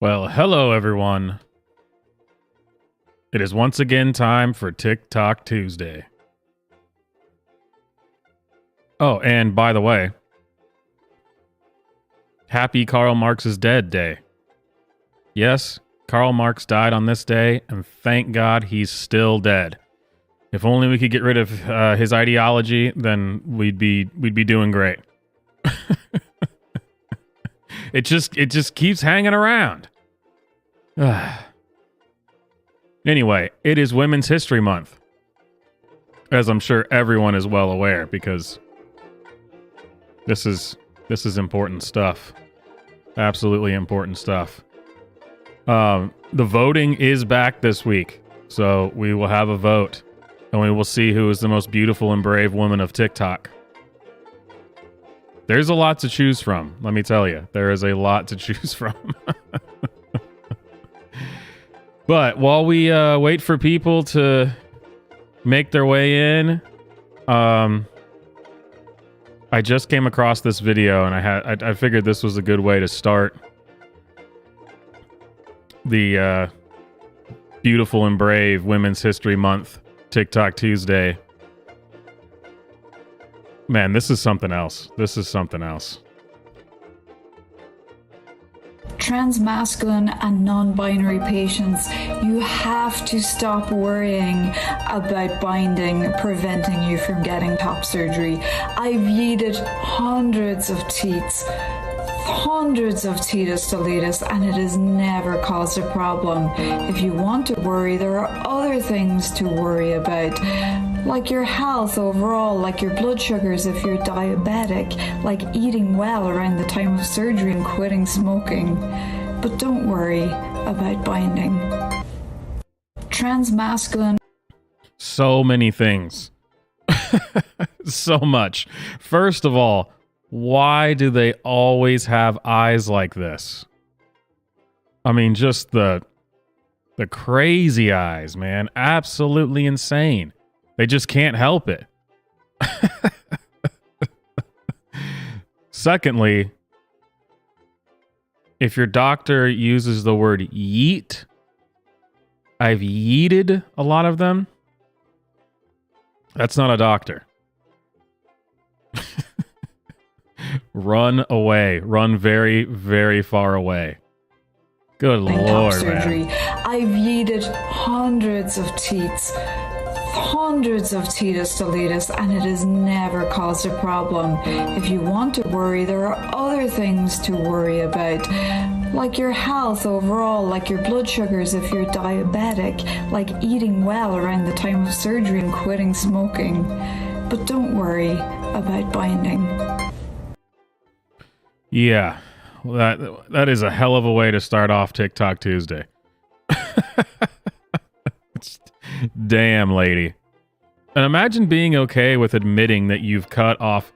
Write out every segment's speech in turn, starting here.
Well, hello everyone. It is once again time for TikTok Tuesday. Oh, and by the way, happy Karl Marx is dead day. Yes, Karl Marx died on this day, and thank God he's still dead. If only we could get rid of his ideology, then we'd be doing great. It just keeps hanging around. Anyway, it is Women's History Month, as I'm sure everyone is well aware, because this is important stuff. Absolutely important stuff. The voting is back this week, so we will have a vote, and we will see who is the most beautiful and brave woman of TikTok. There's a lot to choose from, let me tell you. There is a lot to choose from. But while we wait for people to make their way in, I just came across this video, and I figured this was a good way to start the beautiful and brave Women's History Month TikTok Tuesday. Man, this is something else. This is something else. Transmasculine and non-binary patients, you have to stop worrying about binding preventing you from getting top surgery. I've yeeted hundreds of teats, hundreds of tetus deletus, and it has never caused a problem. If you want to worry, there are other things to worry about, like your health overall, like your blood sugars if you're diabetic, like eating well around the time of surgery and quitting smoking. But don't worry about binding. Transmasculine. So many things. So much. First of all, why do they always have eyes like this? I mean, just the crazy eyes, man. Absolutely insane. They just can't help it. Secondly, if your doctor uses the word yeet, I've yeeted a lot of them. That's not a doctor. Run away. Run very, very far away. Good Lord, surgery. Man. I've yeeted hundreds of teats, hundreds of tetus deletus, and it has never caused a problem. If you want to worry, there are other things to worry about, like your health overall, like your blood sugars if you're diabetic, like eating well around the time of surgery and quitting smoking. But don't worry about binding. Yeah, well, that is a hell of a way to start off TikTok Tuesday. Damn, lady. And imagine being okay with admitting that you've cut off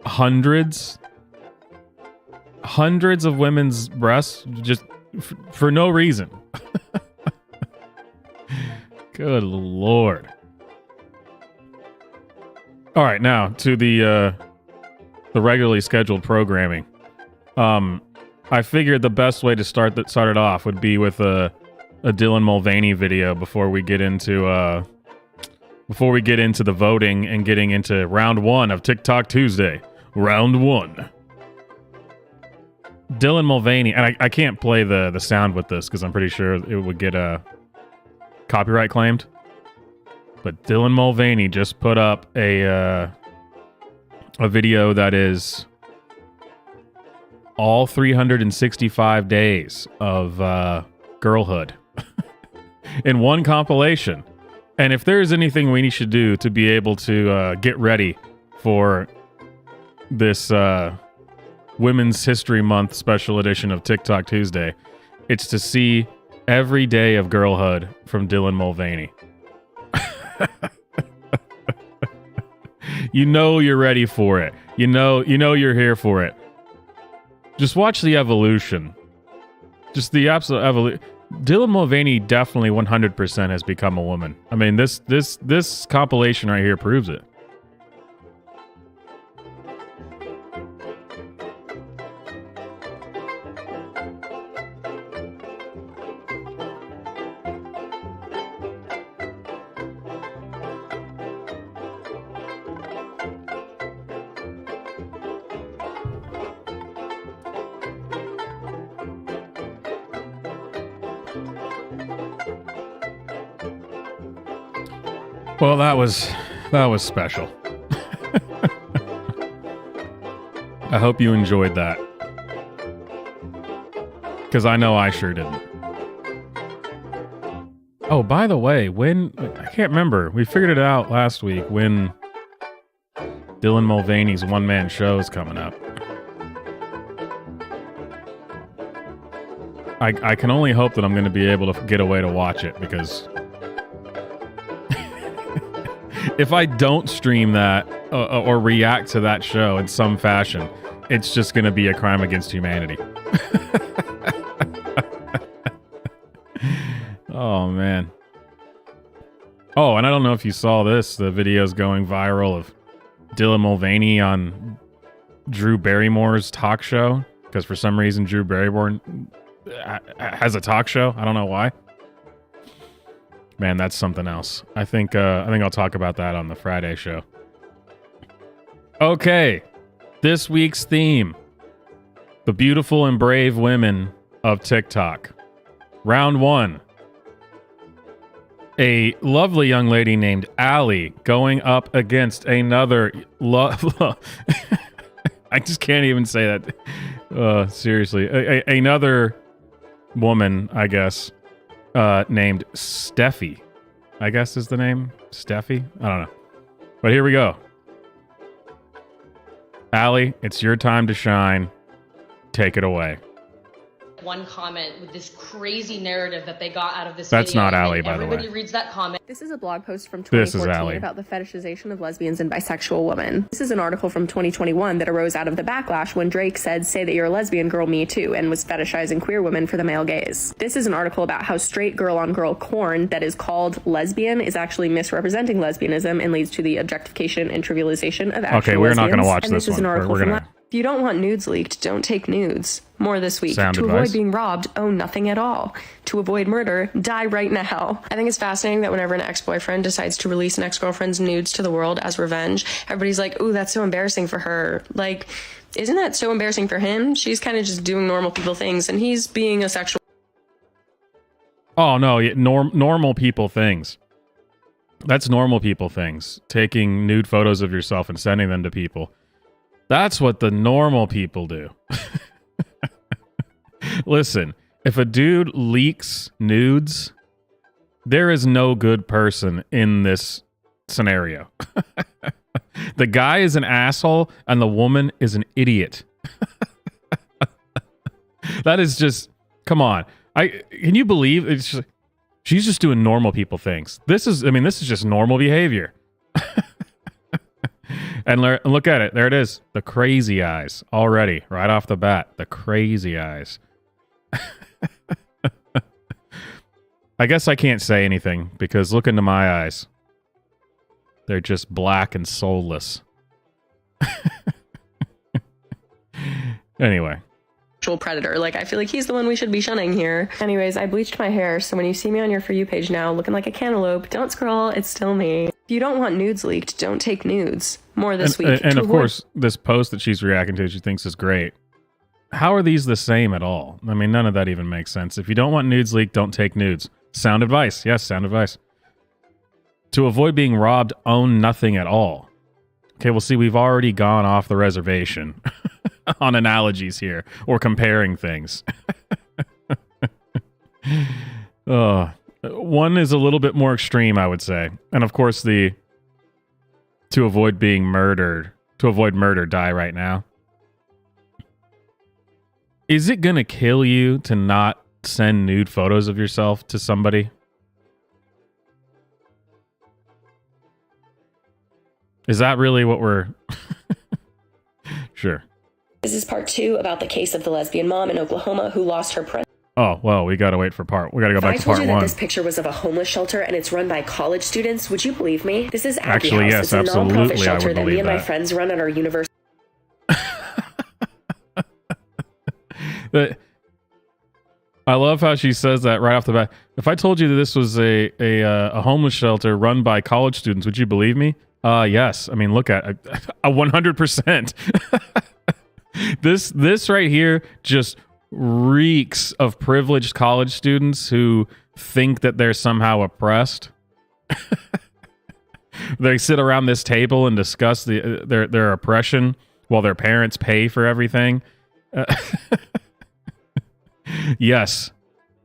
hundreds of women's breasts just for no reason. Good Lord. All right, now to the regularly scheduled programming. I figured the best way to start it off would be with a Dylan Mulvaney video before we get into the voting and getting into round one of TikTok Tuesday. Round one. Dylan Mulvaney, and I can't play the sound with this because I'm pretty sure it would get copyright claimed. But Dylan Mulvaney just put up a video that is all 365 days of girlhood in one compilation. And if there is anything we should do to be able to get ready for this Women's History Month special edition of TikTok Tuesday, it's to see every day of girlhood from Dylan Mulvaney. You know you're ready for it. You know you're here for it. Just watch the evolution. Just the absolute evolution. Dylan Mulvaney definitely 100% has become a woman. I mean, this compilation right here proves it. Well, that was special. I hope you enjoyed that. Because I know I sure didn't. Oh, by the way, when I can't remember, we figured it out last week when Dylan Mulvaney's one-man show is coming up. I can only hope that I'm going to be able to get away to watch it, because if I don't stream that or react to that show in some fashion, it's just going to be a crime against humanity. Oh, man. Oh, and I don't know if you saw this. The video's going viral of Dylan Mulvaney on Drew Barrymore's talk show, because for some reason Drew Barrymore has a talk show. I don't know why. Man, that's something else. I think I'll talk about that on the Friday show. Okay, this week's theme: the beautiful and brave women of TikTok. Round 1. A lovely young lady named Allie going up against another I just can't even say that. Seriously. Another woman, I guess, named Steffi. I guess is the name. Steffi? I don't know. But here we go. Allie, it's your time to shine. Take it away. One comment with this crazy narrative that they got out of this That's video. not Allie, by the way. Everybody reads that comment. This is a blog post from This is 2014 Allie. about the fetishization of lesbians and bisexual women. This is an article from 2021 that arose out of the backlash when Drake said, "Say that you're a lesbian, girl, me too," and was fetishizing queer women for the male gaze. This is an article about how straight girl-on-girl porn that is called lesbian is actually misrepresenting lesbianism and leads to the objectification and trivialization of actual Okay, we're not going to lesbians. watch And this is an one. article We're from going to... If you don't want nudes leaked, don't take nudes. More this week. Sound to advice. avoid being robbed, own nothing at all. To avoid murder, die right now. I think it's fascinating that whenever an ex-boyfriend decides to release an ex-girlfriend's nudes to the world as revenge, everybody's like, ooh, that's so embarrassing for her. Like, isn't that so embarrassing for him? She's kind of just doing normal people things, and he's being a sexual... Oh, no, normal people things. That's normal people things. Taking nude photos of yourself and sending them to people. That's what the normal people do. Listen, if a dude leaks nudes, there is no good person in this scenario. The guy is an asshole and the woman is an idiot. That is just, come on. Can you believe it's just, she's just doing normal people things. This is just normal behavior. And look at it. There it is. The crazy eyes. Already, right off the bat. The crazy eyes. I guess I can't say anything because look into my eyes. They're just black and soulless. Anyway. predator. Like, I feel like he's the one we should be shunning here. Anyways, I bleached my hair, so when you see me on your For You page now looking like a cantaloupe, don't scroll, it's still me. If you don't want nudes leaked, don't take nudes. More this week. And of course, this post that she's reacting to, she thinks is great. How are these the same at all? I mean, none of that even makes sense. If you don't want nudes leaked, don't take nudes. Sound advice. Yes, sound advice. To avoid being robbed, own nothing at all. Okay, well, see, we've already gone off the reservation on analogies here or comparing things. One is a little bit more extreme, I would say. And of course, to avoid murder, die right now. Is it going to kill you to not send nude photos of yourself to somebody? Is that really what we're... Sure. This is part 2 about the case of the lesbian mom in Oklahoma who lost her pregnancy. Oh, well, we got to wait for we got to go back to part 1. If I told you that this picture was of a homeless shelter and it's run by college students, would you believe me? This is Abbey Actually, House. yes, It's a absolutely, nonprofit I would shelter that me believe and my that. friends run at our university. I love how she says that right off the bat. If I told you that this was a homeless shelter run by college students, would you believe me? Yes. I mean, look at a 100%. This right here just reeks of privileged college students who think that they're somehow oppressed. They sit around this table and discuss their oppression while their parents pay for everything. Yes,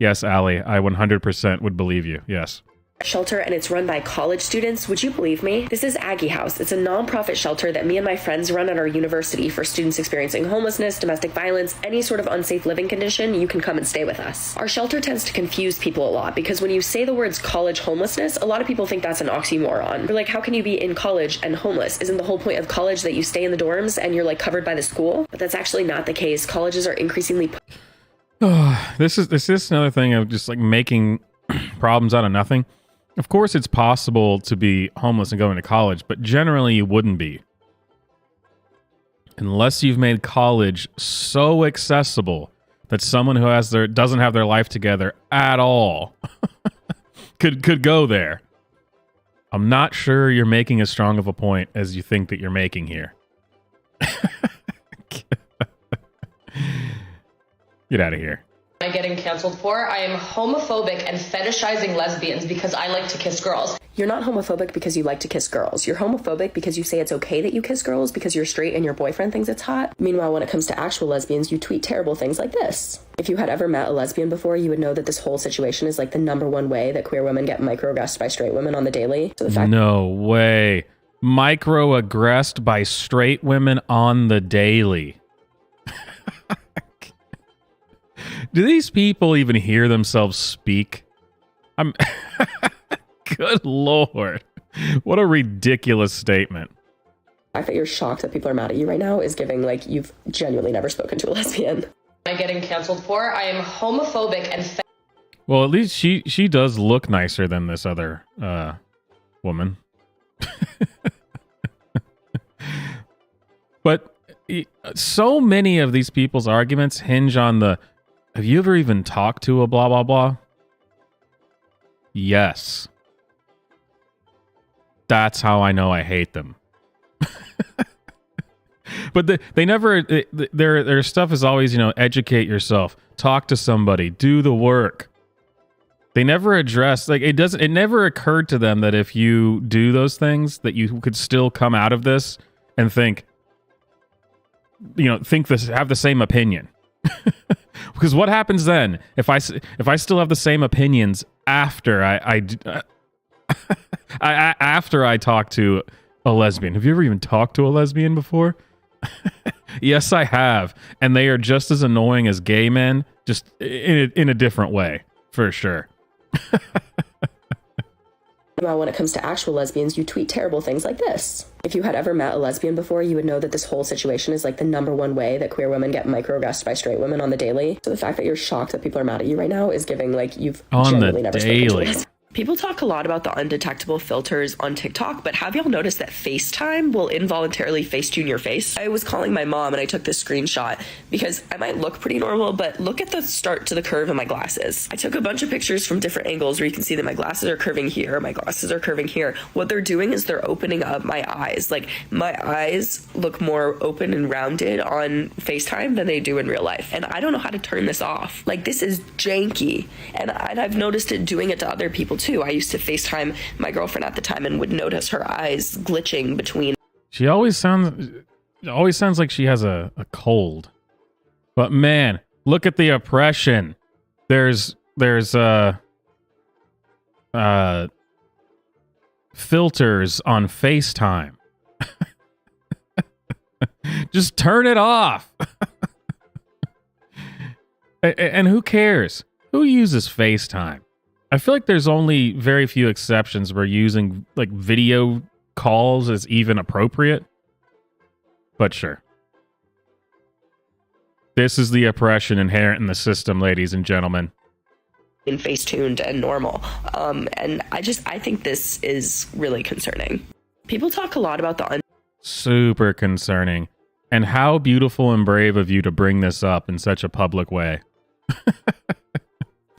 Yes, Allie, I 100% would believe you. Yes. Shelter, and it's run by college students. Would you believe me? This is Aggie House. It's a nonprofit shelter that me and my friends run at our university for students experiencing homelessness, domestic violence, any sort of unsafe living condition. You can come and stay with us. Our shelter tends to confuse people a lot because when you say the words college homelessness, a lot of people think that's an oxymoron. They're like, how can you be in college and homeless? Isn't the whole point of college that you stay in the dorms and you're like covered by the school? But that's actually not the case. Colleges are increasingly... This is another thing of just like making problems out of nothing. Of course, it's possible to be homeless and going to college, but generally you wouldn't be. Unless you've made college so accessible that someone who doesn't have their life together at all could go there. I'm not sure you're making as strong of a point as you think that you're making here. Get out of here. Am I getting canceled for? I am homophobic and fetishizing lesbians because I like to kiss girls. You're not homophobic because you like to kiss girls. You're homophobic because you say it's okay that you kiss girls because you're straight and your boyfriend thinks it's hot. Meanwhile, when it comes to actual lesbians, you tweet terrible things like this. If you had ever met a lesbian before, you would know that this whole situation is like the #1 way that queer women get microaggressed by straight women on the daily. So the fact no way. Microaggressed by straight women on the daily. Do these people even hear themselves speak? Good Lord. What a ridiculous statement. The fact that you're shocked that people are mad at you right now is giving like you've genuinely never spoken to a lesbian. Am I getting canceled for? I am homophobic and Well, at least she does look nicer than this other woman. But so many of these people's arguments hinge on the, have you ever even talked to a blah, blah, blah? Yes. That's how I know I hate them. But they never, their stuff is always, educate yourself, talk to somebody, do the work. They never address, it never occurred to them that if you do those things, that you could still come out of this and think have the same opinion. Because what happens then if I still have the same opinions after after I talk to a lesbian? Have you ever even talked to a lesbian before? Yes, I have, and they are just as annoying as gay men, just in a different way, for sure. When it comes to actual lesbians, you tweet terrible things like this. If you had ever met a lesbian before, you would know that this whole situation is like the #1 way that queer women get microaggressed by straight women on the daily. So the fact that you're shocked that people are mad at you right now is giving like you've genuinely never spoken to a lesbian. People talk a lot about the undetectable filters on TikTok, but have y'all noticed that FaceTime will involuntarily Facetune your face? I was calling my mom and I took this screenshot because I might look pretty normal, but look at the start to the curve in my glasses. I took a bunch of pictures from different angles where you can see that my glasses are curving here, my glasses are curving here. What they're doing is they're opening up my eyes. Like, my eyes look more open and rounded on FaceTime than they do in real life. And I don't know how to turn this off. Like, this is janky. And I've noticed it doing it to other people too. I used to FaceTime my girlfriend at the time and would notice her eyes glitching between. She always sounds like she has a cold. But man, look at the oppression. There's filters on FaceTime. Just turn it off. And who cares? Who uses FaceTime? I feel like there's only very few exceptions where using like video calls is even appropriate. But sure. This is the oppression inherent in the system, ladies and gentlemen. In Facetuned and normal. And I think this is really concerning. People talk a lot about the super concerning. And how beautiful and brave of you to bring this up in such a public way.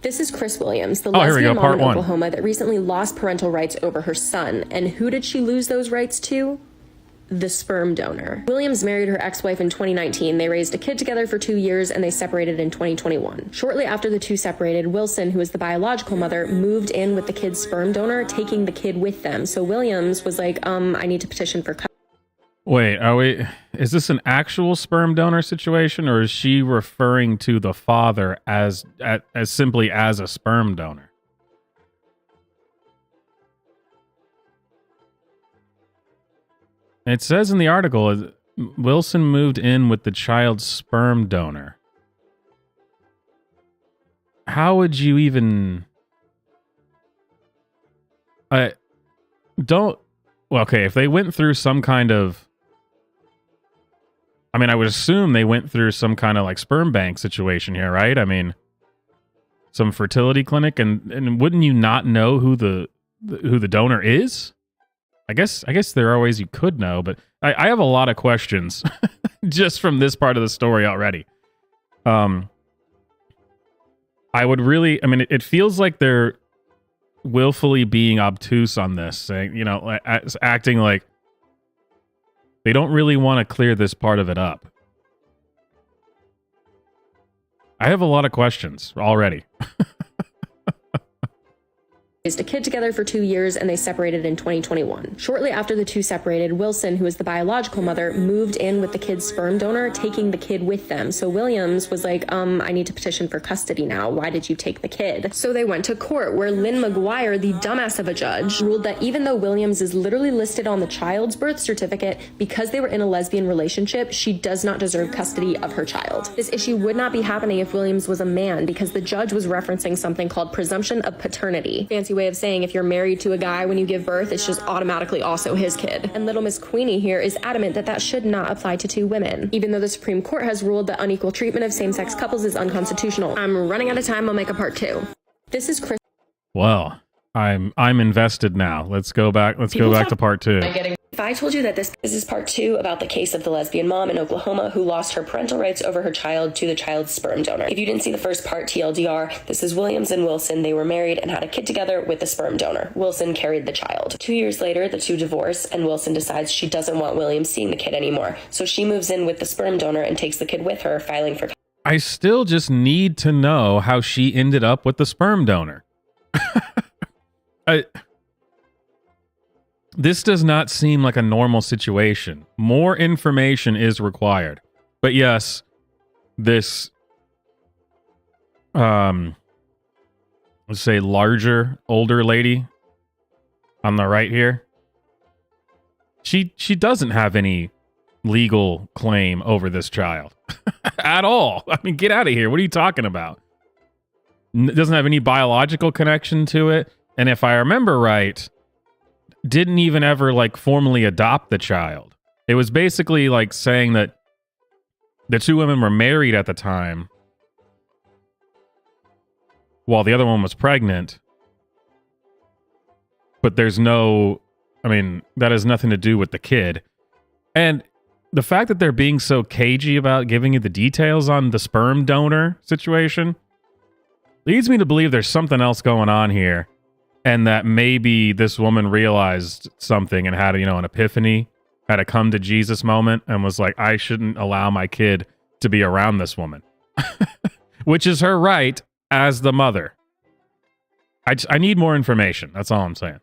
This is Chris Williams, the lesbian mom in Oklahoma that recently lost parental rights over her son. And who did she lose those rights to? The sperm donor. Williams married her ex-wife in 2019. They raised a kid together for 2 years and they separated in 2021. Shortly after the two separated, Wilson, who is the biological mother, moved in with the kid's sperm donor, taking the kid with them. So Williams was like, I need to petition for Wait, is this an actual sperm donor situation, or is she referring to the father as simply as a sperm donor? It says in the article, Wilson moved in with the child's sperm donor. How would you even... Well, okay, if they went through some kind of... I mean, I would assume they went through some kind of like sperm bank situation here, right? I mean, some fertility clinic, and wouldn't you not know who the donor is? I guess there are ways you could know, but I have a lot of questions just from this part of the story already. I would really, I mean, it feels like they're willfully being obtuse on this, saying, you know, acting like they don't really want to clear this part of it up. I have a lot of questions already. Raised a kid together for 2 years, and they separated in 2021. Shortly after the two separated, Wilson, who is the biological mother, moved in with the kid's sperm donor, taking the kid with them. So Williams was like, I need to petition for custody now. Why did you take the kid? So they went to court, where Lynn McGuire, the dumbass of a judge, ruled that even though Williams is literally listed on the child's birth certificate, because they were in a lesbian relationship, she does not deserve custody of her child. This issue would not be happening if Williams was a man, because the judge was referencing something called presumption of paternity. Fancy way of saying if you're married to a guy when you give birth, it's just automatically also his kid. And little Miss Queenie here is adamant that that should not apply to two women, even though the Supreme Court has ruled that unequal treatment of same-sex couples is unconstitutional. I'm running out of time. I'll make a part 2. This is Chris. Well, I'm invested now. Let's go back to part 2. If I told you that this is part 2 about the case of the lesbian mom in Oklahoma who lost her parental rights over her child to the child's sperm donor. If you didn't see the first part, TLDR, this is Williams and Wilson. They were married and had a kid together with the sperm donor. Wilson carried the child. 2 years later, the two divorce, and Wilson decides she doesn't want Williams seeing the kid anymore. So she moves in with the sperm donor and takes the kid with her, filing for... I still just need to know how she ended up with the sperm donor. This does not seem like a normal situation. More information is required. But yes, this, let's say larger, older lady on the right here, she doesn't have any legal claim over this child at all. I mean, get out of here. What are you talking about? Doesn't have any biological connection to it. And if I remember right, didn't even ever like formally adopt the child. It was basically like saying that the two women were married at the time while the other one was pregnant. But there's no, I mean, that has nothing to do with the kid. And the fact that they're being so cagey about giving you the details on the sperm donor situation leads me to believe there's something else going on here. And that maybe this woman realized something and had, an epiphany, had a come to Jesus moment, and was like, I shouldn't allow my kid to be around this woman, which is her right as the mother. I need more information. That's all I'm saying.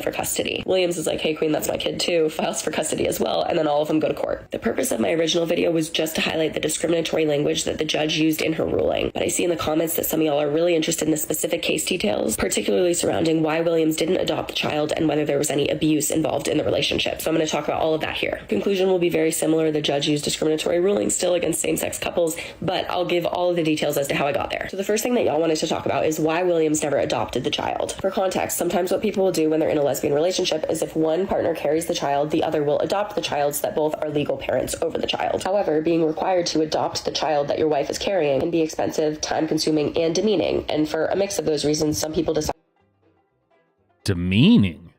For custody. Williams is like, hey queen, that's my kid too, files for custody as well, and then all of them go to court. The purpose of my original video was just to highlight the discriminatory language that the judge used in her ruling, but I see in the comments that some of y'all are really interested in the specific case details, particularly surrounding why Williams didn't adopt the child and whether there was any abuse involved in the relationship. So I'm going to talk about all of that here. Conclusion will be very similar. The judge used discriminatory rulings still against same-sex couples, but I'll give all of the details as to how I got there. So the first thing that y'all wanted to talk about is why Williams never adopted the child. For context, sometimes what people will do when they're in a lesbian relationship is if one partner carries the child, the other will adopt the child so that both are legal parents over the child. However, being required to adopt the child that your wife is carrying can be expensive, time-consuming, and demeaning. And for a mix of those reasons, some people decide... Demeaning?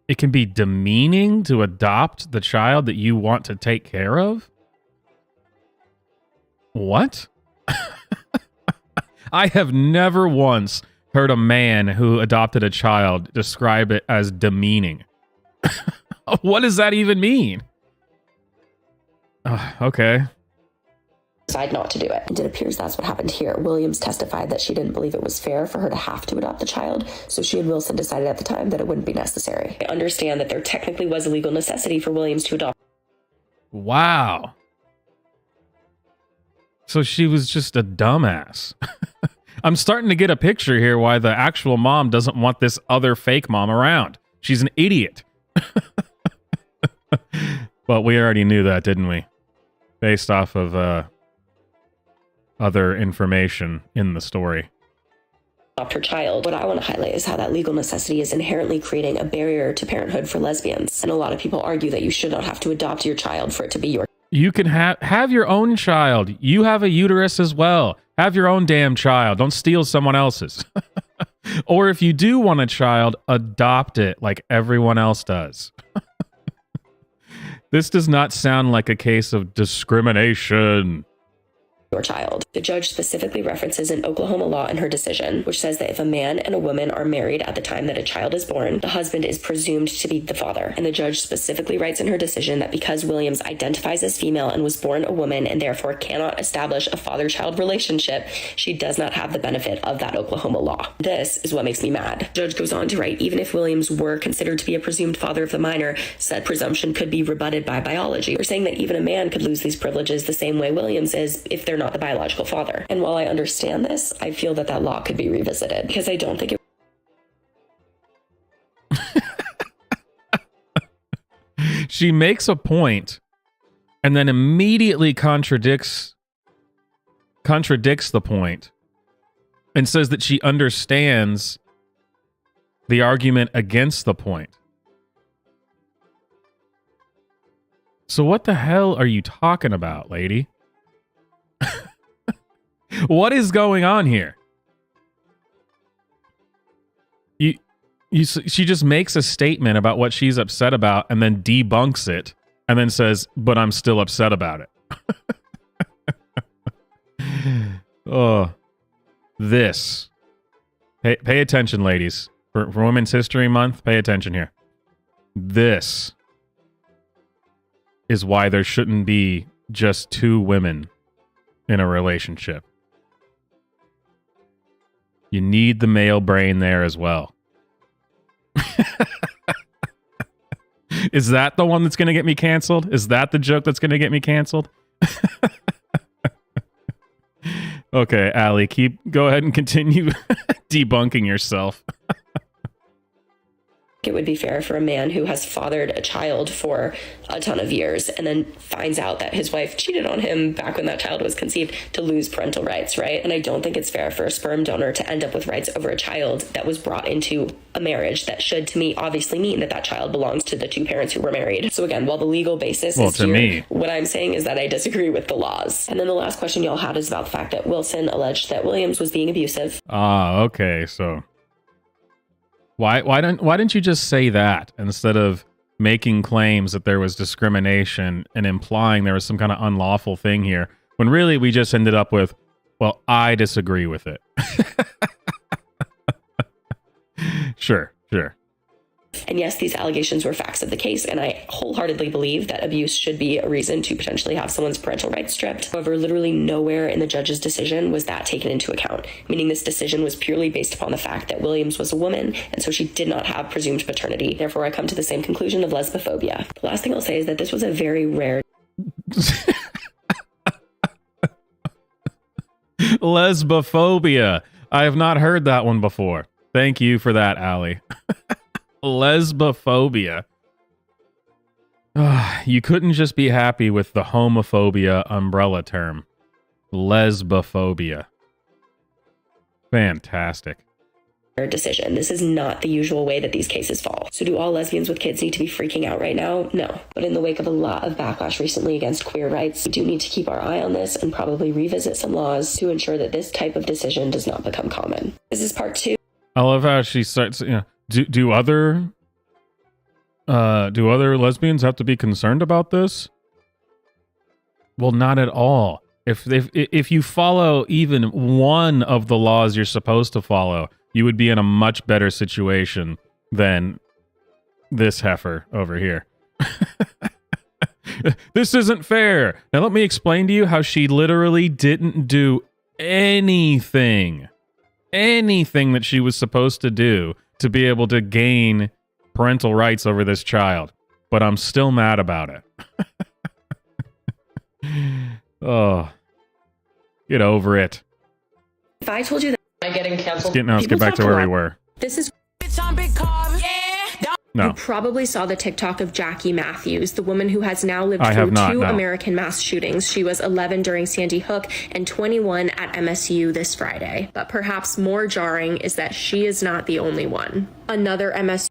It can be demeaning to adopt the child that you want to take care of? What? I have never once heard a man who adopted a child describe it as demeaning. What does that even mean? Okay. decide not to do it. And it appears that's what happened here. Williams testified that she didn't believe it was fair for her to have to adopt the child, so she and Wilson decided at the time that it wouldn't be necessary. I understand that there technically was a legal necessity for Williams to adopt. Wow. So she was just a dumbass. I'm starting to get a picture here why the actual mom doesn't want this other fake mom around. She's an idiot. But we already knew that, didn't we? Based off of other information in the story. Adopt her child. What I want to highlight is how that legal necessity is inherently creating a barrier to parenthood for lesbians. And a lot of people argue that you should not have to adopt your child for it to be your. You can have your own child. You have a uterus as well. Have your own damn child. Don't steal someone else's. Or if you do want a child, adopt it like everyone else does. This does not sound like a case of discrimination. Your child. The judge specifically references an Oklahoma law in her decision, which says that if a man and a woman are married at the time that a child is born, the husband is presumed to be the father. And the judge specifically writes in her decision that because Williams identifies as female and was born a woman and therefore cannot establish a father-child relationship, she does not have the benefit of that Oklahoma law. This is what makes me mad. The judge goes on to write, even if Williams were considered to be a presumed father of the minor, said presumption could be rebutted by biology. We're saying that even a man could lose these privileges the same way Williams is if they're not the biological father. And while I understand this, I feel that that law could be revisited because I don't think it. She makes a point and then immediately contradicts the point and says that she understands the argument against the point. So what the hell are you talking about, lady? What is going on here? She just makes a statement about what she's upset about and then debunks it and then says, but I'm still upset about it. Oh, this. Pay attention, ladies. For Women's History Month, pay attention here. This is why there shouldn't be just two women in a relationship. You need the male brain there as well. Is that the one that's going to get me canceled? Is that the joke that's going to get me canceled? Okay, Allie, go ahead and continue debunking yourself. It would be fair for a man who has fathered a child for a ton of years and then finds out that his wife cheated on him back when that child was conceived to lose parental rights, right? And I don't think it's fair for a sperm donor to end up with rights over a child that was brought into a marriage that should, to me, obviously mean that that child belongs to the two parents who were married. So again, while the legal basis is here, what I'm saying is that I disagree with the laws. And then the last question y'all had is about the fact that Wilson alleged that Williams was being abusive. Okay, so Why didn't you just say that instead of making claims that there was discrimination and implying there was some kind of unlawful thing here, when really we just ended up with, well, I disagree with it. Sure. And yes, these allegations were facts of the case, and I wholeheartedly believe that abuse should be a reason to potentially have someone's parental rights stripped. However, literally nowhere in the judge's decision was that taken into account, meaning this decision was purely based upon the fact that Williams was a woman, and so she did not have presumed paternity. Therefore, I come to the same conclusion of lesbophobia. The last thing I'll say is that this was a very rare... Lesbophobia. I have not heard that one before. Thank you for that, Allie. Lesbophobia. You couldn't just be happy with the homophobia umbrella term. Lesbophobia. Fantastic. Decision. This is not the usual way that these cases fall. So do all lesbians with kids need to be freaking out right now? No. But in the wake of a lot of backlash recently against queer rights, we do need to keep our eye on this and probably revisit some laws to ensure that this type of decision does not become common. This is part 2. I love how she starts, do other lesbians have to be concerned about this? Well, not at all. If you follow even one of the laws you're supposed to follow, you would be in a much better situation than this heifer over here. This isn't fair. Now let me explain to you how she literally didn't do anything that she was supposed to do to be able to gain parental rights over this child. But I'm still mad about it. Oh, get over it. If I told you that Am I getting canceled? Let's get back to where we were. this is No. You probably saw the TikTok of Jackie Matthews, the woman who has now lived I have through not, two no. American mass shootings. She was 11 during Sandy Hook and 21 at MSU this Friday. But perhaps more jarring is that she is not the only one. Another MSU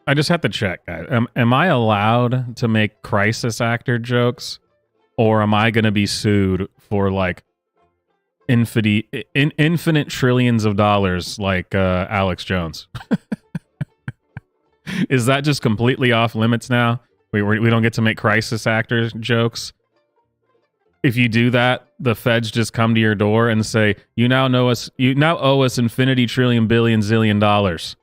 I just have to check, guys. Am I allowed to make crisis actor jokes, or am I going to be sued for like infinite trillions of dollars like Alex Jones? Is that just completely off limits now? We don't get to make crisis actor jokes. If you do that, the feds just come to your door and say, you now owe us infinity trillion billion zillion dollars.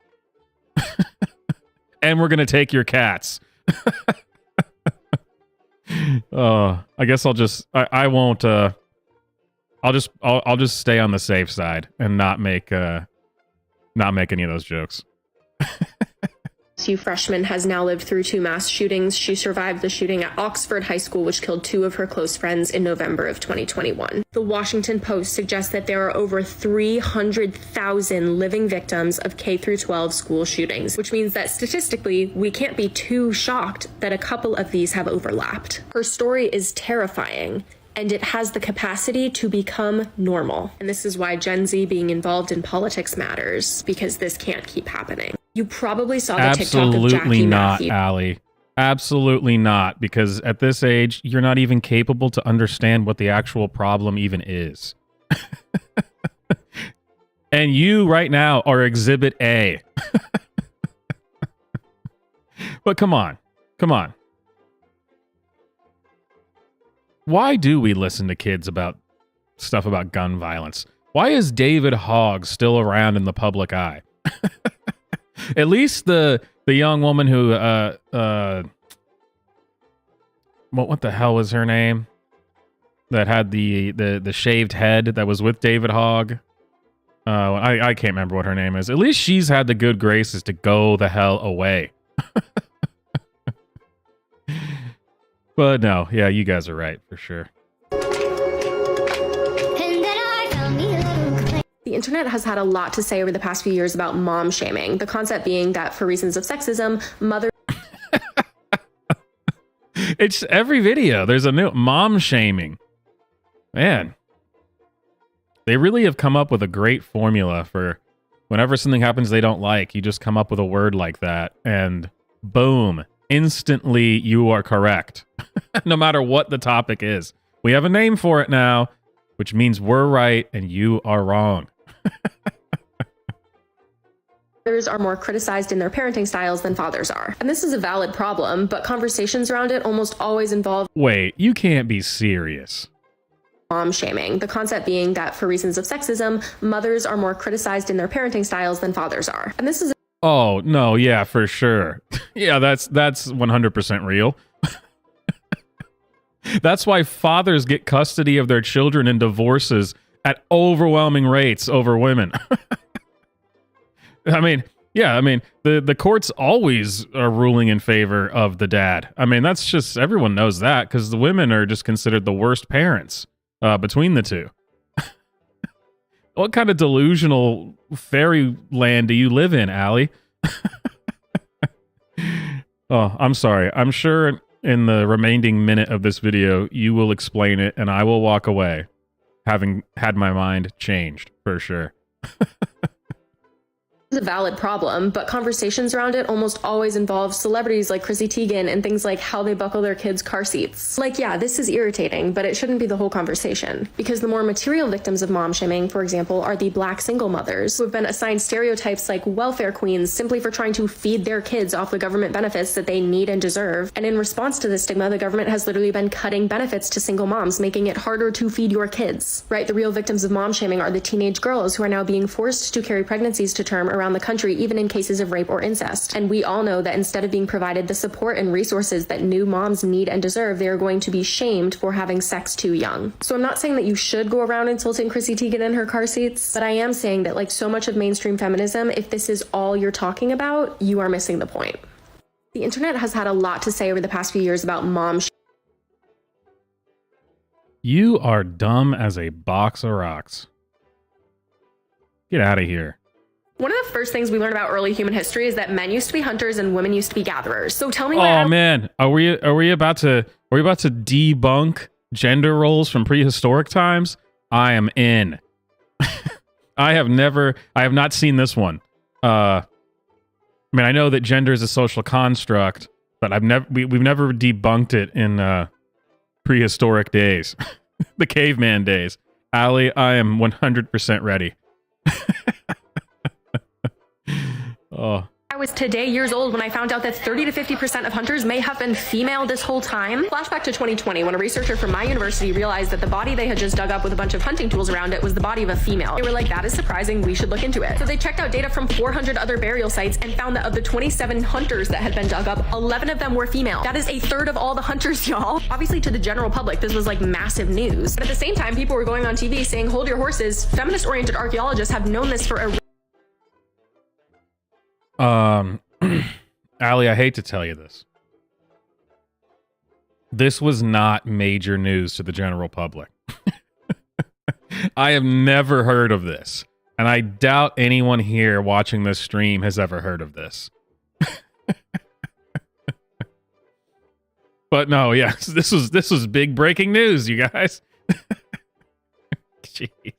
And we're going to take your cats. I guess I'll just I'll just stay on the safe side and not make any of those jokes. freshman has now lived through two mass shootings. She survived the shooting at Oxford High School, which killed two of her close friends in November of 2021. The Washington Post suggests that there are over 300,000 living victims of K-12 school shootings, which means that statistically, we can't be too shocked that a couple of these have overlapped. Her story is terrifying, and it has the capacity to become normal. And this is why Gen Z being involved in politics matters, because this can't keep happening. You probably saw the TikTok of Jackie Absolutely not, Matthews. Allie. Absolutely not, because at this age, you're not even capable to understand what the actual problem even is. And you right now are Exhibit A. But come on. Why do we listen to kids about stuff about gun violence? Why is David Hogg still around in the public eye? At least the young woman who what the hell was her name? That had the shaved head that was with David Hogg. I can't remember what her name is. At least she's had the good graces to go the hell away. But no, yeah, you guys are right for sure. The internet has had a lot to say over the past few years about mom shaming. The concept being that for reasons of sexism, mothers It's every video. There's a new mom shaming. Man, they really have come up with a great formula for whenever something happens they don't like, you just come up with a word like that and boom, instantly you are correct. No matter what the topic is. We have a name for it now, which means we're right and you are wrong. mothers are more criticized in their parenting styles than fathers are. And this is a valid problem, but conversations around it almost always involve Wait, you can't be serious. mom shaming. The concept being that for reasons of sexism, mothers are more criticized in their parenting styles than fathers are. And this is Oh, no, yeah, for sure. Yeah, that's 100% real. That's why fathers get custody of their children in divorces at overwhelming rates over women. I mean, the courts always are ruling in favor of the dad. I mean, that's just, everyone knows that because the women are just considered the worst parents between the two. What kind of delusional fairyland do you live in, Allie? Oh, I'm sorry. I'm sure in the remaining minute of this video, you will explain it and I will walk away having had my mind changed for sure. a valid problem, but conversations around it almost always involve celebrities like Chrissy Teigen and things like how they buckle their kids' car seats. Like, yeah, this is irritating, but it shouldn't be the whole conversation. Because the more material victims of mom shaming, for example, are the Black single mothers who have been assigned stereotypes like welfare queens simply for trying to feed their kids off the government benefits that they need and deserve. And in response to this stigma, the government has literally been cutting benefits to single moms, making it harder to feed your kids. Right? The real victims of mom shaming are the teenage girls who are now being forced to carry pregnancies to term around around the country, even in cases of rape or incest. And we all know that instead of being provided the support and resources that new moms need and deserve, they are going to be shamed for having sex too young. So I'm not saying that you should go around insulting Chrissy Teigen in her car seats, but I am saying that, like so much of mainstream feminism, if this is all you're talking about, you are missing the point. The internet has had a lot to say over the past few years about mom. You are dumb as a box of rocks. Get out of here. One of the first things we learned about early human history is that men used to be hunters and women used to be gatherers. So tell me why. Oh man, are we about to debunk gender roles from prehistoric times? I am in. I have not seen this one. I mean, I know that gender is a social construct, but we've never debunked it in prehistoric days. The caveman days. Allie, I am 100% ready. Oh. I was today years old when I found out that 30 to 50% of hunters may have been female this whole time. Flashback to 2020 when a researcher from my university realized that the body they had just dug up with a bunch of hunting tools around it was the body of a female. They were like, that is surprising, we should look into it. So they checked out data from 400 other burial sites and found that of the 27 hunters that had been dug up, 11 of them were female. That is a third of all the hunters, y'all. Obviously to the general public, this was like massive news. But at the same time, people were going on TV saying, hold your horses. Feminist-oriented archaeologists have known this for a Allie, I hate to tell you this. This was not major news to the general public. I have never heard of this, and I doubt anyone here watching this stream has ever heard of this. But no, yeah, this was big breaking news, you guys. Jeez.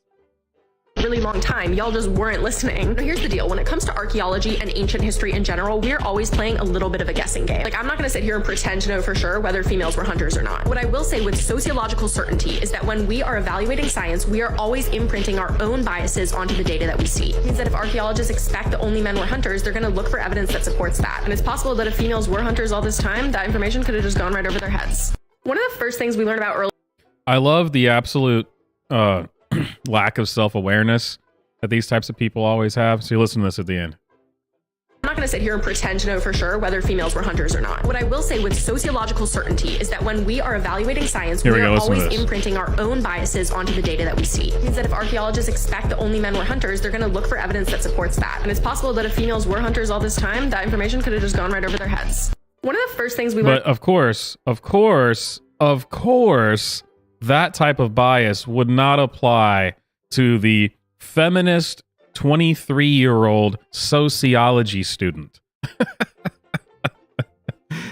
really long time. Y'all just weren't listening. Now, here's the deal. When it comes to archaeology and ancient history in general, we're always playing a little bit of a guessing game. Like, I'm not going to sit here and pretend to know for sure whether females were hunters or not. What I will say with sociological certainty is that when we are evaluating science, we are always imprinting our own biases onto the data that we see. It means that if archaeologists expect that only men were hunters, they're going to look for evidence that supports that. And it's possible that if females were hunters all this time, that information could have just gone right over their heads. One of the first things we learned about early... I love the absolute lack of self-awareness that these types of people always have. So you listen to this at the end. I'm not going to sit here and pretend to know for sure whether females were hunters or not. What I will say with sociological certainty is that when we are evaluating science, we are always imprinting our own biases onto the data that we see. It means that if archaeologists expect that only men were hunters, they're going to look for evidence that supports that. And it's possible that if females were hunters all this time, that information could have just gone right over their heads. One of the first things we learned... But of course, that type of bias would not apply to the feminist 23-year-old sociology student.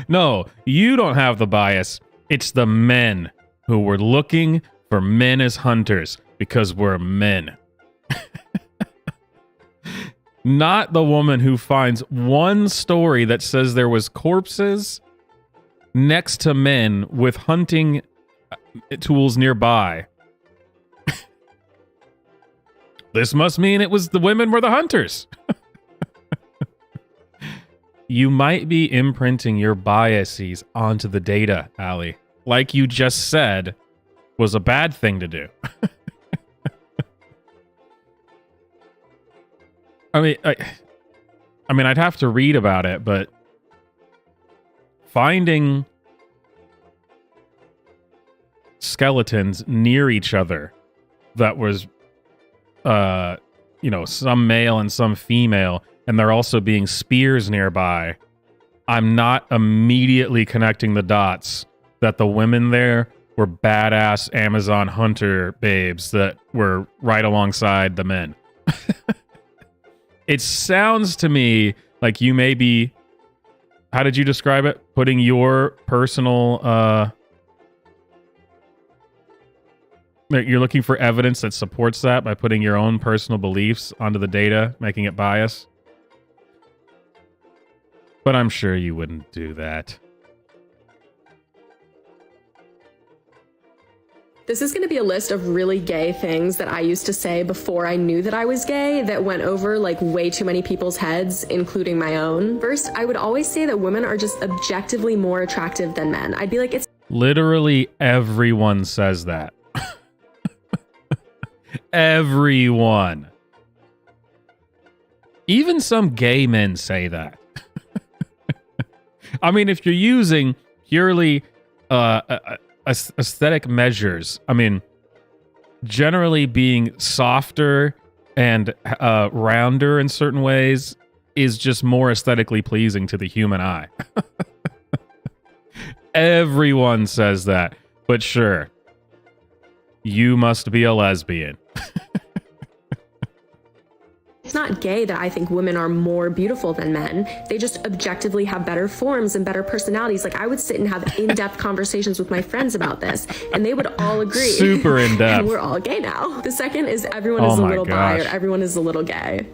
No, you don't have the bias. It's the men who were looking for men as hunters because we're men. Not the woman who finds one story that says there was corpses next to men with hunting tools nearby. This must mean it was the women were the hunters. You might be imprinting your biases onto the data, Allie. Like you just said, was a bad thing to do. I mean, I'd have to read about it, but finding skeletons near each other that was some male and some female, and there also being spears nearby, I'm not immediately connecting the dots that the women there were badass Amazon hunter babes that were right alongside the men. It sounds to me like you may be, how did you describe it? Putting your personal you're looking for evidence that supports that by putting your own personal beliefs onto the data, making it biased. But I'm sure you wouldn't do that. This is going to be a list of really gay things that I used to say before I knew that I was gay that went over like way too many people's heads, including my own. First, I would always say that women are just objectively more attractive than men. I'd be like, it's... Literally everyone says that. Everyone. Even some gay men say that. I mean, if you're using purely aesthetic measures, I mean, generally being softer and rounder in certain ways is just more aesthetically pleasing to the human eye. Everyone says that, but sure, you must be a lesbian. It's not gay that I think women are more beautiful than men. They just objectively have better forms and better personalities. Like, I would sit and have in-depth conversations with my friends about this, and they would all agree. Super in-depth. And we're all gay now. The second is everyone is a little bi or everyone is a little gay.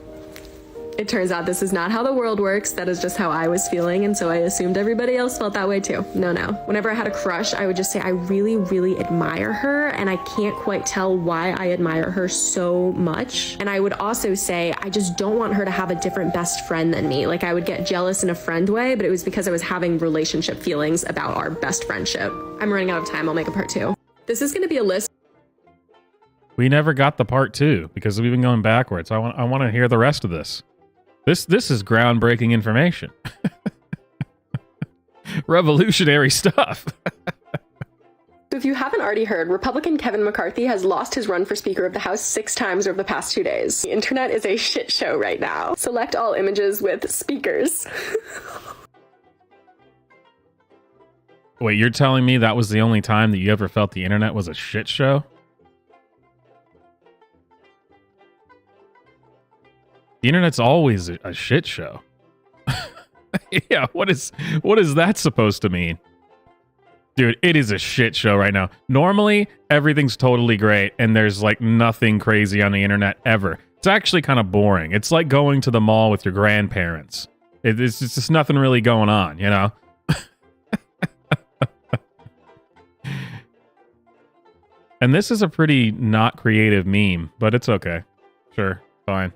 It turns out this is not how the world works. That is just how I was feeling, and so I assumed everybody else felt that way too. No. Whenever I had a crush, I would just say I really, really admire her, and I can't quite tell why I admire her so much. And I would also say I just don't want her to have a different best friend than me. Like, I would get jealous in a friend way, but it was because I was having relationship feelings about our best friendship. I'm running out of time. I'll make a part 2. This is going to be a list. We never got the part 2 because we've been going backwards. I want to hear the rest of this. This is groundbreaking information. Revolutionary stuff. If you haven't already heard, Republican Kevin McCarthy has lost his run for Speaker of the House 6 times over the past 2 days. The internet is a shit show right now. Select all images with speakers. Wait, you're telling me that was the only time that you ever felt the internet was a shit show? The internet's always a shit show. Yeah, what is that supposed to mean? Dude, it is a shit show right now. Normally, everything's totally great, and there's like nothing crazy on the internet ever. It's actually kind of boring. It's like going to the mall with your grandparents. It's just nothing really going on, you know? And this is a pretty not creative meme, but it's okay. Sure, fine.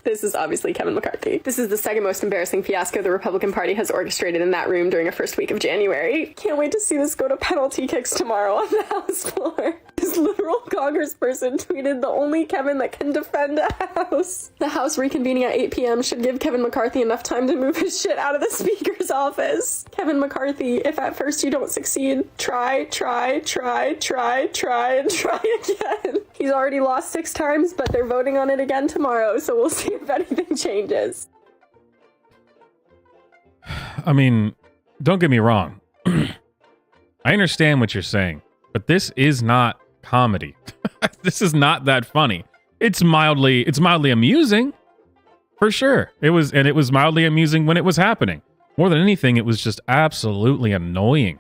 This is obviously Kevin McCarthy. This is the second most embarrassing fiasco the Republican Party has orchestrated in that room during a first week of January. Can't wait to see this go to penalty kicks tomorrow on the House floor. This literal congressperson tweeted, "The only Kevin that can defend a house." The House reconvening at 8 p.m. should give Kevin McCarthy enough time to move his shit out of the Speaker's office. Kevin McCarthy, if at first you don't succeed, try, and try again. He's already lost 6 times, but they're voting on it again tomorrow, so we'll see if anything changes. I mean, don't get me wrong. I understand what you're saying, but this is not comedy. This is not that funny. It's mildly amusing, for sure. It was mildly amusing when it was happening. More than anything, it was just absolutely annoying.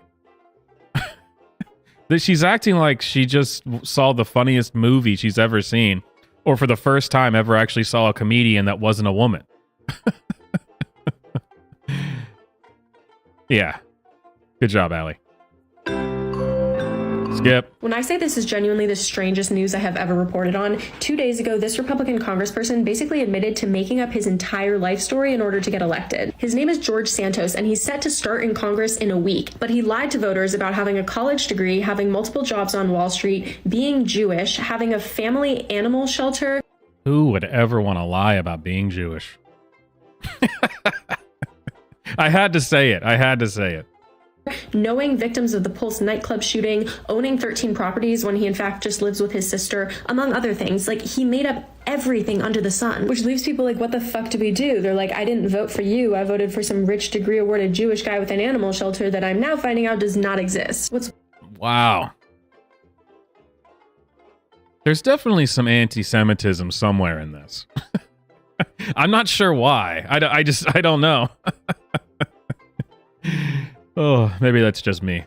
That she's acting like she just saw the funniest movie she's ever seen, or for the first time ever actually saw a comedian that wasn't a woman. Yeah. Good job, Allie. Skip. When I say this is genuinely the strangest news I have ever reported on, 2 days ago, this Republican congressperson basically admitted to making up his entire life story in order to get elected. His name is George Santos, and he's set to start in Congress in a week. But he lied to voters about having a college degree, having multiple jobs on Wall Street, being Jewish, having a family animal shelter. Who would ever want to lie about being Jewish? I had to say it. Knowing victims of the Pulse nightclub shooting, owning 13 properties when he in fact just lives with his sister, among other things. Like, he made up everything under the sun, which leaves people like, what the fuck do we do? They're like, I didn't vote for you. I voted for some rich degree awarded Jewish guy with an animal shelter that I'm now finding out does not exist. Wow. There's definitely some anti-Semitism somewhere in this. I'm not sure why. I don't know. Oh, maybe that's just me.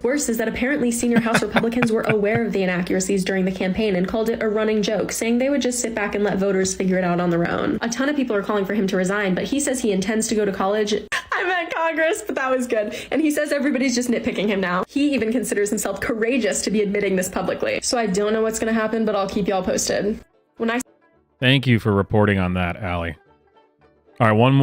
Worse is that apparently senior House Republicans were aware of the inaccuracies during the campaign and called it a running joke, saying they would just sit back and let voters figure it out on their own. A ton of people are calling for him to resign, but he says he intends to go to college. I meant Congress, but that was good. And he says everybody's just nitpicking him now. He even considers himself courageous to be admitting this publicly. So I don't know what's going to happen, but I'll keep y'all posted. Thank you for reporting on that, Allie. All right, one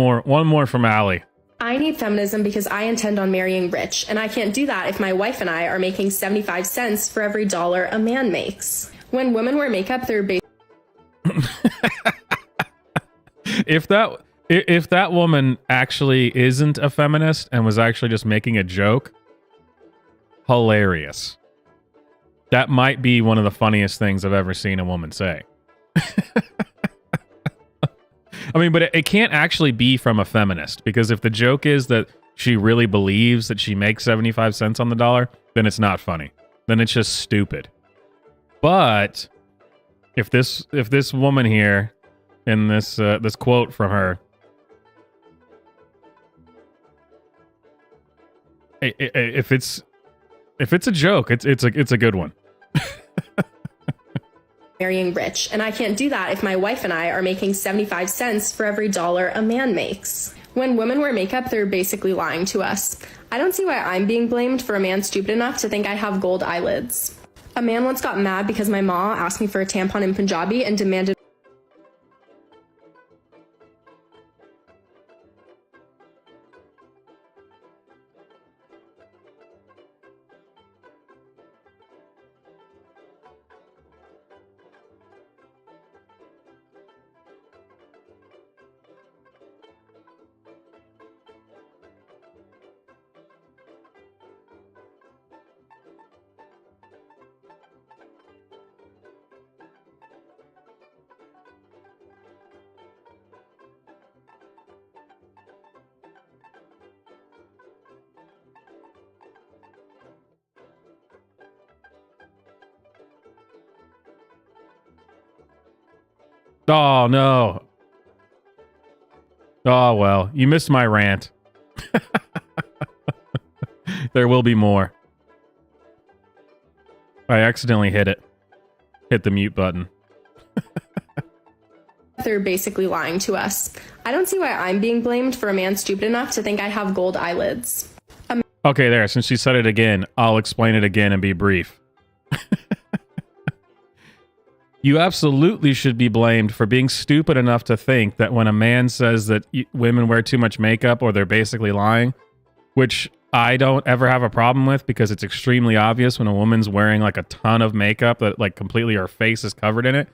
more from Allie. I need feminism because I intend on marrying rich, and I can't do that if my wife and I are making 75 cents for every dollar a man makes. When women wear makeup, they're If that woman actually isn't a feminist and was actually just making a joke, hilarious. That might be one of the funniest things I've ever seen a woman say. I mean, but it can't actually be from a feminist, because if the joke is that she really believes that she makes 75 cents on the dollar, then it's not funny. Then it's just stupid. But if this woman here in this quote from her, if it's a joke, it's a good one. Marrying rich, and I can't do that if my wife and I are making 75 cents for every dollar a man makes. When women wear makeup, they're basically lying to us. I don't see why I'm being blamed for a man stupid enough to think I have gold eyelids. A man once got mad because my ma asked me for a tampon in Punjabi and demanded Oh, no. Oh, well, you missed my rant. There will be more. I accidentally hit the mute button. they're basically lying to us. I don't see why I'm being blamed for a man stupid enough to think I have gold eyelids. Okay, there. Since she said it again, I'll explain it again and be brief. You absolutely should be blamed for being stupid enough to think that when a man says that women wear too much makeup or they're basically lying, which I don't ever have a problem with because it's extremely obvious when a woman's wearing like a ton of makeup that like completely her face is covered in it.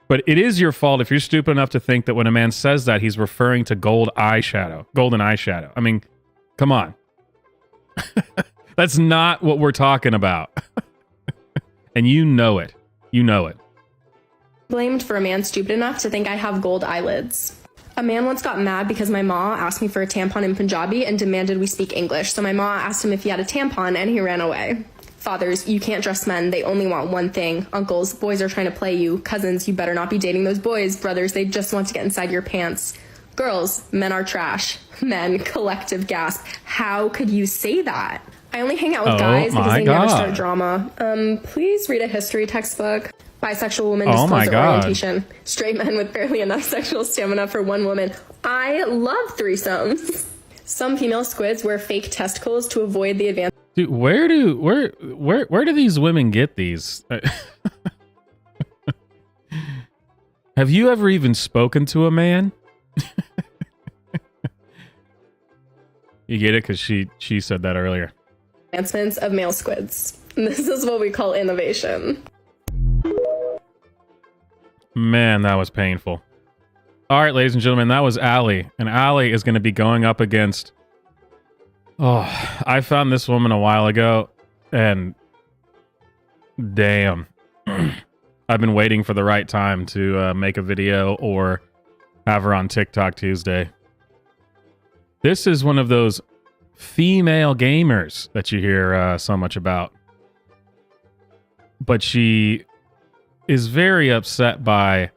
But it is your fault if you're stupid enough to think that when a man says that, he's referring to golden eyeshadow. I mean, come on. That's not what we're talking about. And you know it. You know it. Blamed for a man stupid enough to think I have gold eyelids. A man once got mad because my ma asked me for a tampon in Punjabi and demanded we speak English. So my ma asked him if he had a tampon and he ran away. Fathers, you can't trust men. They only want one thing. Uncles, boys are trying to play you. Cousins, you better not be dating those boys. Brothers, they just want to get inside your pants. Girls, men are trash. Men, collective gasp. How could you say that? I only hang out with guys because they never start drama. Please read a history textbook. Bisexual women disclose their orientation. Straight men with barely enough sexual stamina for one woman. I love threesomes. Some female squids wear fake testicles to avoid the advanced. Dude, where do these women get these? Have you ever even spoken to a man? You get it? Because she said that earlier. Advancements of male squids. This is what we call innovation. Man, that was painful. All right, ladies and gentlemen, that was Allie. And Allie is going to be going up against... Oh, I found this woman a while ago, and damn. I've been waiting for the right time to make a video or have her on TikTok Tuesday. This is one of those female gamers that you hear so much about. But she is very upset by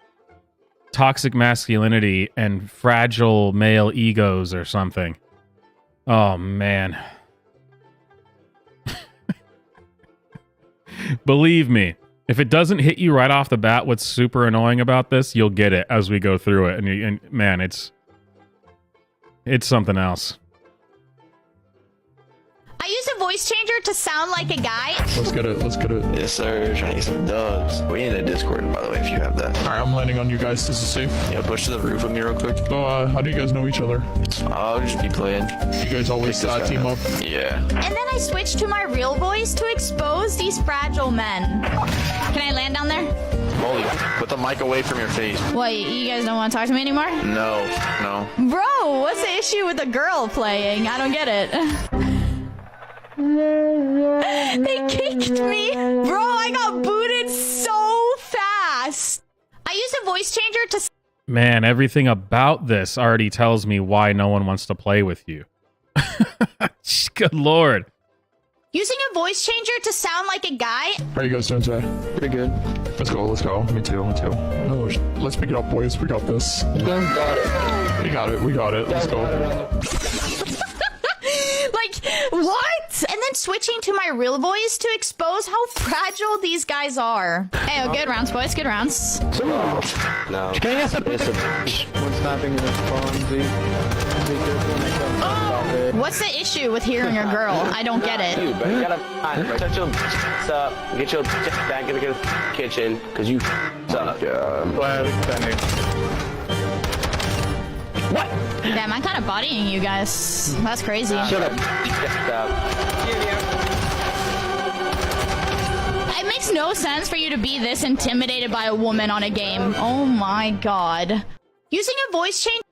toxic masculinity and fragile male egos or something. Oh, man. Believe me, if it doesn't hit you right off the bat what's super annoying about this, you'll get it as we go through it. And man, it's something else. I used a voice changer to sound like a guy. Let's get it. Yes, sir. Trying to get some dubs. We need a Discord, by the way, if you have that. All right, I'm landing on you guys. This is safe. Yeah, push to the roof with me real quick. So, how do you guys know each other? I'll just be playing. You guys always team up? Yeah. And then I switched to my real voice to expose these fragile men. Can I land down there? Molly, put the mic away from your face. What, you guys don't want to talk to me anymore? No. Bro, what's the issue with the girl playing? I don't get it. They kicked me. Bro, I got booted so fast. I used a voice changer to... Man, everything about this already tells me why no one wants to play with you. Good Lord. Using a voice changer to sound like a guy? How are you guys doing today? Pretty good. Let's go. Me too. Oh, let's pick it up, boys. We got this. We got it. Let's go. Like, what? And then switching to my real voice to expose how fragile these guys are. Hey, good rounds, boys. Good rounds. No. What's the issue with hearing a girl? I don't get it. You gotta touch your up, get your back in the kitchen, because you suck. What? Damn, I'm kind of bodying you guys. That's crazy. Shut up. It makes no sense for you to be this intimidated by a woman on a game. Oh my god. Using a voice change...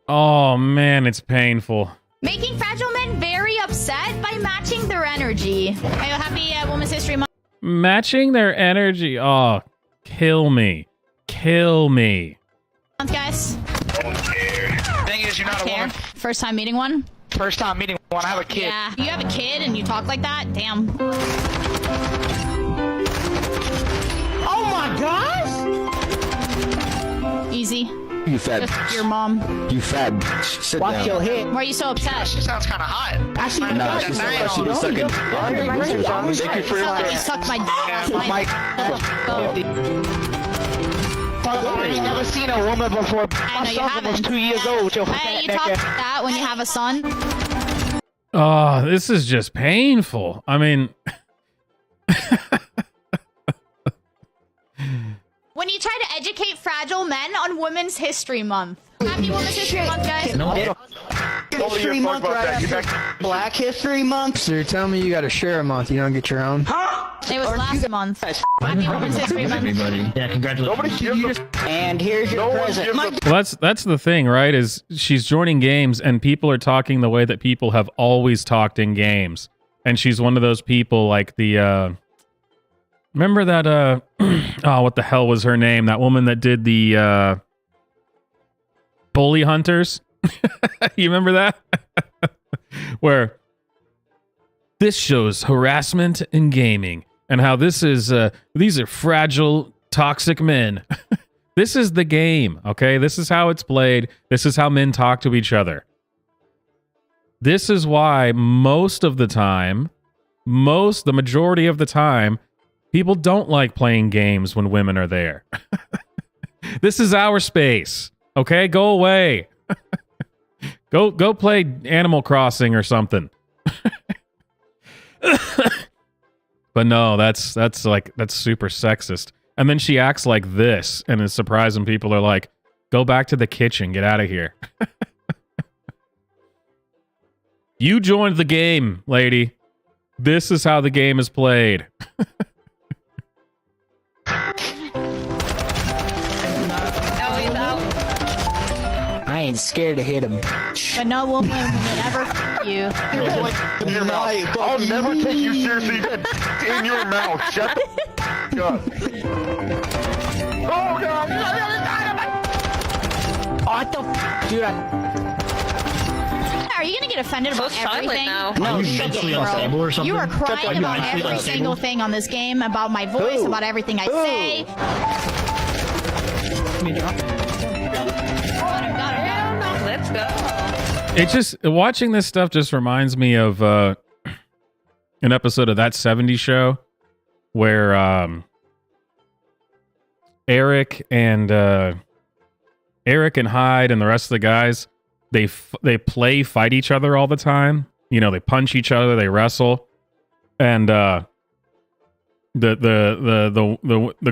Oh, man, it's painful. Making fragile men very upset by matching their energy. Hey, happy Women's History Month. Matching their energy. Oh, kill me. Guys. Thing is, you're not a woman. First time meeting one? First time meeting one. I have a kid. Yeah. You have a kid and you talk like that? Damn. Oh my gosh! Easy. You fed. Just your mom. You fed. Sit Watch down. your head. Why are you so upset? She sounds kind of hot. I see you. Nah, she was sucking. Thank you for your You sucked my I ain't never seen a woman before. I know you My son haven't. was 2 years old with your Hey, fat you talk neck. like that when you have a son? Oh, this is just painful. I mean... When you try to educate fragile men on Women's History Month. Happy Women's History Month, guys. History Month, right? Black History Month. So you're telling me you got to share a month, you don't get your own? It was last month. Happy Women's History Month. Yeah, congratulations. And here's your present. Well, that's the thing, right? Is she's joining games and people are talking the way that people have always talked in games. And she's one of those people like the remember that oh, what the hell was her name? That woman that did the Bully Hunters? You remember that? Where this shows harassment in gaming and how this is these are fragile, toxic men. This is the game, okay? This is how it's played. This is how men talk to each other. This is why most of the time, the majority of the time, people don't like playing games when women are there. This is our space, okay? Go away. Go play Animal Crossing or something. But no, that's super sexist. And then she acts like this and is surprised when people are like, go back to the kitchen, get out of here. You joined the game, lady. This is how the game is played. I ain't scared to hit him. But no woman would ever f you. I'll never take you seriously in your mouth. Shut the up. Oh, God. What the dude? Are you gonna get offended about everything? No, mentally unstable or something? You are crying about every single thing on this game, about my voice, about everything I say. Let's go. It just watching this stuff just reminds me of an episode of That 70s Show where Eric and Hyde and the rest of the guys they fight each other all the time. You know, they punch each other, they wrestle, and the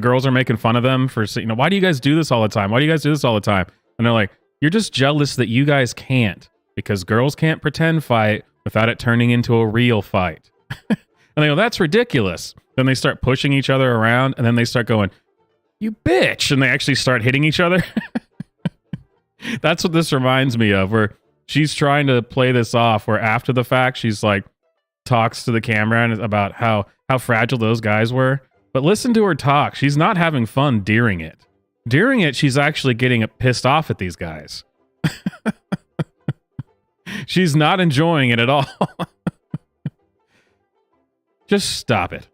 girls are making fun of them for, you know, why do you guys do this all the time? Why do you guys do this all the time? And they're like, you're just jealous that you guys can't, because girls can't pretend fight without it turning into a real fight. And they go, that's ridiculous. Then they start pushing each other around, and then they start going, you bitch, and they actually start hitting each other. That's what this reminds me of, where she's trying to play this off, where after the fact, she's like, talks to the camera and about how fragile those guys were. But listen to her talk. She's not having fun during it. During it, she's actually getting pissed off at these guys. She's not enjoying it at all. Just stop it.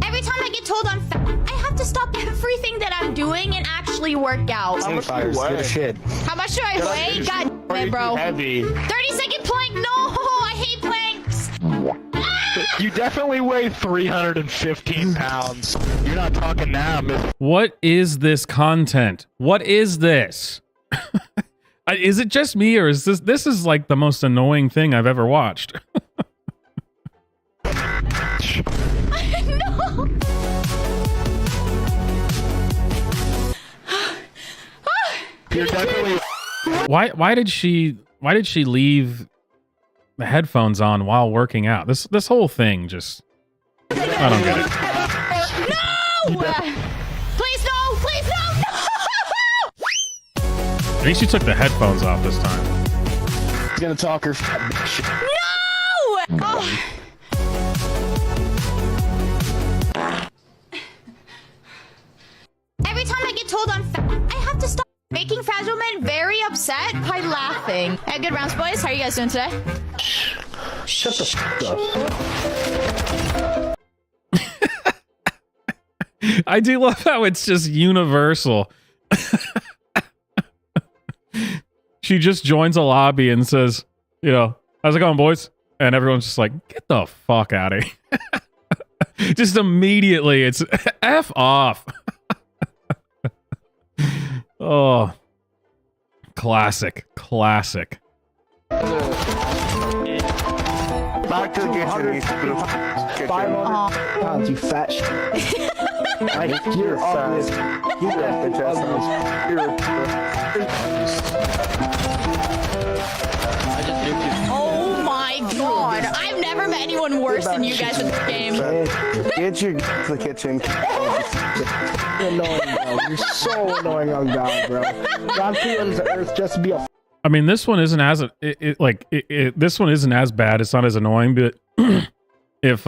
Every time I get told I'm fat, I have to stop everything that I'm doing and actually work out. How much do you weigh? Shit. How much do I weigh? God damn it, bro. Heavy. 30-second plank. No, I hate planks. You definitely weigh 315 pounds. You're not talking now, miss. What is this content? What is this? Is it just me, or is this is like the most annoying thing I've ever watched? No. You're definitely. Why did she leave the headphones on while working out? This whole thing just, I don't get it. No! Please no! Please no! No! I think she took the headphones off this time. He's gonna talk her fat bitch. No! Oh. Every time I get told I'm fat, I have to stop making fragile men very upset by laughing. Hey, good rounds, boys. How are you guys doing today? Shut the f up. I do love how it's just universal. She just joins a lobby and says, you know, how's it going, boys? And everyone's just like, get the fuck out of here. Just immediately, it's F off. Oh, classic. Back to the kitchen. 500 pounds, you fat shit. You're ugly. Oh my god. I've never met anyone worse than you guys in this game. Get your to the kitchen. You're annoying, bro. You're so annoying on God, bro. God flew on the earth just to be a. I mean, this one isn't as this one isn't as bad. It's not as annoying, but if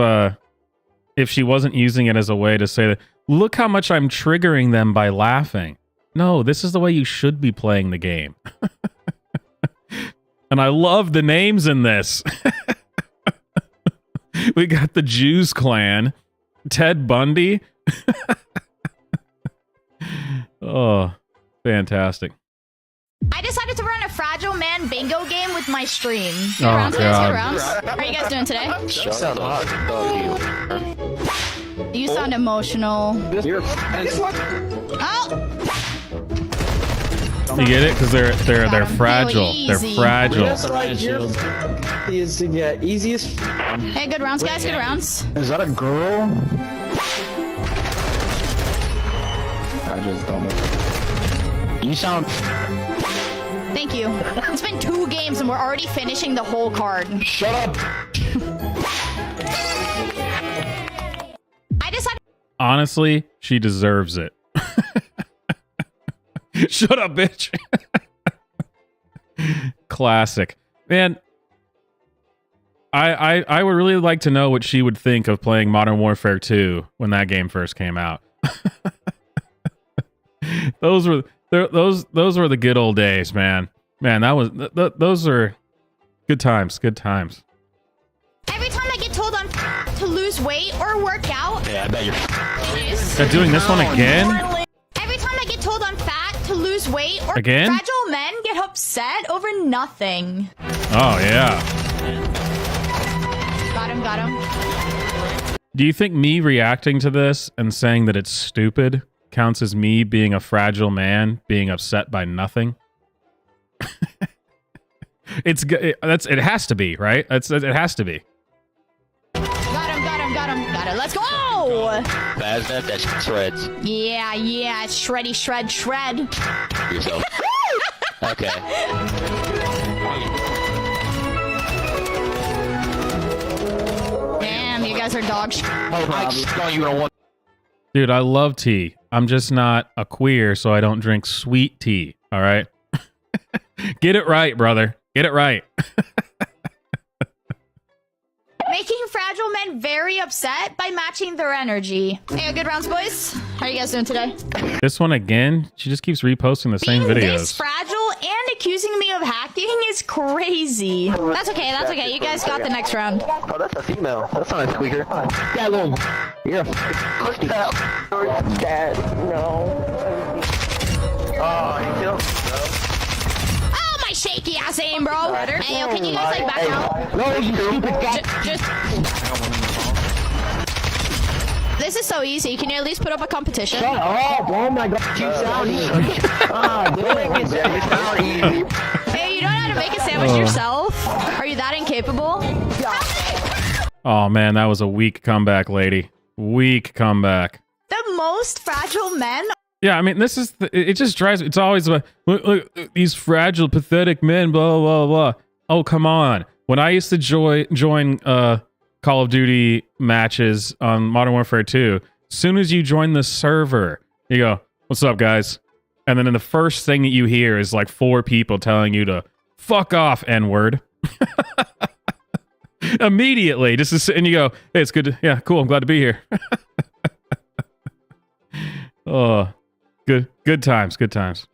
she wasn't using it as a way to say that, look how much I'm triggering them by laughing. No, this is the way you should be playing the game. And I love the names in this. We got the Jews clan, Ted Bundy. Oh, fantastic. I decided to run a fragile man bingo game with my stream. Good Oh, rounds, guys. Good God. rounds. How are you guys doing today? You sound emotional. Oh! You get it? Because they're fragile. They're easy. fragile. Just like your is to get easiest. Hey, good rounds, guys. Good rounds. Is that a girl? I just don't know. You sound. Thank you. It's been 2 games and we're already finishing the whole card. Shut up. I decided. Honestly, she deserves it. Shut up, bitch. Classic. Man, I would really like to know what she would think of playing Modern Warfare 2 when that game first came out. Those were the good old days, man. Man, that was those are good times. Good times. Every time I get told I'm to lose weight or work out. Yeah, I bet you're. They're doing this one again? Every time I get told I'm fat to lose weight or Again? fragile men get upset over nothing. Oh, yeah. Got him. Do you think me reacting to this and saying that it's stupid counts as me being a fragile man being upset by nothing? It has to be, right? It has to be. Got him. Got it. Let's go. That's shreds. Yeah. Shreddy, shred. Yourself. Okay. Damn, you guys are dog shit. Dude, I love T. I'm just not a queer, so I don't drink sweet tea. All right? Get it right, brother. Get it right. Making fragile men very upset by matching their energy. Hey, good rounds, boys. How are you guys doing today? This one again, she just keeps reposting the same Being videos. this fragile and accusing me of hacking is crazy. That's okay, that's okay. You guys got the next round. Oh, that's a female. That's not a squeaker. Yeah, little. You're a Dad, no. Oh, you killed me, Oh, my shaky ass aim, bro. Hey, yo, can you guys, like, back out? No, you stupid guy. Just... This is so easy. Can you at least put up a competition? Shut up. Oh my god. You sound easy. Ah, bro. Hey, you don't know how to make a sandwich yourself? Are you that incapable? Oh man, that was a weak comeback, lady. Weak comeback. The most fragile men. Yeah, I mean, this is it just drives. It's always about look, these fragile, pathetic men. Blah blah blah. Oh come on. When I used to join Call of Duty matches on Modern Warfare 2, as soon as you join the server, you go, "What's up, guys?" And then the first thing that you hear is like 4 people telling you to fuck off, N-word. Immediately, and you go, "Hey, it's good. Yeah, cool. I'm glad to be here." Oh, good times. Good times.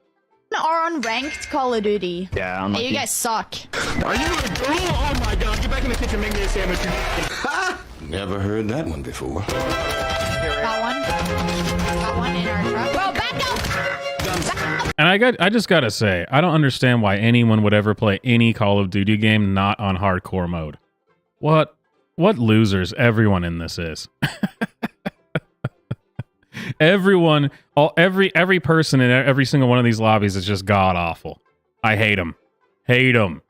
Are on ranked Call of Duty. Yeah, Hey, you guys suck. Are you a girl? Oh my god. Get back in the kitchen, make me a sandwich. Never heard that one before. Got one. Got one in our truck. Bro, back up! And I just gotta say, I don't understand why anyone would ever play any Call of Duty game not on hardcore mode. What losers everyone in this is. Everyone, every person in every single one of these lobbies is just god awful. I hate them. Hate them.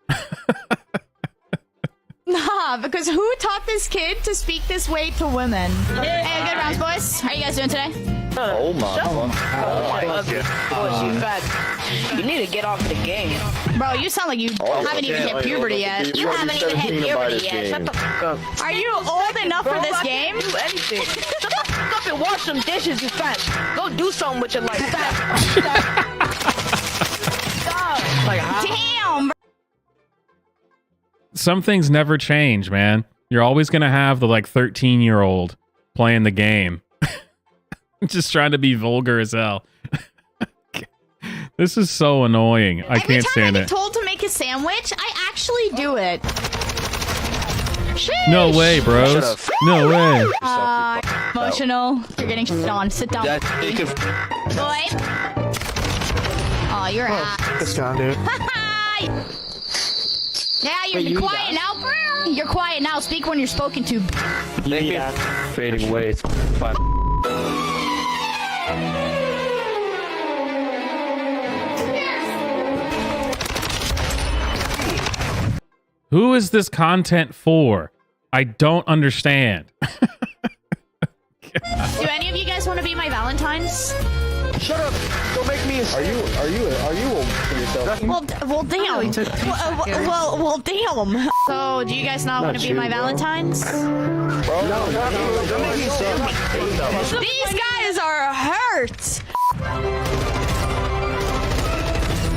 Nah, because who taught this kid to speak this way to women? Hey, good rounds, boys. How are you guys doing today? Oh my god. You need to get off the game. Bro, you sound like you haven't even hit puberty yet. You haven't even hit puberty yet. Shut the fuck up. Are you old enough for this game? Do anything. Shut the fuck up and wash some dishes, you fat. Go do something with your life. Stop. Damn. Some things never change, man. You're always gonna have the like 13-year-old playing the game, just trying to be vulgar as hell. This is so annoying. I can't stand Every it. time I get told to make a sandwich, I actually do it. Sheesh. No way, bros. No way. Emotional. You're getting shit on. Sit down. Boy. Oh, you're ass. This guy, dude. Yeah, you're quiet now, bro. You're quiet now. Speak when you're spoken to. Fading away. It's fine. Who is this content for? I don't understand. Do any of you guys want to be my Valentines? Shut up! Don't make me. Are you old for yourself? Well, damn. Well, damn. So, do you guys not want to be my Valentines? No, don't make me sad. These guys are hurt.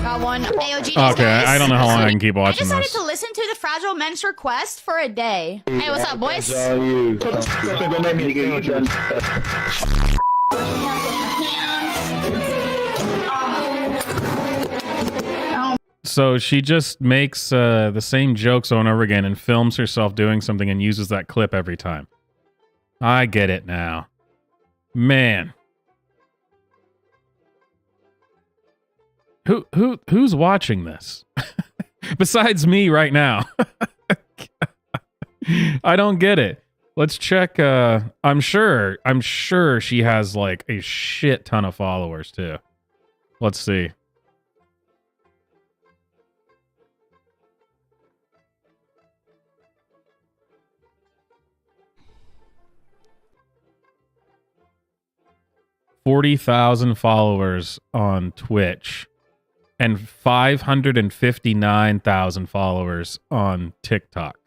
Got one. AOG. Okay, I don't know how long I can keep I watching decided this. to listen to the Fragile Men's request for a day. Hey, what's up, boys? So she just makes the same jokes over and over again and films herself doing something and uses that clip every time. I get it now. Man. Who's watching this? Besides me right now. I don't get it. Let's check I'm sure she has like a shit ton of followers too. Let's see. $40,000 followers on Twitch and 559,000 followers on TikTok.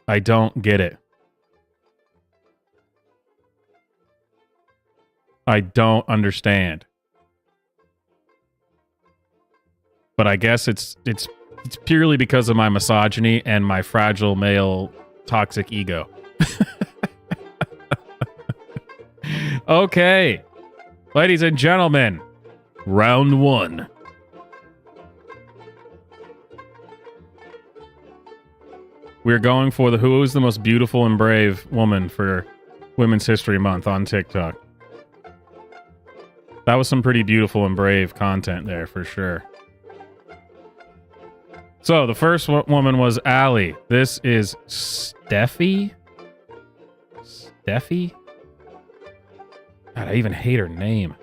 I don't get it. I don't understand. But I guess it's purely because of my misogyny and my fragile male toxic ego. Okay. Ladies and gentlemen, round 1. We're going for who is the most beautiful and brave woman for Women's History Month on TikTok. That was some pretty beautiful and brave content there for sure. So the first woman was Allie. This is Steffi. Steffi? God, I even hate her name.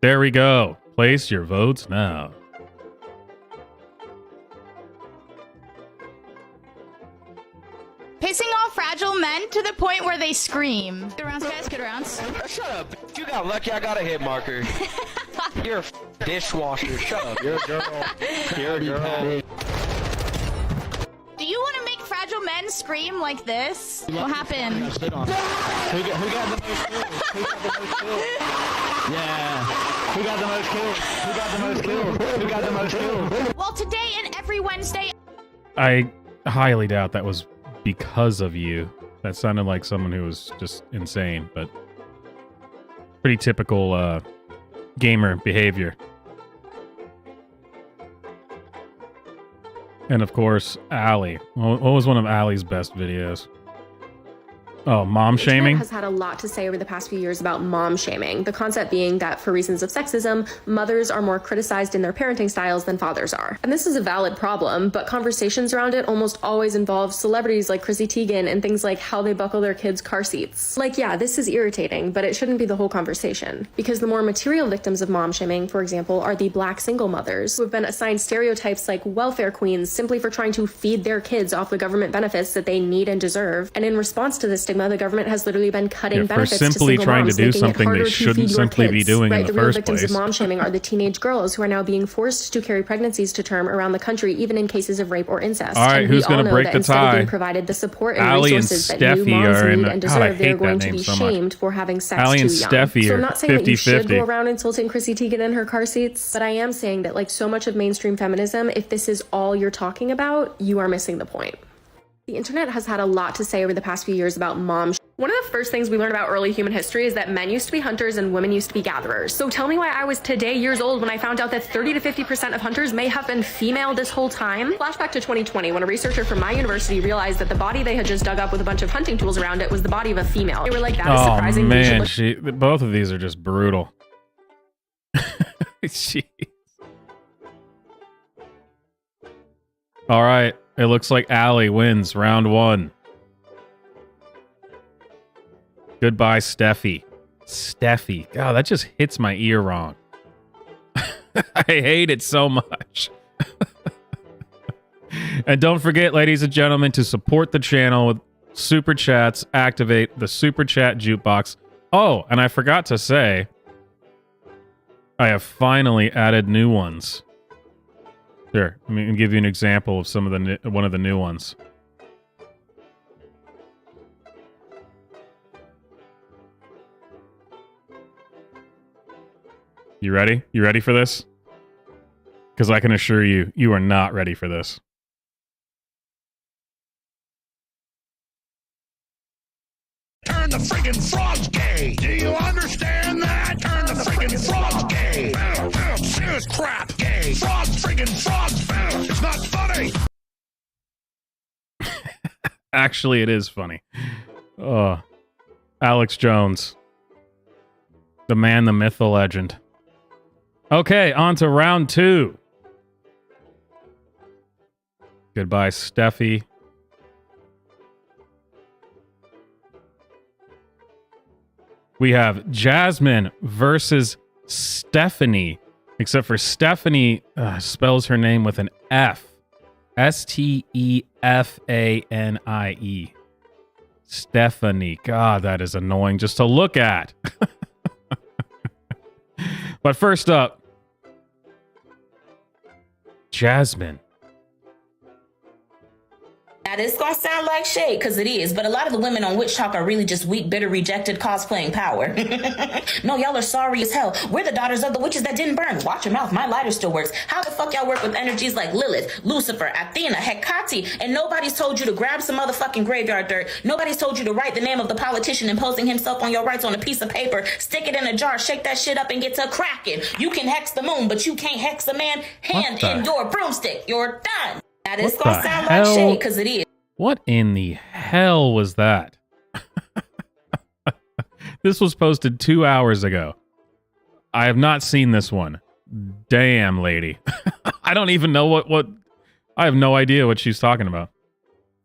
There we go. Place your votes now. Pissing off fragile men to the point where they scream. Good rounds, guys. Good rounds. Shut up. You got lucky I got a hit marker. You're a dishwasher. Shut up. You're a girl. You're a girl. Do you want to make fragile men scream like this? What happened? Who got the most kills? Who got the most kills? Yeah. Who got the most kills? Who got the most kills? Who got the most kills? Well, today and every Wednesday. I highly doubt that was because of you. That sounded like someone who was just insane, but pretty typical gamer behavior. And of course, Allie. What was one of Allie's best videos? Oh, mom shaming? The internet has had a lot to say over the past few years about mom shaming. The concept being that for reasons of sexism, mothers are more criticized in their parenting styles than fathers are. And this is a valid problem, but conversations around it almost always involve celebrities like Chrissy Teigen and things like how they buckle their kids' car seats. Like, yeah, this is irritating, but it shouldn't be the whole conversation. Because the more material victims of mom shaming, for example, are the black single mothers who have been assigned stereotypes like welfare queens simply for trying to feed their kids off the government benefits that they need and deserve. And in response to this stigma, the government has literally been cutting benefits to single moms, to do something they shouldn't simply be doing in the real first victims place. of mom shaming are the teenage girls who are now being forced to carry pregnancies to term around the country, even in cases of rape or incest. All right, and who's going to break the instead of tie? being provided the support and Allie resources and that new Steffi moms are in need a- and God, I deserve, they're hate going that to be name so much. shamed for having sex Allie too and young. Steffi So are I'm not saying that you should 50-50. go around insulting Chrissy Teigen in her car seats, but I am saying that like so much of mainstream feminism, if this is all you're talking about, you are missing the point. The internet has had a lot to say over the past few years about mom. One of the first things we learned about early human history is that men used to be hunters and women used to be gatherers. So tell me why I was today years old when I found out that 30 to 50% of hunters may have been female this whole time. Flashback to 2020 when a researcher from my university realized that the body they had just dug up with a bunch of hunting tools around it was the body of a female. They were like, that is Oh surprising. man, both of these are just brutal. Jeez. All right, it looks like Allie wins round 1. Goodbye, Steffi. Steffi. God, that just hits my ear wrong. I hate it so much. And don't forget, ladies and gentlemen, to support the channel with super chats. Activate the super chat jukebox. Oh, and I forgot to say, I have finally added new ones. Sure, let me give you an example of some of one of the new ones. You ready? You ready for this? Because I can assure you, you are not ready for this. Turn the friggin' frogs gay. Do you understand that? Turn the friggin' frogs gay. Serious crap gay. Frogs friggin' frogs. It's not funny. Actually, it is funny. Oh, Alex Jones. The man, the myth, the legend. Okay, on to round 2. Goodbye, Steffi. We have Jasmine versus Stephanie. Except for Stephanie spells her name with an F. Stefanie. Stephanie. God, that is annoying just to look at. But first up, Jasmine. Now, this gonna sound like shade, because it is, but a lot of the women on Witch Talk are really just weak, bitter, rejected, cosplaying power. No, y'all are sorry as hell. We're the daughters of the witches that didn't burn. Watch your mouth, my lighter still works. How the fuck y'all work with energies like Lilith, Lucifer, Athena, Hecate, and nobody's told you to grab some motherfucking graveyard dirt. Nobody's told you to write the name of the politician imposing himself on your rights on a piece of paper, stick it in a jar, shake that shit up, and get to cracking. You can hex the moon, but you can't hex a man. Hand in your broomstick. You're done. Now, this gonna sound like shade, because it is. What in the hell was that? This was posted 2 hours ago. I have not seen this one. Damn, lady. I don't even know what... I have no idea what she's talking about.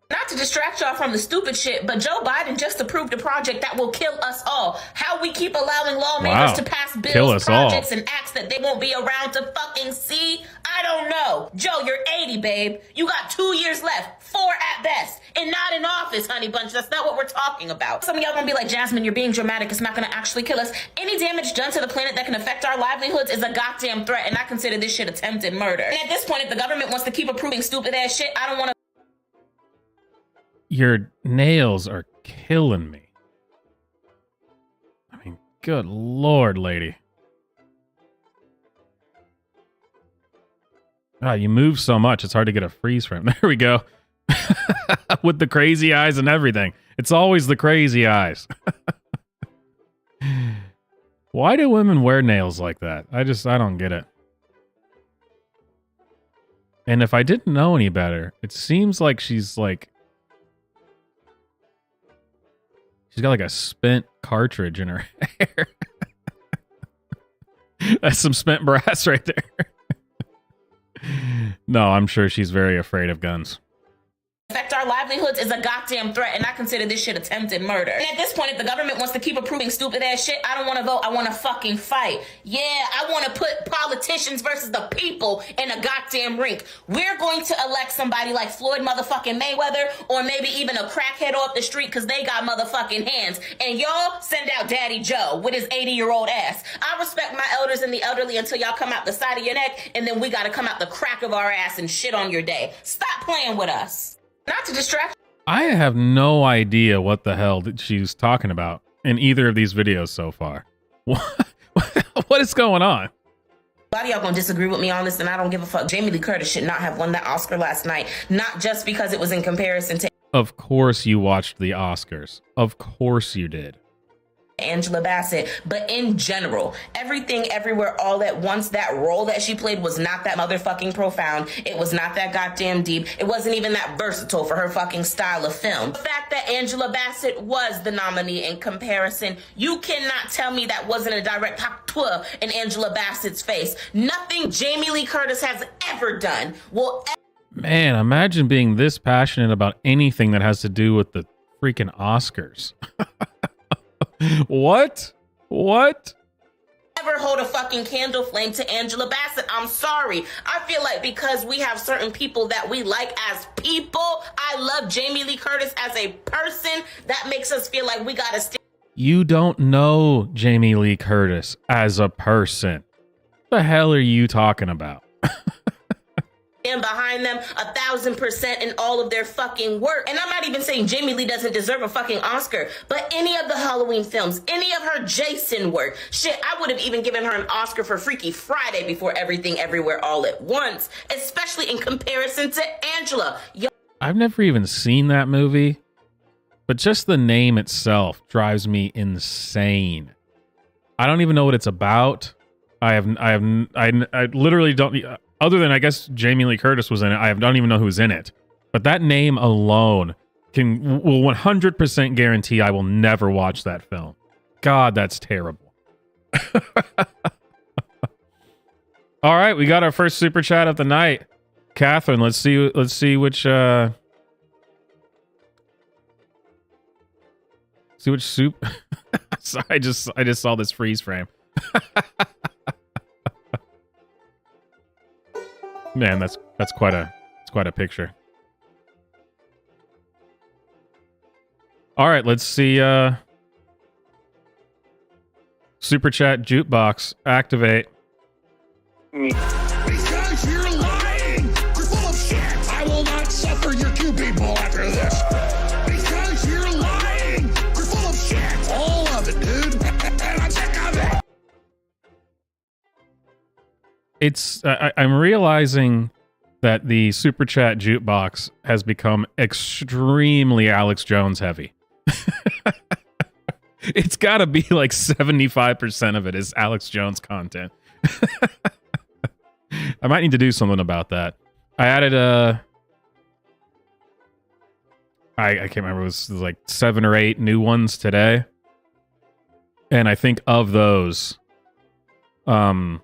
Not to distract y'all from the stupid shit, but Joe Biden just approved a project that will kill us all. How we keep allowing lawmakers to pass bills, projects, and acts that they won't be around to fucking see? I don't know. Joe, you're 80, babe. You got 2 years left, 4 at best, and not in office, honey bunch. That's not what we're talking about. Some of y'all gonna be like, Jasmine, you're being dramatic. It's not gonna actually kill us. Any damage done to the planet that can affect our livelihoods is a goddamn threat, and I consider this shit attempted murder. And at this point, if the government wants to keep approving stupid ass shit, I don't want to. Your nails are killing me. I mean, good Lord, lady. God, you move so much, it's hard to get a freeze frame. There we go. With the crazy eyes and everything. It's always the crazy eyes. Why do women wear nails like that? I don't get it. And if I didn't know any better, it seems like she's got like a spent cartridge in her hair. That's some spent brass right there. No, I'm sure she's very afraid of guns. Affect our livelihoods is a goddamn threat, and I consider this shit attempted murder. And at this point, if the government wants to keep approving stupid ass shit, I don't want to vote. I want to fucking fight. Yeah, I want to put politicians versus the people in a goddamn rink. We're going to elect somebody like Floyd motherfucking Mayweather, or maybe even a crackhead off the street because they got motherfucking hands. And y'all send out Daddy Joe with his 80-year-old ass. I respect my elders and the elderly until y'all come out the side of your neck, and then we got to come out the crack of our ass and shit on your day. Stop playing with us. Not to distract. I have no idea what the hell that she's talking about in either of these videos so far. What is going on? A lot of y'all gonna disagree with me on this, and I don't give a fuck. Jamie Lee Curtis should not have won that Oscar last night, not just because it was in comparison to. Of course you watched the Oscars. Of course you did. Angela Bassett, but in general, Everything Everywhere All at Once, that role that she played was not that motherfucking profound. It was not that goddamn deep. It wasn't even that versatile for her fucking style of film. The fact that Angela Bassett was the nominee in comparison, you cannot tell me that wasn't a direct patois in Angela Bassett's face. Nothing Jamie Lee Curtis has ever done will ever. Man, imagine being this passionate about anything that has to do with the freaking Oscars. What? Ever hold a fucking candle flame to Angela Bassett. I'm sorry. I feel like because we have certain people that we like as people, I love Jamie Lee Curtis as a person. That makes us feel like we gotta stand. You don't know Jamie Lee Curtis as a person. What the hell are you talking about? Behind them 1,000% in all of their fucking work. And I'm not even saying Jamie Lee doesn't deserve a fucking Oscar, but any of the Halloween films, any of her Jason work, shit, I would have even given her an Oscar for Freaky Friday before Everything Everywhere All at Once, especially in comparison to Angela. I've never even seen that movie, but just the name itself drives me insane. I don't even know what it's about. I literally don't. Other than, I guess, Jamie Lee Curtis was in it, I don't even know who's in it. But that name alone will 100% guarantee I will never watch that film. God, that's terrible. All right, we got our first super chat of the night. Catherine, let's see which see which soup. Sorry, I just saw this freeze frame. Man, that's quite a picture. All right, let's see. Super chat jukebox activate. Because you're lying! You're full of shit! I will not suffer your two people after I'm realizing that the super chat jukebox has become extremely Alex Jones heavy. It's got to be like 75% of it is Alex Jones content. I might need to do something about that. I added I can't remember, it was like 7 or 8 new ones today. And I think of those, and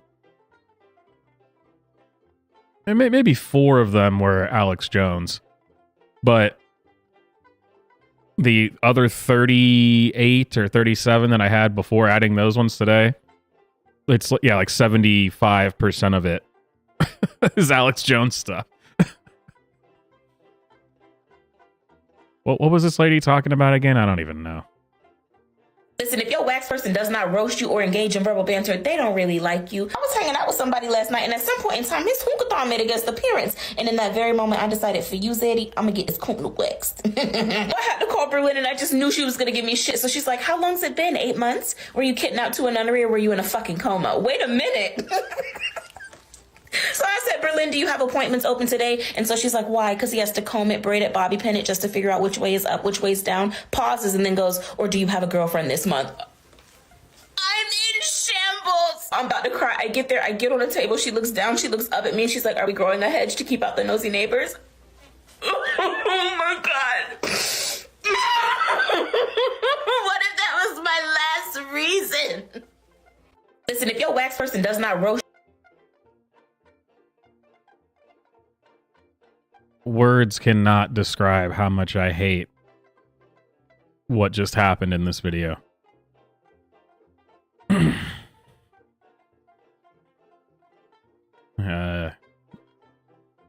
maybe 4 of them were Alex Jones, but the other 38 or 37 that I had before adding those ones today, it's like 75% of it is Alex Jones stuff. What was this lady talking about again? I don't even know. Listen, if your wax person does not roast you or engage in verbal banter, they don't really like you. I was hanging out with somebody last night, and at some point in time, his hookah made a guest appearance. And in that very moment, I decided, for you, Zadie, I'm gonna get this hookah waxed. I had to call Berlin, and I just knew she was gonna give me shit. So she's like, how long's it been? 8 months? Were you kidnapped to a nunnery, or were you in a fucking coma? Wait a minute. So I said, Berlin, do you have appointments open today? And so she's like, why? Because he has to comb it, braid it, bobby pin it just to figure out which way is up, which way is down. Pauses and then goes, or do you have a girlfriend this month? I'm in shambles. I'm about to cry. I get there. I get on the table. She looks down. She looks up at me. And she's like, are we growing a hedge to keep out the nosy neighbors? Oh, my God. What if that was my last reason? Listen, if your wax person does not roast, words cannot describe how much I hate what just happened in this video.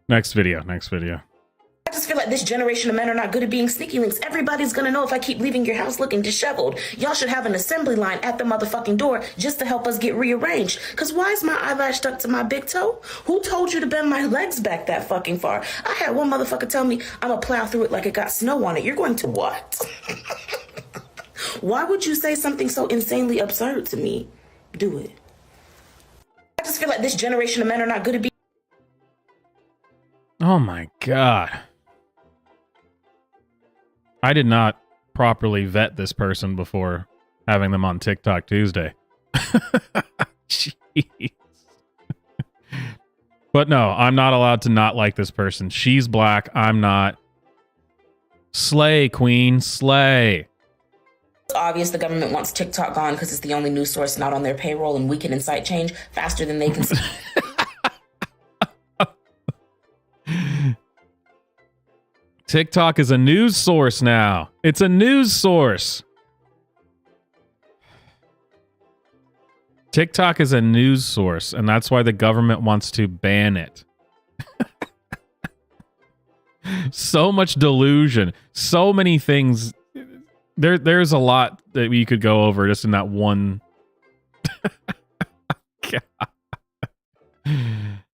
Next video. I just feel like this generation of men are not good at being sneaky links. Everybody's gonna know if I keep leaving your house looking disheveled. Y'all should have an assembly line at the motherfucking door just to help us get rearranged. Cause why is my eyelash stuck to my big toe? Who told you to bend my legs back that fucking far? I had one motherfucker tell me I'ma plow through it like it got snow on it. You're going to what? Why would you say something so insanely absurd to me? Do it. I just feel like this generation of men are not good at being. Oh my God. I did not properly vet this person before having them on TikTok Tuesday. Jeez. But no, I'm not allowed to not like this person. She's black. I'm not. Slay, queen. Slay. It's obvious the government wants TikTok gone because it's the only news source not on their payroll, and we can incite change faster than they can. TikTok is a news source now. It's a news source. TikTok is a news source, and that's why the government wants to ban it. So much delusion. So many things. There's a lot that we could go over just in that one.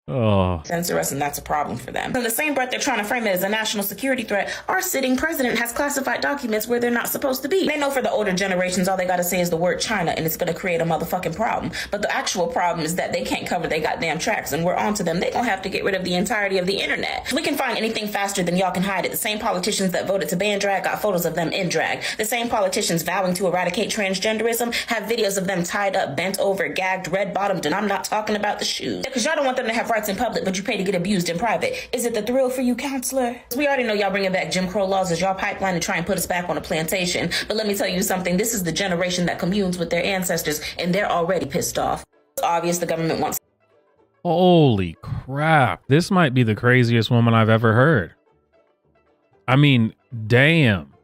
Oh. Censor us, and that's a problem for them. In the same breath they're trying to frame it as a national security threat, our sitting president has classified documents where they're not supposed to be. They know for the older generations, all they gotta say is the word China, and it's gonna create a motherfucking problem. But the actual problem is that they can't cover their goddamn tracks, and we're onto them. They gonna have to get rid of the entirety of the internet. We can find anything faster than y'all can hide it. The same politicians that voted to ban drag got photos of them in drag. The same politicians vowing to eradicate transgenderism have videos of them tied up, bent over, gagged, red-bottomed, and I'm not talking about the shoes. Because y'all don't want them to have rights in public, but you pay to get abused in private. Is it the thrill for you, counselor? We already know y'all bringing back Jim Crow laws as y'all pipeline to try and put us back on a plantation. But let me tell you something. This is the generation that communes with their ancestors, and they're already pissed off. It's obvious the government wants. Holy crap. This might be the craziest woman I've ever heard. I mean, damn.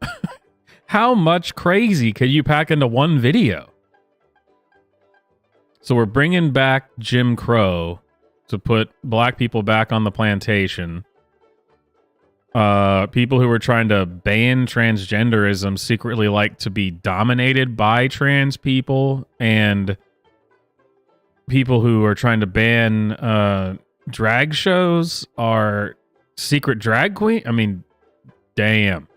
How much crazy could you pack into one video? So we're bringing back Jim Crow to put black people back on the plantation. People who were trying to ban transgenderism secretly like to be dominated by trans people, and people who are trying to ban drag shows are secret drag queen. I mean, damn.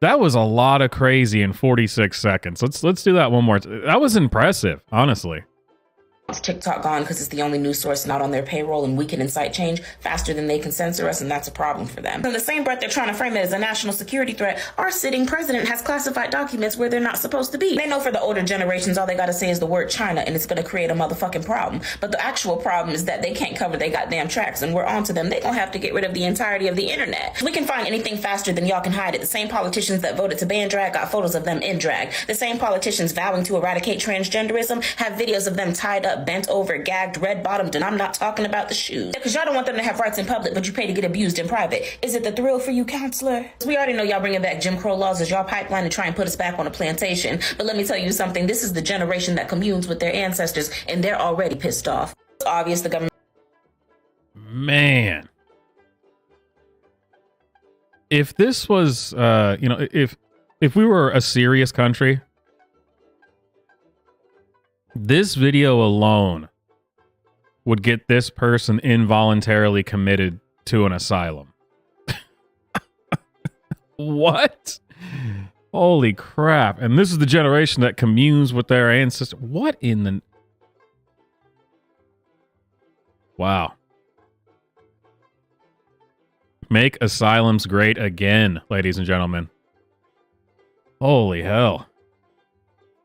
That was a lot of crazy in 46 seconds. Let's do that one more. That was impressive, honestly. It's TikTok gone because it's the only news source not on their payroll, and we can incite change faster than they can censor us, and that's a problem for them. In the same breath they're trying to frame it as a national security threat, our sitting president has classified documents where they're not supposed to be. They know for the older generations all they gotta say is the word China, and it's gonna create a motherfucking problem. But the actual problem is that they can't cover their goddamn tracks, and we're on to them. They're gonna have to get rid of the entirety of the internet. We can find anything faster than y'all can hide it. The same politicians that voted to ban drag got photos of them in drag. The same politicians vowing to eradicate transgenderism have videos of them tied up, bent over, gagged, red-bottomed, and I'm not talking about the shoes. Because y'all don't want them to have rights in public, but you pay to get abused in private. Is it the thrill for you, counselor? We already know y'all bringing back Jim Crow laws as y'all pipeline to try and put us back on a plantation. But let me tell you something. This is the generation that communes with their ancestors, and they're already pissed off. It's obvious the government... Man. If this was, if we were a serious country, this video alone would get this person involuntarily committed to an asylum. What? Holy crap. And this is the generation that communes with their ancestors. What in the... Wow. Make asylums great again, ladies and gentlemen. Holy hell.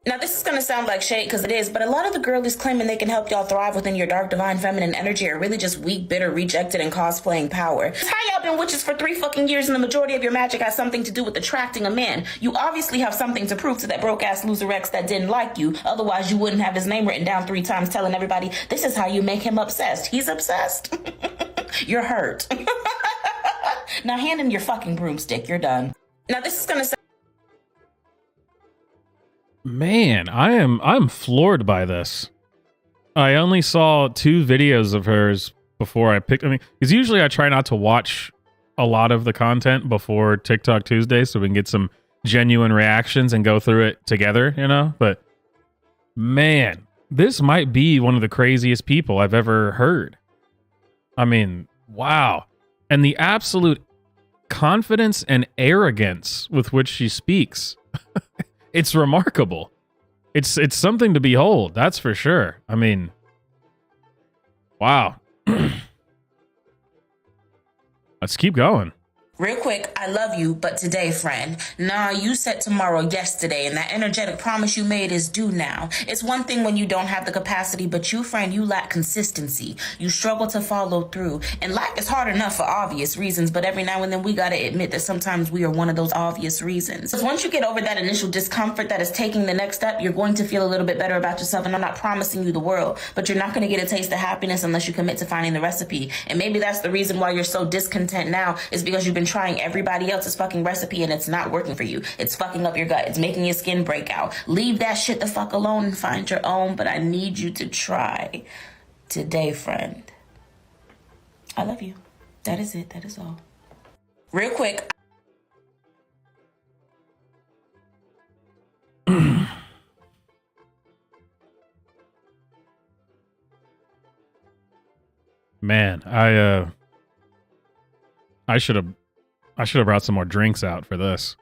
Now, this is going to sound like shade because it is, but a lot of the girlies claiming they can help y'all thrive within your dark, divine, feminine energy are really just weak, bitter, rejected, and cosplaying power. How y'all been witches for 3 fucking years and the majority of your magic has something to do with attracting a man? You obviously have something to prove to that broke-ass loser X that didn't like you. Otherwise, you wouldn't have his name written down 3 times telling everybody, this is how you make him obsessed. He's obsessed. You're hurt. Now hand him your fucking broomstick. You're done. Now, this is going to sound... Man, I'm floored by this. I only saw 2 videos of hers before I picked. I mean, because usually I try not to watch a lot of the content before TikTok Tuesday so we can get some genuine reactions and go through it together, you know? But man, this might be one of the craziest people I've ever heard. I mean, wow. And the absolute confidence and arrogance with which she speaks. It's remarkable. It's something to behold, that's for sure. I mean, wow. Let's keep going. Real quick, I love you, but today, friend. Nah, you said tomorrow yesterday, and that energetic promise you made is due now. It's one thing when you don't have the capacity, but you, friend, you lack consistency. You struggle to follow through. And life is hard enough for obvious reasons, but every now and then we gotta admit that sometimes we are one of those obvious reasons. Because once you get over that initial discomfort that is taking the next step, you're going to feel a little bit better about yourself, and I'm not promising you the world, but you're not gonna get a taste of happiness unless you commit to finding the recipe. And maybe that's the reason why you're so discontent now, is because you've been trying everybody else's fucking recipe and it's not working for you. It's fucking up your gut. It's making your skin break out. Leave that shit the fuck alone and find your own, but I need you to try today, friend. I love you. That is it. That is all. Real quick. Man, I should have brought some more drinks out for this.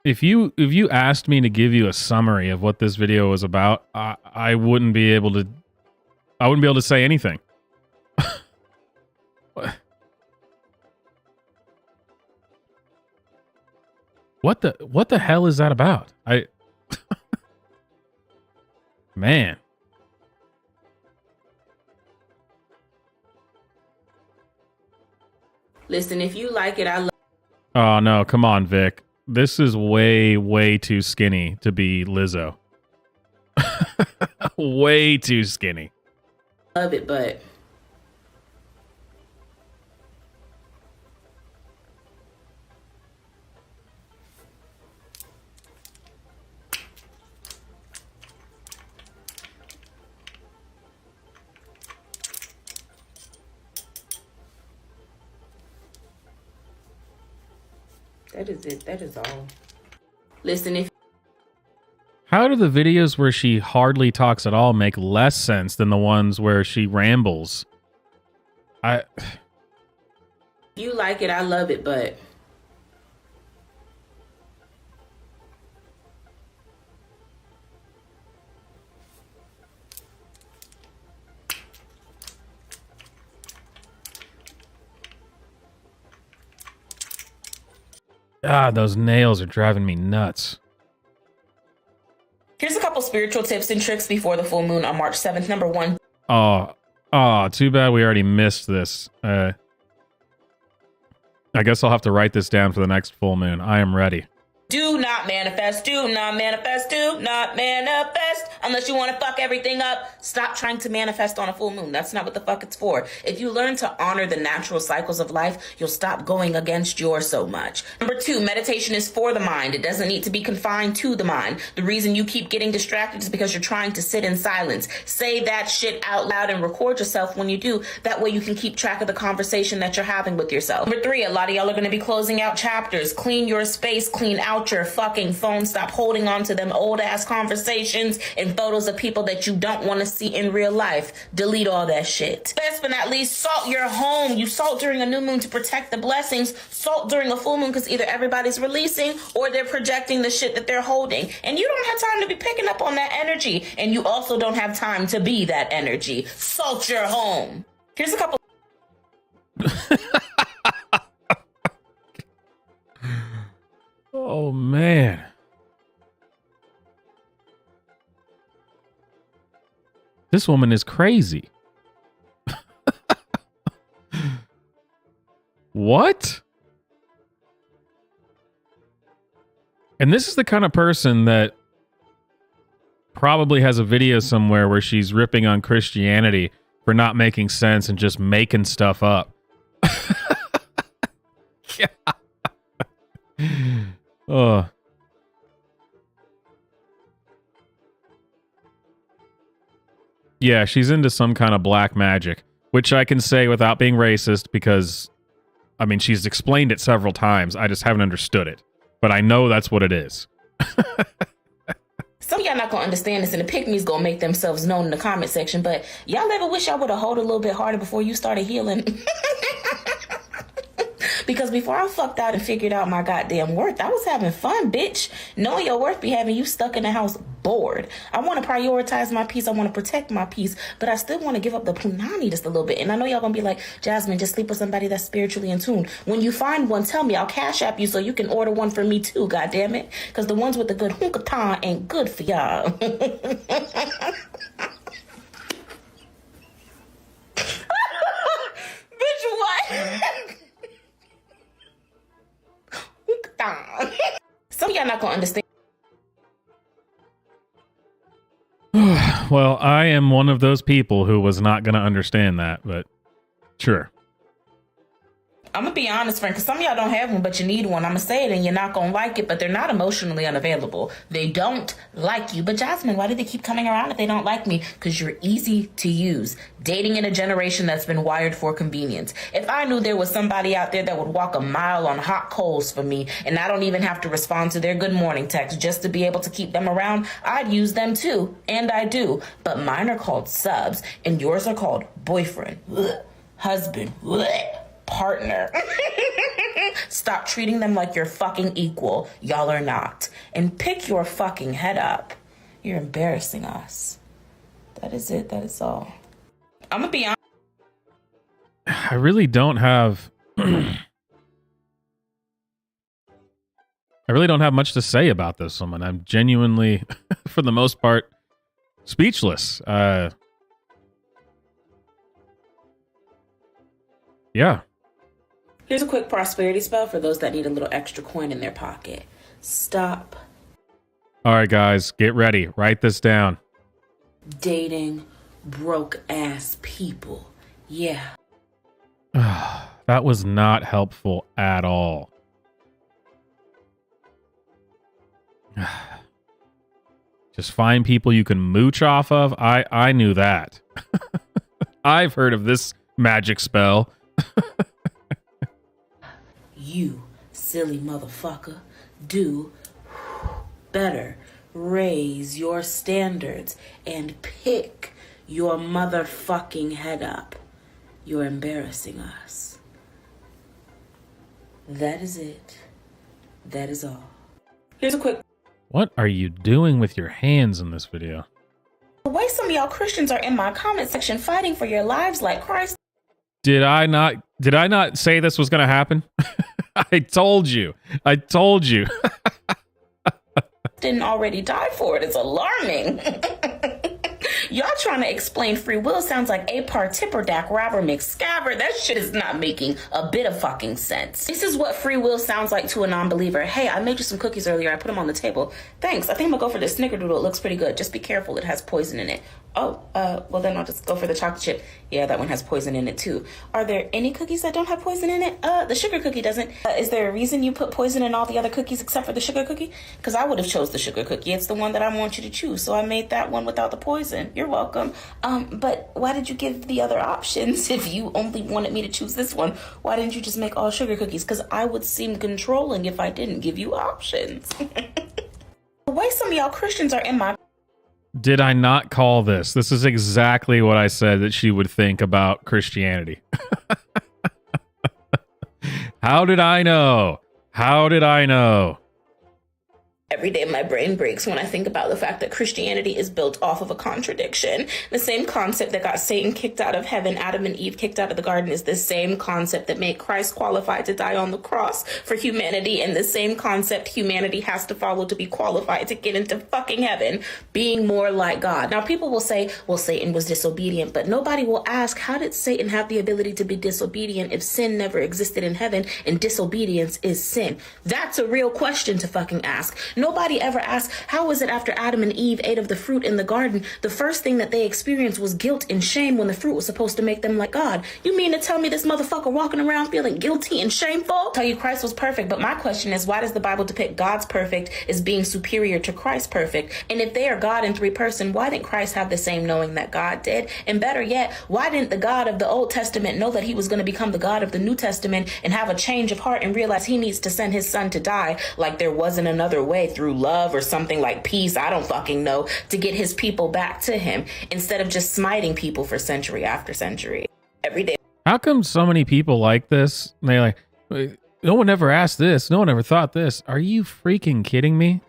If you asked me to give you a summary of what this video was about, I wouldn't be able to say anything. What the hell is that about? Man. Listen, if you like it, I love. Oh no, come on, Vic. This is way too skinny to be Lizzo. Way too skinny. Love it, but that is it. That is all. Listen, if how do the videos where she hardly talks at all make less sense than the ones where she rambles? you like it, I love it, but Ah, those nails are driving me nuts. Here's a couple spiritual tips and tricks before the full moon on March 7th. Number 1. Oh, too bad we already missed this. I guess I'll have to write this down for the next full moon. I am ready. Do not manifest, do not manifest, do not manifest. Unless you want to fuck everything up, stop trying to manifest on a full moon. That's not what the fuck it's for. If you learn to honor the natural cycles of life, you'll stop going against yours so much. Number 2, meditation is for the mind. It doesn't need to be confined to the mind. The reason you keep getting distracted is because you're trying to sit in silence. Say that shit out loud and record yourself when you do. That way you can keep track of the conversation that you're having with yourself. Number 3, a lot of y'all are going to be closing out chapters. Clean your space, clean out your fucking phone. Stop holding on to them old ass conversations and photos of people that you don't want to see in real life. Delete all that shit. Last but not least, salt your home. You salt during a new moon to protect the blessings. Salt during a full moon because either everybody's releasing or they're projecting the shit that they're holding. And you don't have time to be picking up on that energy. And you also don't have time to be that energy. Salt your home. Here's a couple. Oh, man. This woman is crazy. What? And this is the kind of person that probably has a video somewhere where she's ripping on Christianity for not making sense and just making stuff up. Yeah. Yeah, she's into some kind of black magic, which I can say without being racist because, I mean, she's explained it several times. I just haven't understood it. But I know that's what it is. Some of y'all not gonna understand this, and the pygmies gonna make themselves known in the comment section, but y'all ever wish y'all would have hold a little bit harder before you started healing? Because before I fucked out and figured out my goddamn worth, I was having fun, bitch. Knowing your worth be having you stuck in the house bored. I want to prioritize my peace. I want to protect my peace. But I still want to give up the punani just a little bit. And I know y'all going to be like, Jasmine, just sleep with somebody that's spiritually in tune. When you find one, tell me. I'll cash app you so you can order one for me too, goddammit. Because the ones with the good hunkatan ain't good for y'all. Bitch, what? Some of y'all not gonna understand. Well, I am one of those people who was not gonna understand that, but sure. I'm gonna be honest, friend, because some of y'all don't have one, but you need one. I'm gonna say it and you're not gonna like it, but they're not emotionally unavailable. They don't like you. But Jasmine, why do they keep coming around if they don't like me? Because you're easy to use. Dating in a generation that's been wired for convenience. If I knew there was somebody out there that would walk a mile on hot coals for me, and I don't even have to respond to their good morning text just to be able to keep them around, I'd use them too. And I do. But mine are called subs, and yours are called boyfriend, husband, partner. Stop treating them like you're fucking equal. Y'all are not. And pick your fucking head up. You're embarrassing us. That is it. That is all. I'm gonna be honest. I really don't have... I really don't have much to say about this woman. I'm genuinely, for the most part, speechless. Yeah. Here's a quick prosperity spell for those that need a little extra coin in their pocket. Stop All right, guys, get ready. Write this down. dating broke ass people. Yeah. That was not helpful at all. Just find people you can mooch off of. I knew that. I've heard of this magic spell. You silly motherfucker. Do better. Raise your standards and pick your motherfucking head up. You're embarrassing us. That is it. That is all. Here's a quick... What are you doing with your hands in this video? The way some of y'all Christians are in my comment section fighting for your lives like Christ. Did I not say this was going to happen? I told you. I told you. Didn't already die for it is alarming. Y'all trying to explain free will sounds like a partiperdac robber mixed scabber. That shit is not making a bit of fucking sense. This is what free will sounds like to a non-believer. Hey, I made you some cookies earlier. I put them on the table. Thanks. I think I'm gonna go for this snickerdoodle. It looks pretty good. Just be careful. It has poison in it. Oh, well then I'll just go for the chocolate chip. Yeah, that one has poison in it too. Are there any cookies that don't have poison in it? The sugar cookie doesn't. Is there a reason you put poison in all the other cookies except for the sugar cookie? Because I would have chose the sugar cookie. It's the one that I want you to choose. So I made that one without the poison. You're welcome. But why did you give the other options if you only wanted me to choose this one? Why didn't you just make all sugar cookies? Because I would seem controlling if I didn't give you options. The way some of y'all Christians are in my... Did I not call this? This is exactly what I said that she would think about Christianity. How did I know? How did I know? Every day my brain breaks when I think about the fact that Christianity is built off of a contradiction. The same concept that got Satan kicked out of heaven, Adam and Eve kicked out of the garden, is the same concept that made Christ qualified to die on the cross for humanity, and the same concept humanity has to follow to be qualified to get into fucking heaven, being more like God. Now people will say, well, Satan was disobedient, but nobody will ask, how did Satan have the ability to be disobedient if sin never existed in heaven and disobedience is sin? That's a real question to fucking ask. Nobody ever asked, how was it after Adam and Eve ate of the fruit in the garden, the first thing that they experienced was guilt and shame when the fruit was supposed to make them like God? You mean to tell me this motherfucker walking around feeling guilty and shameful? Tell you Christ was perfect, but my question is, why does the Bible depict God's perfect as being superior to Christ's perfect? And if they are God in three person, why didn't Christ have the same knowing that God did? And better yet, why didn't the God of the Old Testament know that he was going to become the God of the New Testament and have a change of heart and realize he needs to send his son to die, like there wasn't another way through love or something like peace, I don't fucking know, to get his people back to him, instead of just smiting people for century after century every day? How come so many people like this? They like, no one ever asked this, no one ever thought this. Are you freaking kidding me?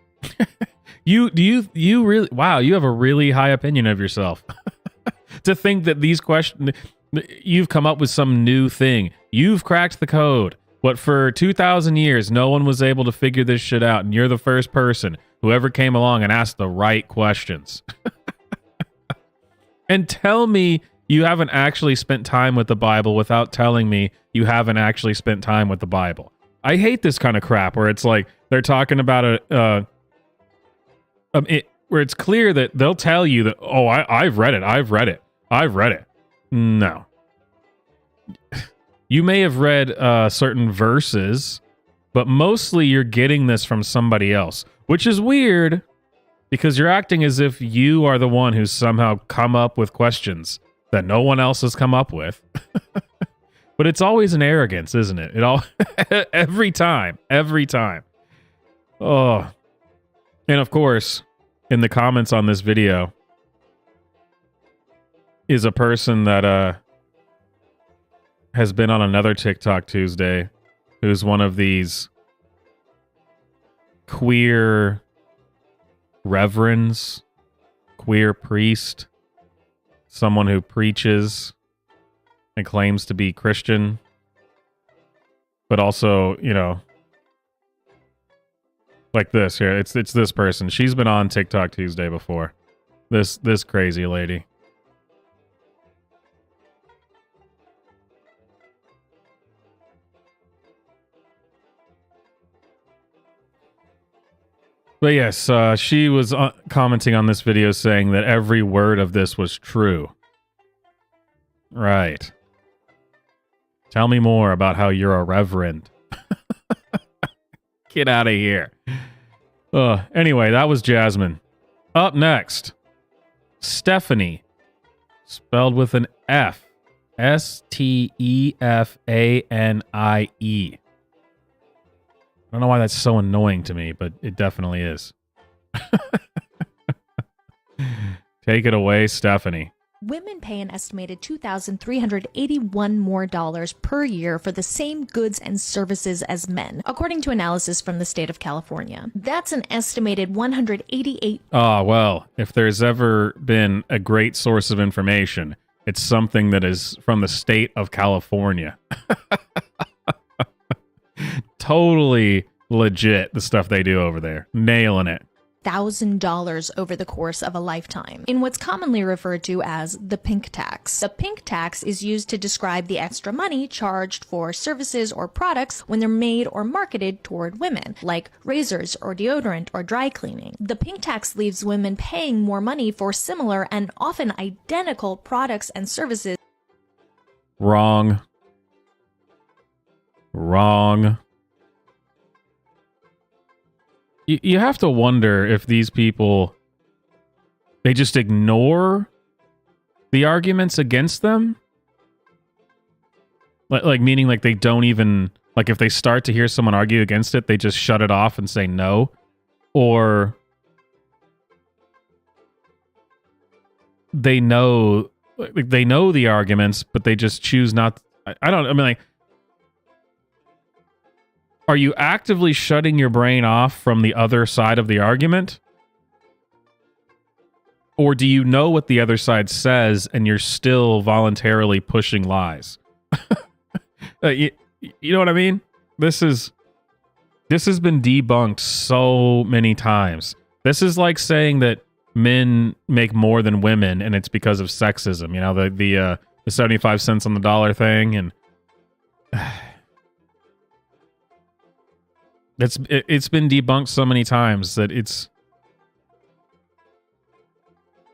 you really, wow, you have a really high opinion of yourself. To think that these questions, you've come up with some new thing, you've cracked the code. But for 2,000 years, no one was able to figure this shit out, and you're the first person who ever came along and asked the right questions. And tell me you haven't actually spent time with the Bible without telling me you haven't actually spent time with the Bible. I hate this kind of crap where it's like they're talking about where it's clear that they'll tell you that, oh, I've read it. No. You may have read certain verses, but mostly you're getting this from somebody else, which is weird because you're acting as if you are the one who's somehow come up with questions that no one else has come up with. But it's always an arrogance, isn't it? It all every time. Oh. And of course, in the comments on this video is a person that has been on another TikTok Tuesday, who's one of these queer reverends, queer priest, someone who preaches and claims to be Christian, but also, you know, like this here. It's this person. She's been on TikTok Tuesday before. This crazy lady. But yes, she was commenting on this video saying that every word of this was true. Right. Tell me more about how you're a reverend. Get out of here. Anyway, that was Jasmine. Up next, Stephanie, spelled with an F. Stefanie. I don't know why that's so annoying to me, but it definitely is. Take it away, Stephanie. Women pay an estimated $2,381 more per year for the same goods and services as men, according to analysis from the state of California. That's an estimated 188. Well, if there's ever been a great source of information, it's something that is from the state of California. totally legit, the stuff they do over there. Nailing it. $1,000 over the course of a lifetime in what's commonly referred to as the pink tax. The pink tax is used to describe the extra money charged for services or products when they're made or marketed toward women, like razors or deodorant or dry cleaning. The pink tax leaves women paying more money for similar and often identical products and services. Wrong. You have to wonder if these people, they just ignore the arguments against them. Like meaning like they don't even, like if they start to hear someone argue against it, they just shut it off and say no. Or they know the arguments, but they just choose not. I mean, like, are you actively shutting your brain off from the other side of the argument? Or do you know what the other side says and you're still voluntarily pushing lies? You know what I mean? This has been debunked so many times. This is like saying that men make more than women and it's because of sexism. You know, the 75 cents on the dollar thing, and it's been debunked so many times that it's...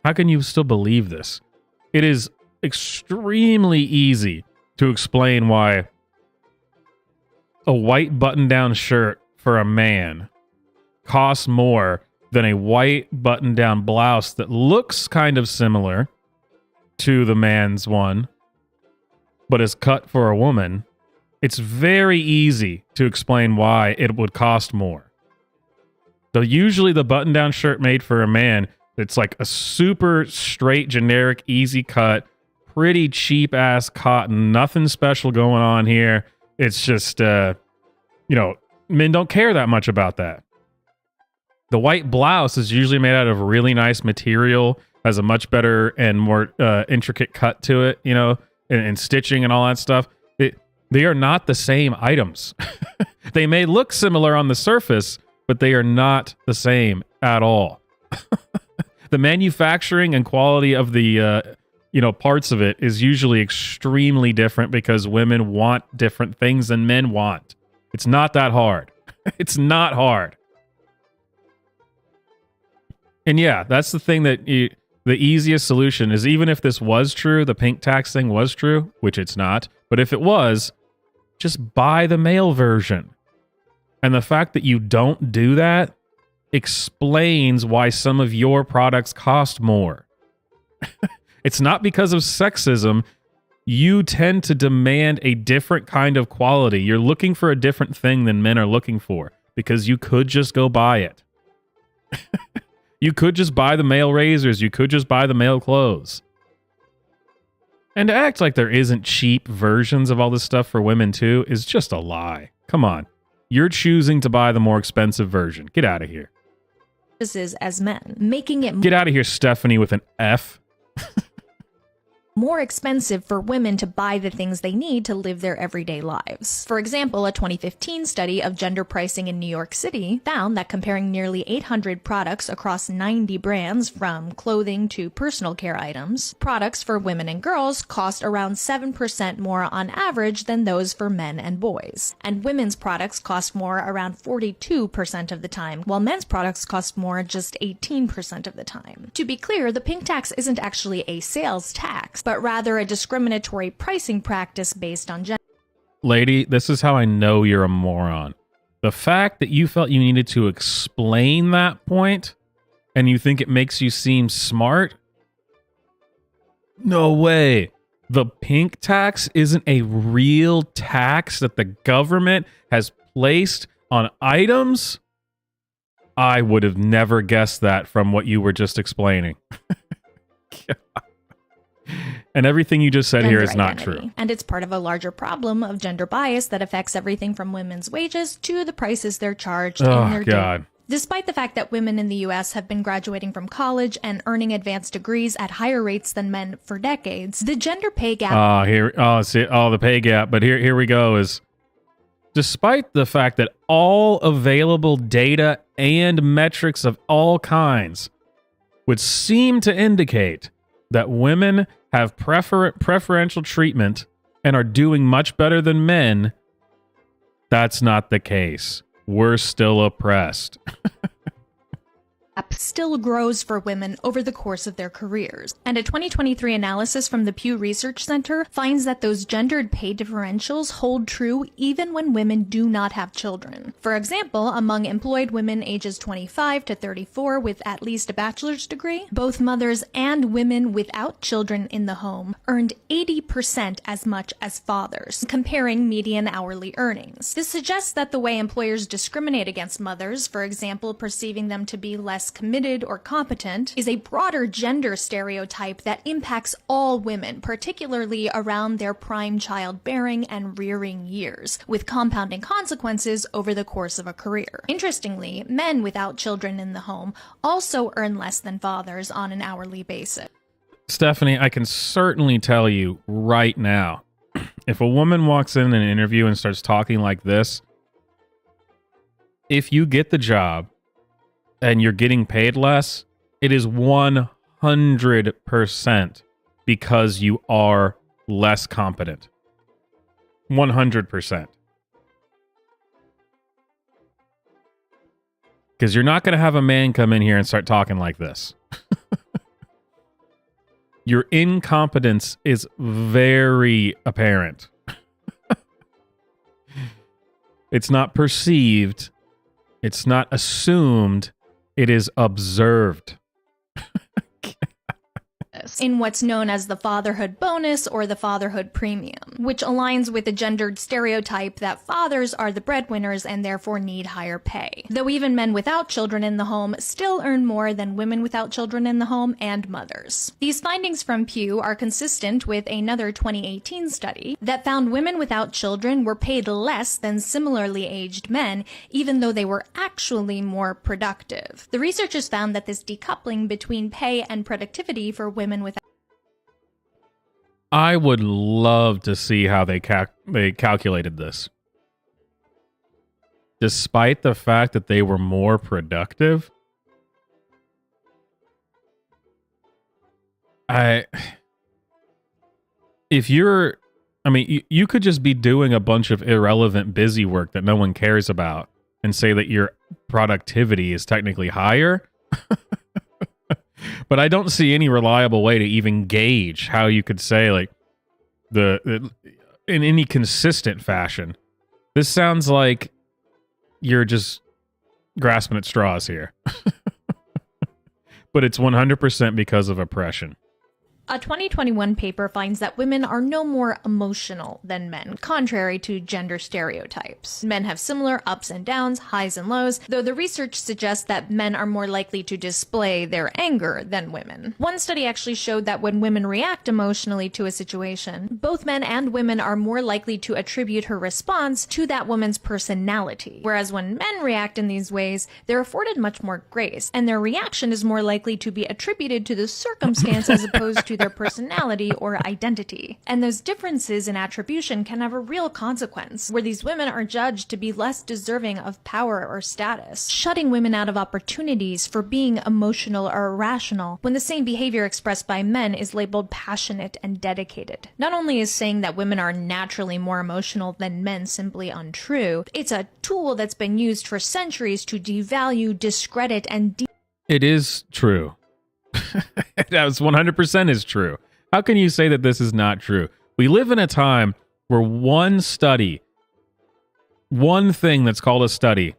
How can you still believe this? It is extremely easy to explain why a white button-down shirt for a man costs more than a white button-down blouse that looks kind of similar to the man's one, but is cut for a woman. It's very easy to explain why it would cost more. Though usually the button-down shirt made for a man, it's like a super straight, generic, easy cut, pretty cheap-ass cotton, nothing special going on here. It's just, men don't care that much about that. The white blouse is usually made out of really nice material, has a much better and more intricate cut to it, and stitching and all that stuff. They are not the same items. They may look similar on the surface, but they are not the same at all. The manufacturing and quality of the parts of it is usually extremely different because women want different things than men want. It's not that hard. It's not hard. And yeah, that's the thing that the easiest solution is, even if this was true, the pink tax thing was true, which it's not, but if it was, just buy the male version. And the fact that you don't do that explains why some of your products cost more. It's not because of sexism. You tend to demand a different kind of quality. You're looking for a different thing than men are looking for, because you could just go buy it. You could just buy the male razors. You could just buy the male clothes. And to act like there isn't cheap versions of all this stuff for women too is just a lie. Come on. You're choosing to buy the more expensive version. Get out of here. As men, making it Get out of here, Stephanie, with an F. more expensive for women to buy the things they need to live their everyday lives. For example, a 2015 study of gender pricing in New York City found that comparing nearly 800 products across 90 brands, from clothing to personal care items, products for women and girls cost around 7% more on average than those for men and boys. And women's products cost more around 42% of the time, while men's products cost more just 18% of the time. To be clear, the pink tax isn't actually a sales tax, but rather a discriminatory pricing practice based on gender. Lady, this is how I know you're a moron. The fact that you felt you needed to explain that point and you think it makes you seem smart? No way. The pink tax isn't a real tax that the government has placed on items? I would have never guessed that from what you were just explaining. And everything you just said here is not true. And it's part of a larger problem of gender bias that affects everything from women's wages to the prices they're charged in their God. Despite the fact that women in the U.S. have been graduating from college and earning advanced degrees at higher rates than men for decades, the gender pay gap... the pay gap. But here we go is... despite the fact that all available data and metrics of all kinds would seem to indicate that women have preferential treatment and are doing much better than men, that's not the case. We're still oppressed. Still grows for women over the course of their careers. And a 2023 analysis from the Pew Research Center finds that those gendered pay differentials hold true even when women do not have children. For example, among employed women ages 25 to 34 with at least a bachelor's degree, both mothers and women without children in the home earned 80% as much as fathers, comparing median hourly earnings. This suggests that the way employers discriminate against mothers, for example, perceiving them to be less committed or competent, is a broader gender stereotype that impacts all women, particularly around their prime childbearing and rearing years, with compounding consequences over the course of a career. Interestingly, men without children in the home also earn less than fathers on an hourly basis. Stephanie, I can certainly tell you right now, if a woman walks in an interview and starts talking like this, if you get the job and you're getting paid less, it is 100% because you are less competent. 100%. Because you're not going to have a man come in here and start talking like this. Your incompetence is very apparent. It's not perceived. It's not assumed. It is observed. In what's known as the fatherhood bonus or the fatherhood premium, which aligns with the gendered stereotype that fathers are the breadwinners and therefore need higher pay. Though even men without children in the home still earn more than women without children in the home and mothers. These findings from Pew are consistent with another 2018 study that found women without children were paid less than similarly aged men, even though they were actually more productive. The researchers found that this decoupling between pay and productivity for women without I would love to see how they calculated this. Despite the fact that they were more productive, you could just be doing a bunch of irrelevant busy work that no one cares about and say that your productivity is technically higher. But I don't see any reliable way to even gauge how you could say, like, in any consistent fashion. This sounds like you're just grasping at straws here. But it's 100% because of oppression. A 2021 paper finds that women are no more emotional than men, contrary to gender stereotypes. Men have similar ups and downs, highs and lows, though the research suggests that men are more likely to display their anger than women. One study actually showed that when women react emotionally to a situation, both men and women are more likely to attribute her response to that woman's personality. Whereas when men react in these ways, they're afforded much more grace, and their reaction is more likely to be attributed to the circumstance as opposed to their personality or identity. And those differences in attribution can have a real consequence, where these women are judged to be less deserving of power or status, shutting women out of opportunities for being emotional or irrational, when the same behavior expressed by men is labeled passionate and dedicated. Not only is saying that women are naturally more emotional than men simply untrue, it's a tool that's been used for centuries to devalue, discredit, and It is true. That was 100% is true. How can you say that this is not true? We live in a time where one thing that's called a study,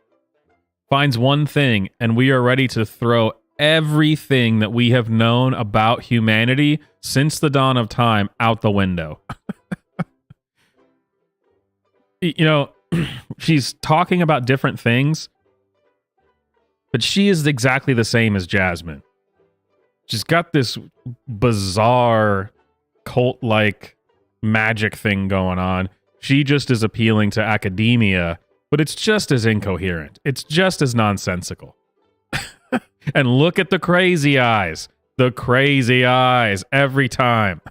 finds one thing, and we are ready to throw everything that we have known about humanity since the dawn of time out the window. She's talking about different things, but she is exactly the same as Jasmine. She's got this bizarre cult-like magic thing going on. She just is appealing to academia, but it's just as incoherent. It's just as nonsensical. And look at the crazy eyes. The crazy eyes every time.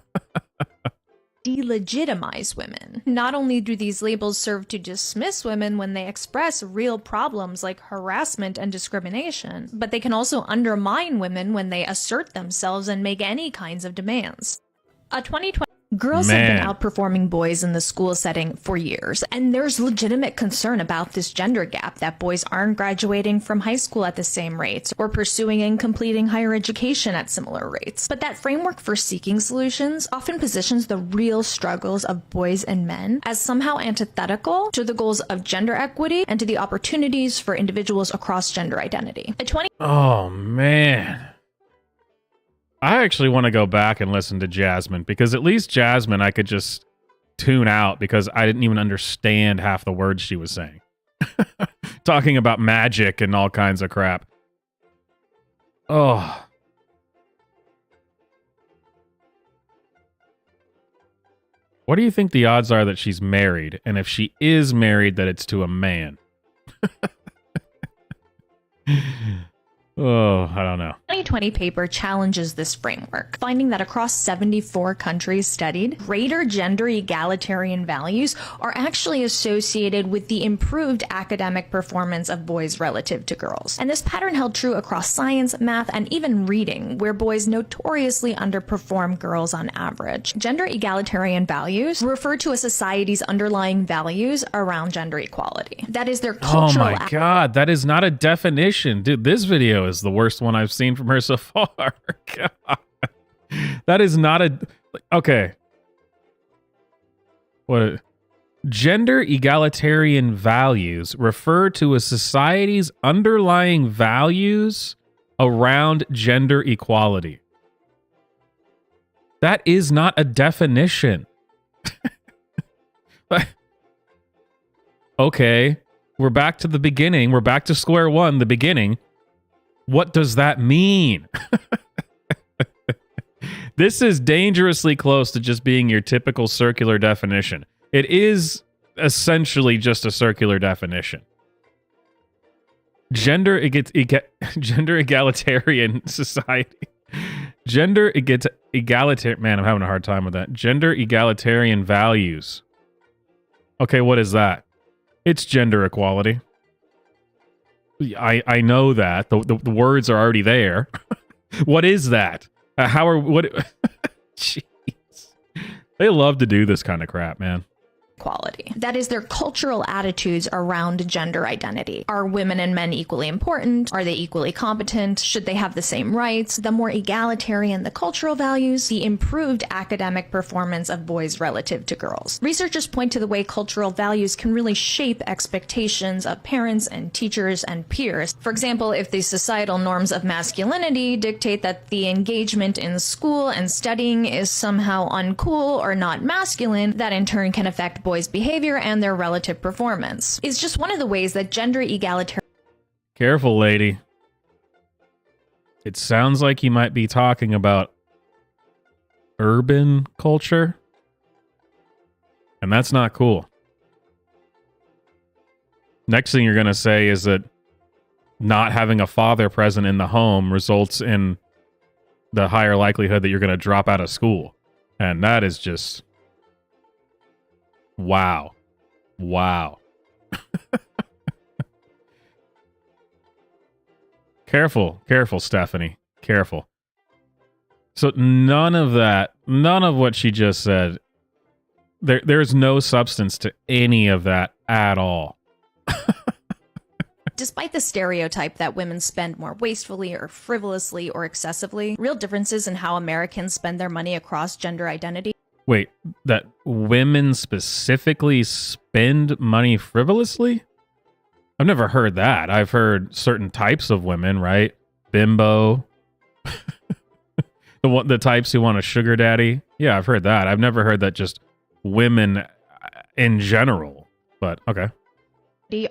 delegitimize women. Not only do these labels serve to dismiss women when they express real problems like harassment and discrimination, but they can also undermine women when they assert themselves and make any kinds of demands. A 2020 Girls have been outperforming boys in the school setting for years, and there's legitimate concern about this gender gap, that boys aren't graduating from high school at the same rates or pursuing and completing higher education at similar rates. But that framework for seeking solutions often positions the real struggles of boys and men as somehow antithetical to the goals of gender equity and to the opportunities for individuals across gender identity. Oh, man. I actually want to go back and listen to Jasmine, because at least Jasmine I could just tune out because I didn't even understand half the words she was saying. Talking about magic and all kinds of crap. Oh. What do you think the odds are that she's married? And if she is married, that it's to a man? Oh, I don't know. 2020 paper challenges this framework, finding that across 74 countries studied, greater gender egalitarian values are actually associated with the improved academic performance of boys relative to girls. And this pattern held true across science, math, and even reading, where boys notoriously underperform girls on average. Gender egalitarian values refer to a society's underlying values around gender equality. That is their cultural... Oh my God, that is not a definition. Dude, this video is the worst one I've seen from her so far. God. That is not a... Okay. What? Gender egalitarian values refer to a society's underlying values around gender equality. That is not a definition. Okay, we're back to the beginning. We're back to square one, the beginning. What does that mean? This is dangerously close to just being your typical circular definition. It is essentially just a circular definition. Gender egalitarian society. Gender egalitarian... Man, I'm having a hard time with that. Gender egalitarian values. Okay, what is that? It's gender equality. I know that. The words are already there. What is that? What... Jeez. They love to do this kind of crap, man. Equality. That is their cultural attitudes around gender identity. Are women and men equally important? Are they equally competent? Should they have the same rights? The more egalitarian the cultural values, the improved academic performance of boys relative to girls. Researchers point to the way cultural values can really shape expectations of parents and teachers and peers. For example, if the societal norms of masculinity dictate that the engagement in school and studying is somehow uncool or not masculine, that in turn can affect boys' behavior and their relative performance. It's just one of the ways that gender egalitarian... Careful, lady. It sounds like you might be talking about urban culture, and that's not cool. Next thing you're going to say is that not having a father present in the home results in the higher likelihood that you're going to drop out of school. And that is just... Wow. Wow. Careful, Stephanie. Careful. So none of what she just said, there's no substance to any of that at all. Despite the stereotype that women spend more wastefully or frivolously or excessively, real differences in how Americans spend their money across gender identity. Wait, that women specifically spend money frivolously? I've never heard that. I've heard certain types of women, right? Bimbo. the types who want a sugar daddy. Yeah, I've heard that. I've never heard that just women in general. But, okay.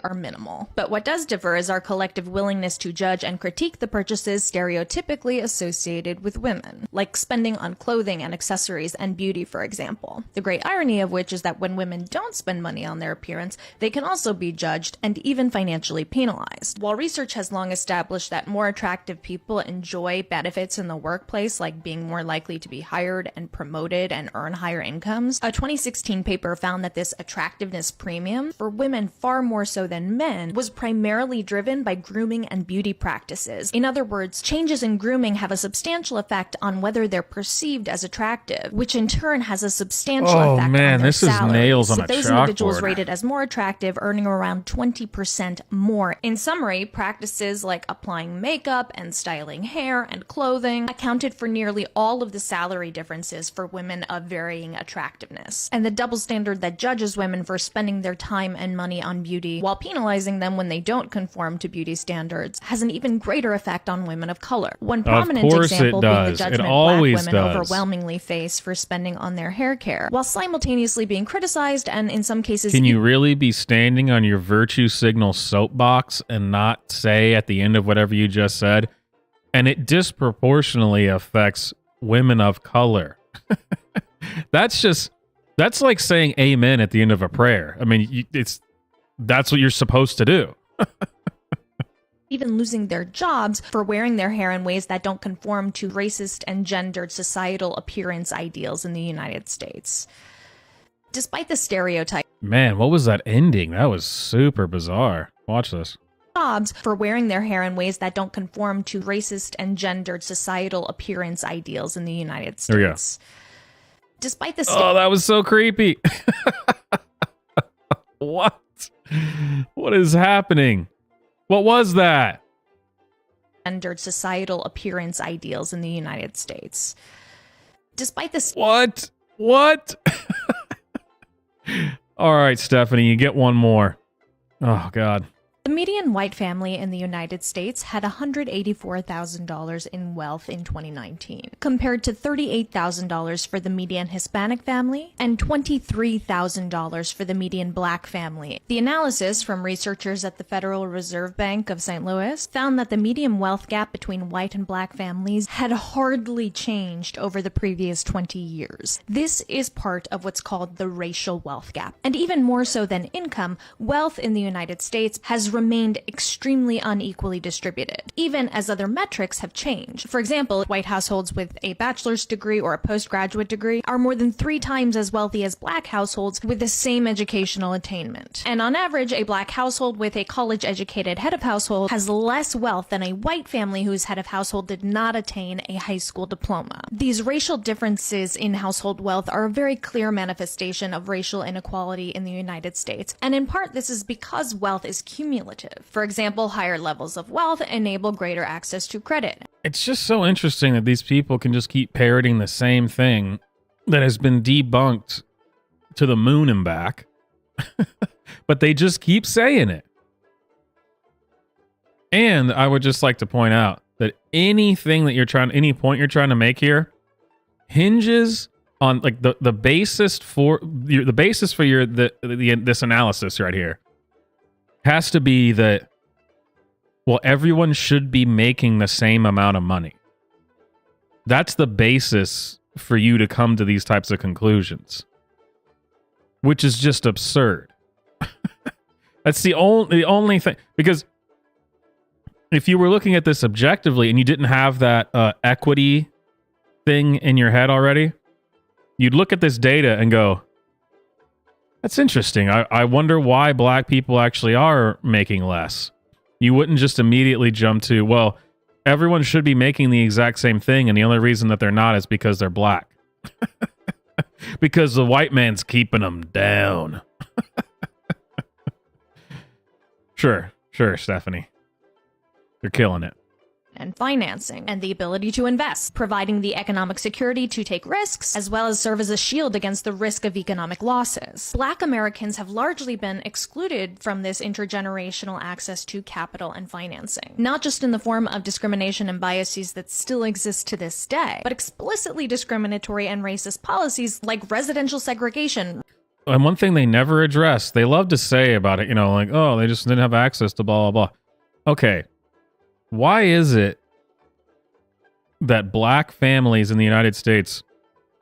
are minimal. But what does differ is our collective willingness to judge and critique the purchases stereotypically associated with women, like spending on clothing and accessories and beauty, for example. The great irony of which is that when women don't spend money on their appearance, they can also be judged and even financially penalized. While research has long established that more attractive people enjoy benefits in the workplace, like being more likely to be hired and promoted and earn higher incomes, a 2016 paper found that this attractiveness premium for women far more so than men was primarily driven by grooming and beauty practices. In other words, changes in grooming have a substantial effect on whether they're perceived as attractive, which in turn has a substantial effect on their this salaries. is nails on a With those individuals chalkboard. rated as more attractive, earning around 20% more. In summary, practices like applying makeup and styling hair and clothing accounted for nearly all of the salary differences for women of varying attractiveness. And the double standard that judges women for spending their time and money on beauty while penalizing them when they don't conform to beauty standards has an even greater effect on women of color. One prominent course it example being the does. It judgment always black women does. overwhelmingly face for spending on their hair care, while simultaneously being criticized and in some cases Can you really be standing on your virtue signal soapbox and not say at the end of whatever you just said, and it disproportionately affects women of color? That's like saying amen at the end of a prayer. I mean, that's what you're supposed to do. even losing their jobs for wearing their hair in ways that don't conform to racist and gendered societal appearance ideals in the United States. Despite the stereotype, Man, what was that ending? That was super bizarre. Watch this. jobs for wearing their hair in ways that don't conform to racist and gendered societal appearance ideals in the United There we go. States. Despite the Oh, that was so creepy. What? What is happening? What was that? gendered societal appearance ideals in the United States. Despite this, What? All right, Stephanie, you get one more. Oh, God. the median white family in the United States had $184,000 in wealth in 2019, compared to $38,000 for the median Hispanic family and $23,000 for the median black family. The analysis from researchers at the Federal Reserve Bank of St. Louis found that the median wealth gap between white and black families had hardly changed over the previous 20 years. This is part of what's called the racial wealth gap. And even more so than income, wealth in the United States has remained extremely unequally distributed, even as other metrics have changed. For example, white households with a bachelor's degree or a postgraduate degree are more than 3 times as wealthy as black households with the same educational attainment. And on average, a black household with a college-educated head of household has less wealth than a white family whose head of household did not attain a high school diploma. These racial differences in household wealth are a very clear manifestation of racial inequality in the United States, and in part this is because wealth is cumulative. For example, higher levels of wealth enable greater access to credit. It's just so interesting that these people can just keep parroting the same thing that has been debunked to the moon and back, but they just keep saying it. And I would just like to point out that any point you're trying to make here hinges on like the basis for this analysis right here has to be that, well, everyone should be making the same amount of money. That's the basis for you to come to these types of conclusions, which is just absurd. That's the only thing, because if you were looking at this objectively and you didn't have that equity thing in your head already, you'd look at this data and go, that's interesting. I wonder why black people actually are making less. You wouldn't just immediately jump to, well, everyone should be making the exact same thing, and the only reason that they're not is because they're black. Because the white man's keeping them down. Sure, Stephanie. You're killing it. And financing, and the ability to invest, providing the economic security to take risks, as well as serve as a shield against the risk of economic losses. Black Americans have largely been excluded from this intergenerational access to capital and financing, not just in the form of discrimination and biases that still exist to this day, but explicitly discriminatory and racist policies like residential segregation. And one thing they never address, they love to say about it, you know, like, oh, they just didn't have access to blah, blah, blah. Okay. Why is it that black families in the United States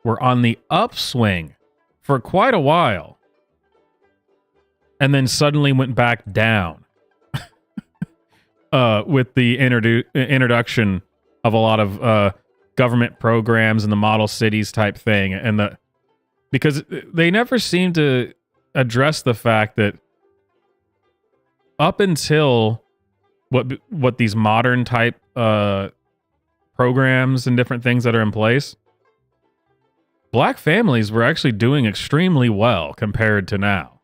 were on the upswing for quite a while and then suddenly went back down with the introduction of a lot of government programs and the model cities type thing, and because they never seem to address the fact that up until what these modern type programs and different things that are in place, black families were actually doing extremely well compared to now.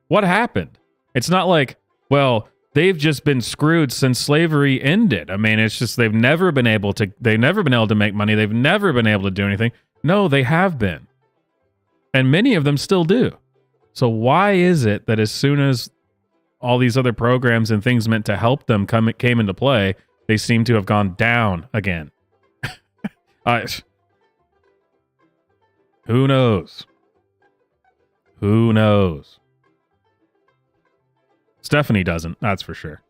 What happened? It's not like, well, they've just been screwed since slavery ended. I mean, it's just they've never been able to make money. They've never been able to do anything. No, they have been. And many of them still do. So why is it that as soon as all these other programs and things meant to help them came into play, they seem to have gone down again? Who knows? Who knows? Stephanie doesn't, that's for sure.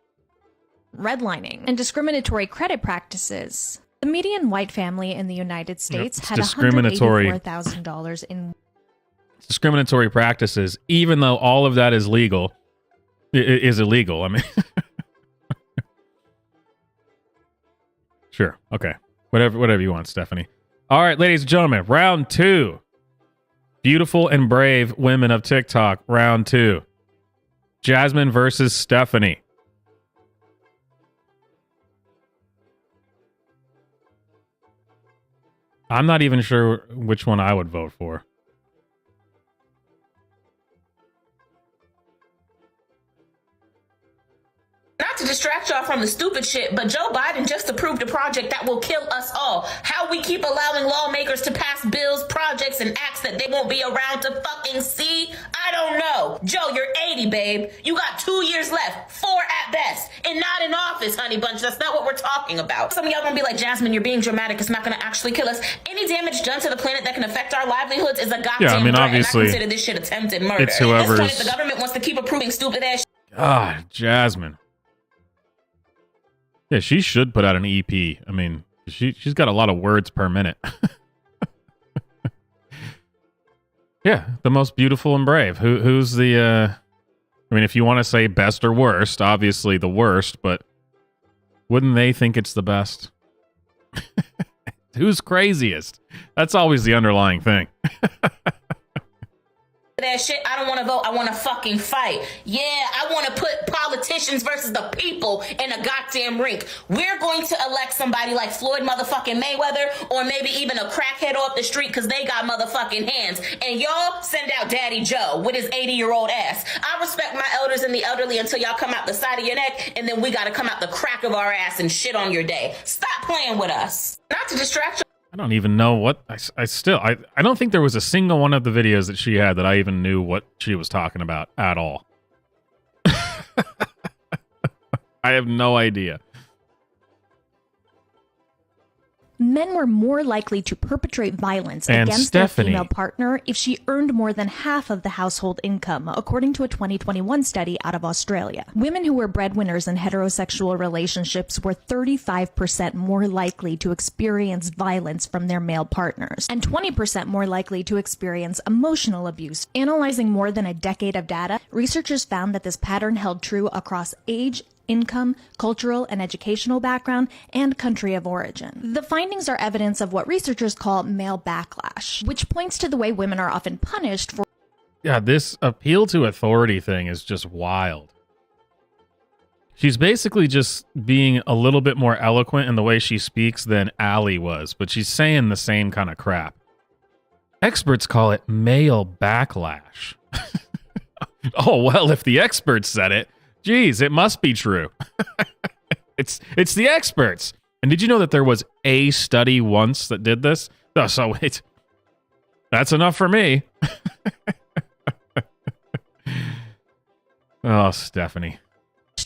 Redlining and discriminatory credit practices. The median white family in the United States had $184,000 in discriminatory practices, even though all of that is legal, is illegal. I mean, sure, okay, whatever you want, Stephanie. All right, ladies and gentlemen, round 2. Beautiful and brave women of TikTok, round 2. Jasmine versus Stephanie. I'm not even sure which one I would vote for. Not to distract y'all from the stupid shit, but Joe Biden just approved a project that will kill us all. How we keep allowing lawmakers to pass bills, projects, and acts that they won't be around to fucking see? I don't know. Joe, you're 80, babe. You got 2 years left, 4 at best, and not in office, honey bunch. That's not what we're talking about. Some of y'all gonna be like, Jasmine, you're being dramatic. It's not gonna actually kill us. Any damage done to the planet that can affect our livelihoods is a goddamn threat, obviously, and I consider this shit attempted murder. It's whoever's... At this point, the government wants to keep approving stupid ass shit. God, Jasmine. Yeah, she should put out an EP. I mean, she's got a lot of words per minute. Yeah, the most beautiful and brave. Who's the... I mean, if you want to say best or worst, obviously the worst, but wouldn't they think it's the best? Who's craziest? That's always the underlying thing. That shit, I don't want to vote. I want to fucking fight. Yeah, I want to put politicians versus the people in a goddamn rink. We're going to elect somebody like Floyd motherfucking Mayweather, or maybe even a crackhead off the street because they got motherfucking hands. And y'all send out Daddy Joe with his 80-year-old ass. I respect my elders and the elderly until y'all come out the side of your neck, and then we got to come out the crack of our ass and shit on your day. Stop playing with us. Not to distract you. I don't even know what... I don't think there was a single one of the videos that she had that I even knew what she was talking about at all. I have no idea. Men were more likely to perpetrate violence against their female partner if she earned more than half of the household income, according to a 2021 study out of Australia. Women who were breadwinners in heterosexual relationships were 35% more likely to experience violence from their male partners, and 20% more likely to experience emotional abuse. Analyzing more than a decade of data, researchers found that this pattern held true across age, income, cultural and educational background, and country of origin. The findings are evidence of what researchers call male backlash, which points to the way women are often punished for... Yeah, this appeal to authority thing is just wild. She's basically just being a little bit more eloquent in the way she speaks than Allie was, but she's saying the same kind of crap. Experts call it male backlash. Oh, well, if the experts said it, geez, it must be true. It's the experts. And did you know that there was a study once that did this? Oh, so wait. That's enough for me. Oh, Stephanie.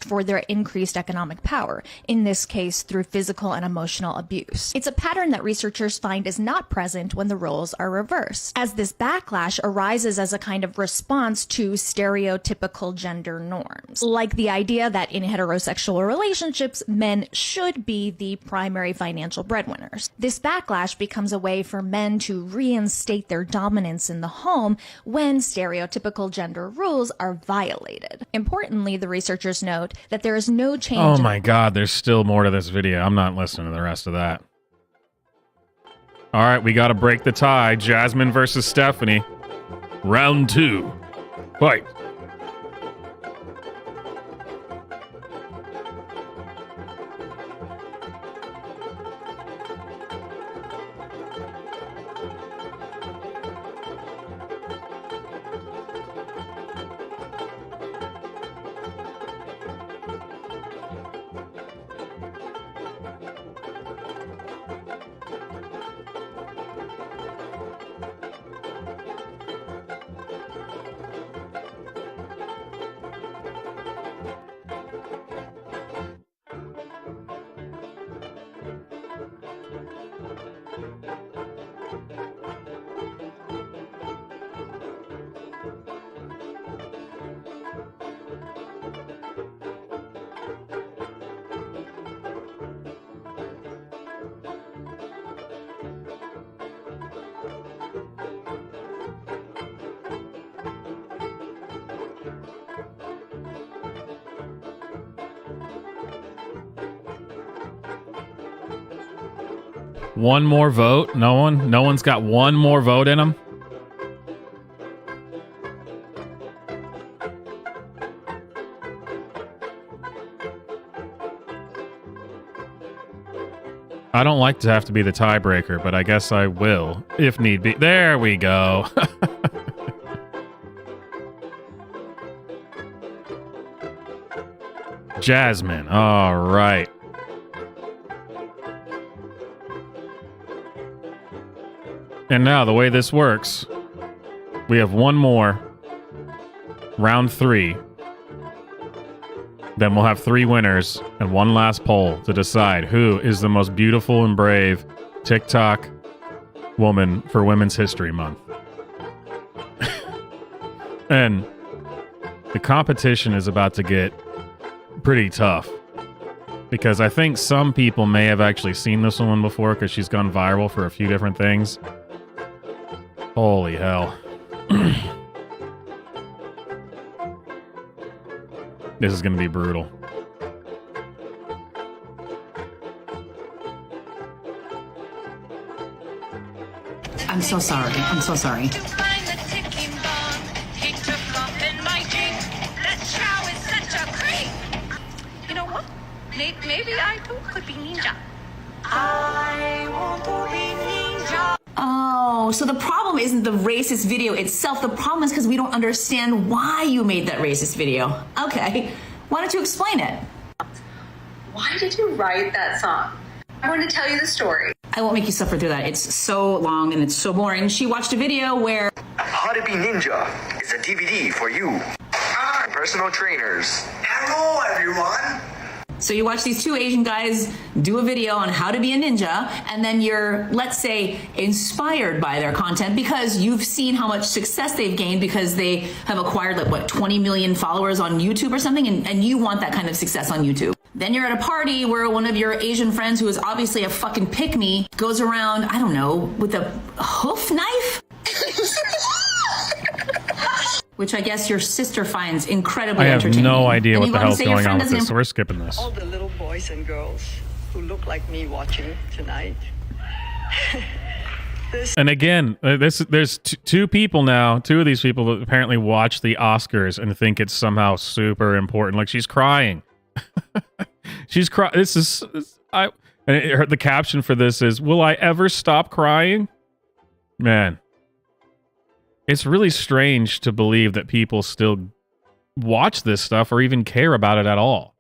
for their increased economic power, in this case through physical and emotional abuse. It's a pattern that researchers find is not present when the roles are reversed, as this backlash arises as a kind of response to stereotypical gender norms, like the idea that in heterosexual relationships, men should be the primary financial breadwinners. This backlash becomes a way for men to reinstate their dominance in the home when stereotypical gender rules are violated. Importantly, the researchers note that there is no change. Oh my God, there's still more to this video. I'm not listening to the rest of that. All right, we got to break the tie. Jasmine versus Stephanie. Round 2. Fight. One more vote? No one? No one's got one more vote in them? I don't like to have to be the tiebreaker, but I guess I will, if need be. There we go. Jasmine. All right. And now, the way this works, we have one more. Round 3. Then we'll have 3 winners and one last poll to decide who is the most beautiful and brave TikTok woman for Women's History Month. And the competition is about to get pretty tough, because I think some people may have actually seen this woman before because she's gone viral for a few different things. Holy hell. This is going to be brutal. I'm so sorry. I'm so sorry. You know what? Maybe I too could be ninja. I want to be ninja. Oh, so the problem isn't the racist video itself. The problem is because we don't understand why you made that racist video. Okay, why don't you explain it? Why did you write that song? I want to tell you the story. I won't make you suffer through that. It's so long and it's so boring. She watched a video where How to Be Ninja is a DVD for you. Personal trainers. Hello, everyone. So you watch these 2 Asian guys do a video on how to be a ninja, and then you're, let's say, inspired by their content because you've seen how much success they've gained because they have acquired, like, what, 20 million followers on YouTube or something, and you want that kind of success on YouTube. Then you're at a party where one of your Asian friends, who is obviously a fucking pick-me, goes around, I don't know, with a hoof knife? Which I guess your sister finds incredibly entertaining. I have no idea what the hell's going on with this, so we're skipping this. All the little boys and girls who look like me watching tonight. And again, there's 2 people now. 2 of these people that apparently watch the Oscars and think it's somehow super important. Like, she's crying. She's crying. The caption for this is, "Will I ever stop crying?" Man. It's really strange to believe that people still watch this stuff or even care about it at all.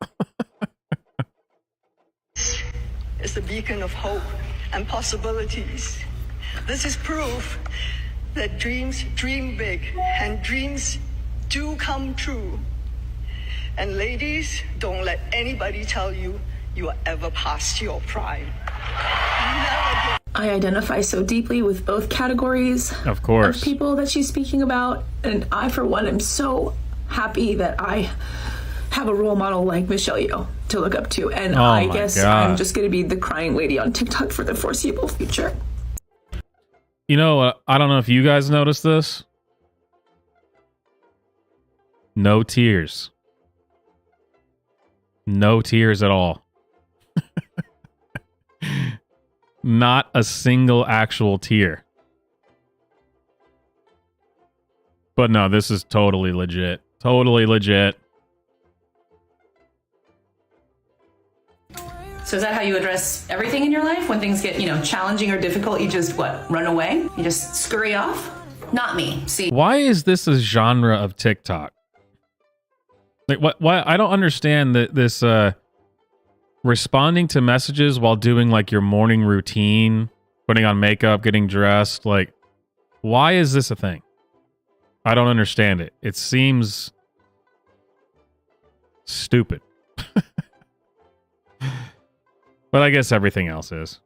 It's a beacon of hope and possibilities. This is proof that dreams dream big and dreams do come true. And ladies, don't let anybody tell you you are ever past your prime. I identify so deeply with both categories of course of people that she's speaking about, and I, for one, am so happy that I have a role model like Michelle Yeoh to look up to, and I guess I'm just going to be the crying lady on TikTok for the foreseeable future. You know, I don't know if you guys noticed this. No tears. No tears at all. Not a single actual tear. But no, this is totally legit. Totally legit. So is that how you address everything in your life? When things get, challenging or difficult, you just, run away? You just scurry off? Not me. See? Why is this a genre of TikTok? Like, why? I don't understand this responding to messages while doing, like, your morning routine, putting on makeup, getting dressed. Like, why is this a thing? I don't understand it. It seems stupid. But I guess everything else is.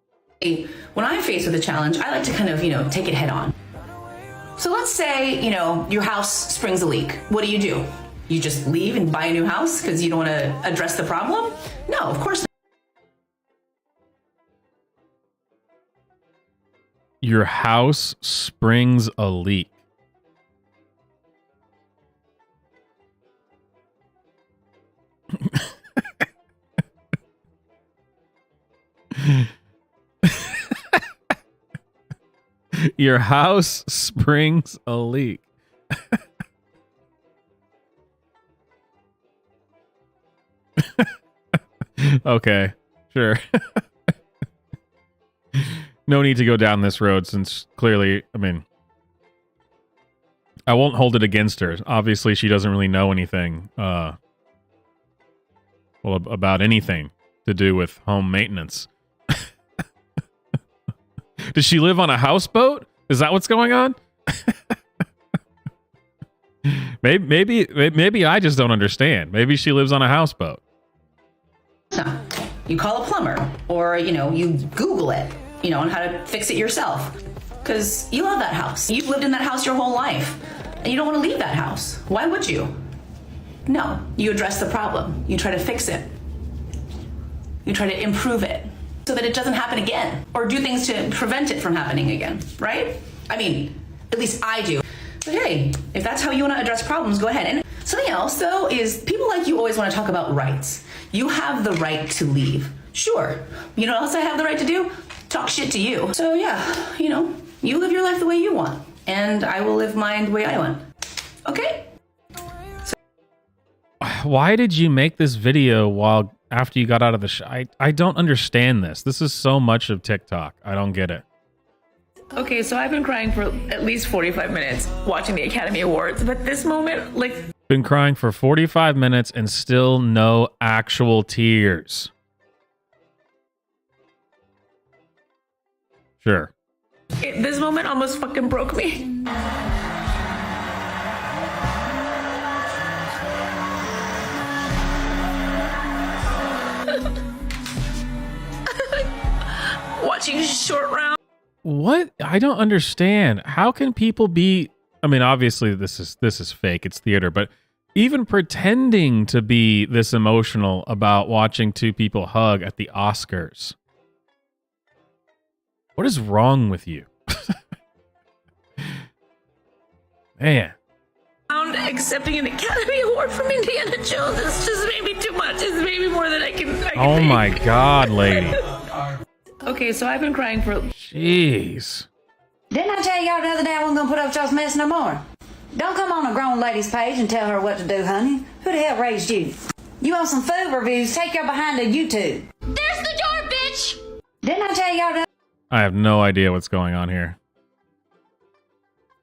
When I'm faced with a challenge, I like to kind of, take it head on. So let's say, your house springs a leak. What do? You just leave and buy a new house because you don't want to address the problem? No, of course not. Your house springs a leak. Your house springs a leak. Okay, sure. No need to go down this road since clearly, I won't hold it against her. Obviously, she doesn't really know anything about anything to do with home maintenance. Does she live on a houseboat? Is that what's going on? Maybe I just don't understand. Maybe she lives on a houseboat. You call a plumber, or, you Google it, on how to fix it yourself. Because you love that house. You've lived in that house your whole life, and you don't want to leave that house. Why would you? No, you address the problem. You try to fix it. You try to improve it so that it doesn't happen again, or do things to prevent it from happening again, right? At least I do. But hey, if that's how you want to address problems, go ahead. And something else, though, is people like you always want to talk about rights. You have the right to leave. Sure. You know what else I have the right to do? Talk shit to you. So yeah, you live your life the way you want, and I will live mine the way I want. Okay? Why did you make this video after you got out of the show? I don't understand this. This is so much of TikTok. I don't get it. Okay, so I've been crying for at least 45 minutes watching the Academy Awards, but this moment, Been crying for 45 minutes and still no actual tears. Sure. This moment almost fucking broke me. Watching Short Round. What? I don't understand. How can people be? Obviously this is fake. It's theater, but even pretending to be this emotional about watching two people hug at the Oscars. What is wrong with you? Man. Accepting an Academy Award from Indiana Jones is just maybe too much. It's maybe more than I can Oh take. my God, lady. Okay, so I've been crying for... Jeez. Didn't I tell y'all the other day I wasn't gonna put up with y'all's mess no more? Don't come on a grown lady's page and tell her what to do, honey. Who the hell raised you? You want some food reviews? Take your behind to YouTube. There's the door, bitch! Didn't I tell y'all that? I have no idea what's going on here.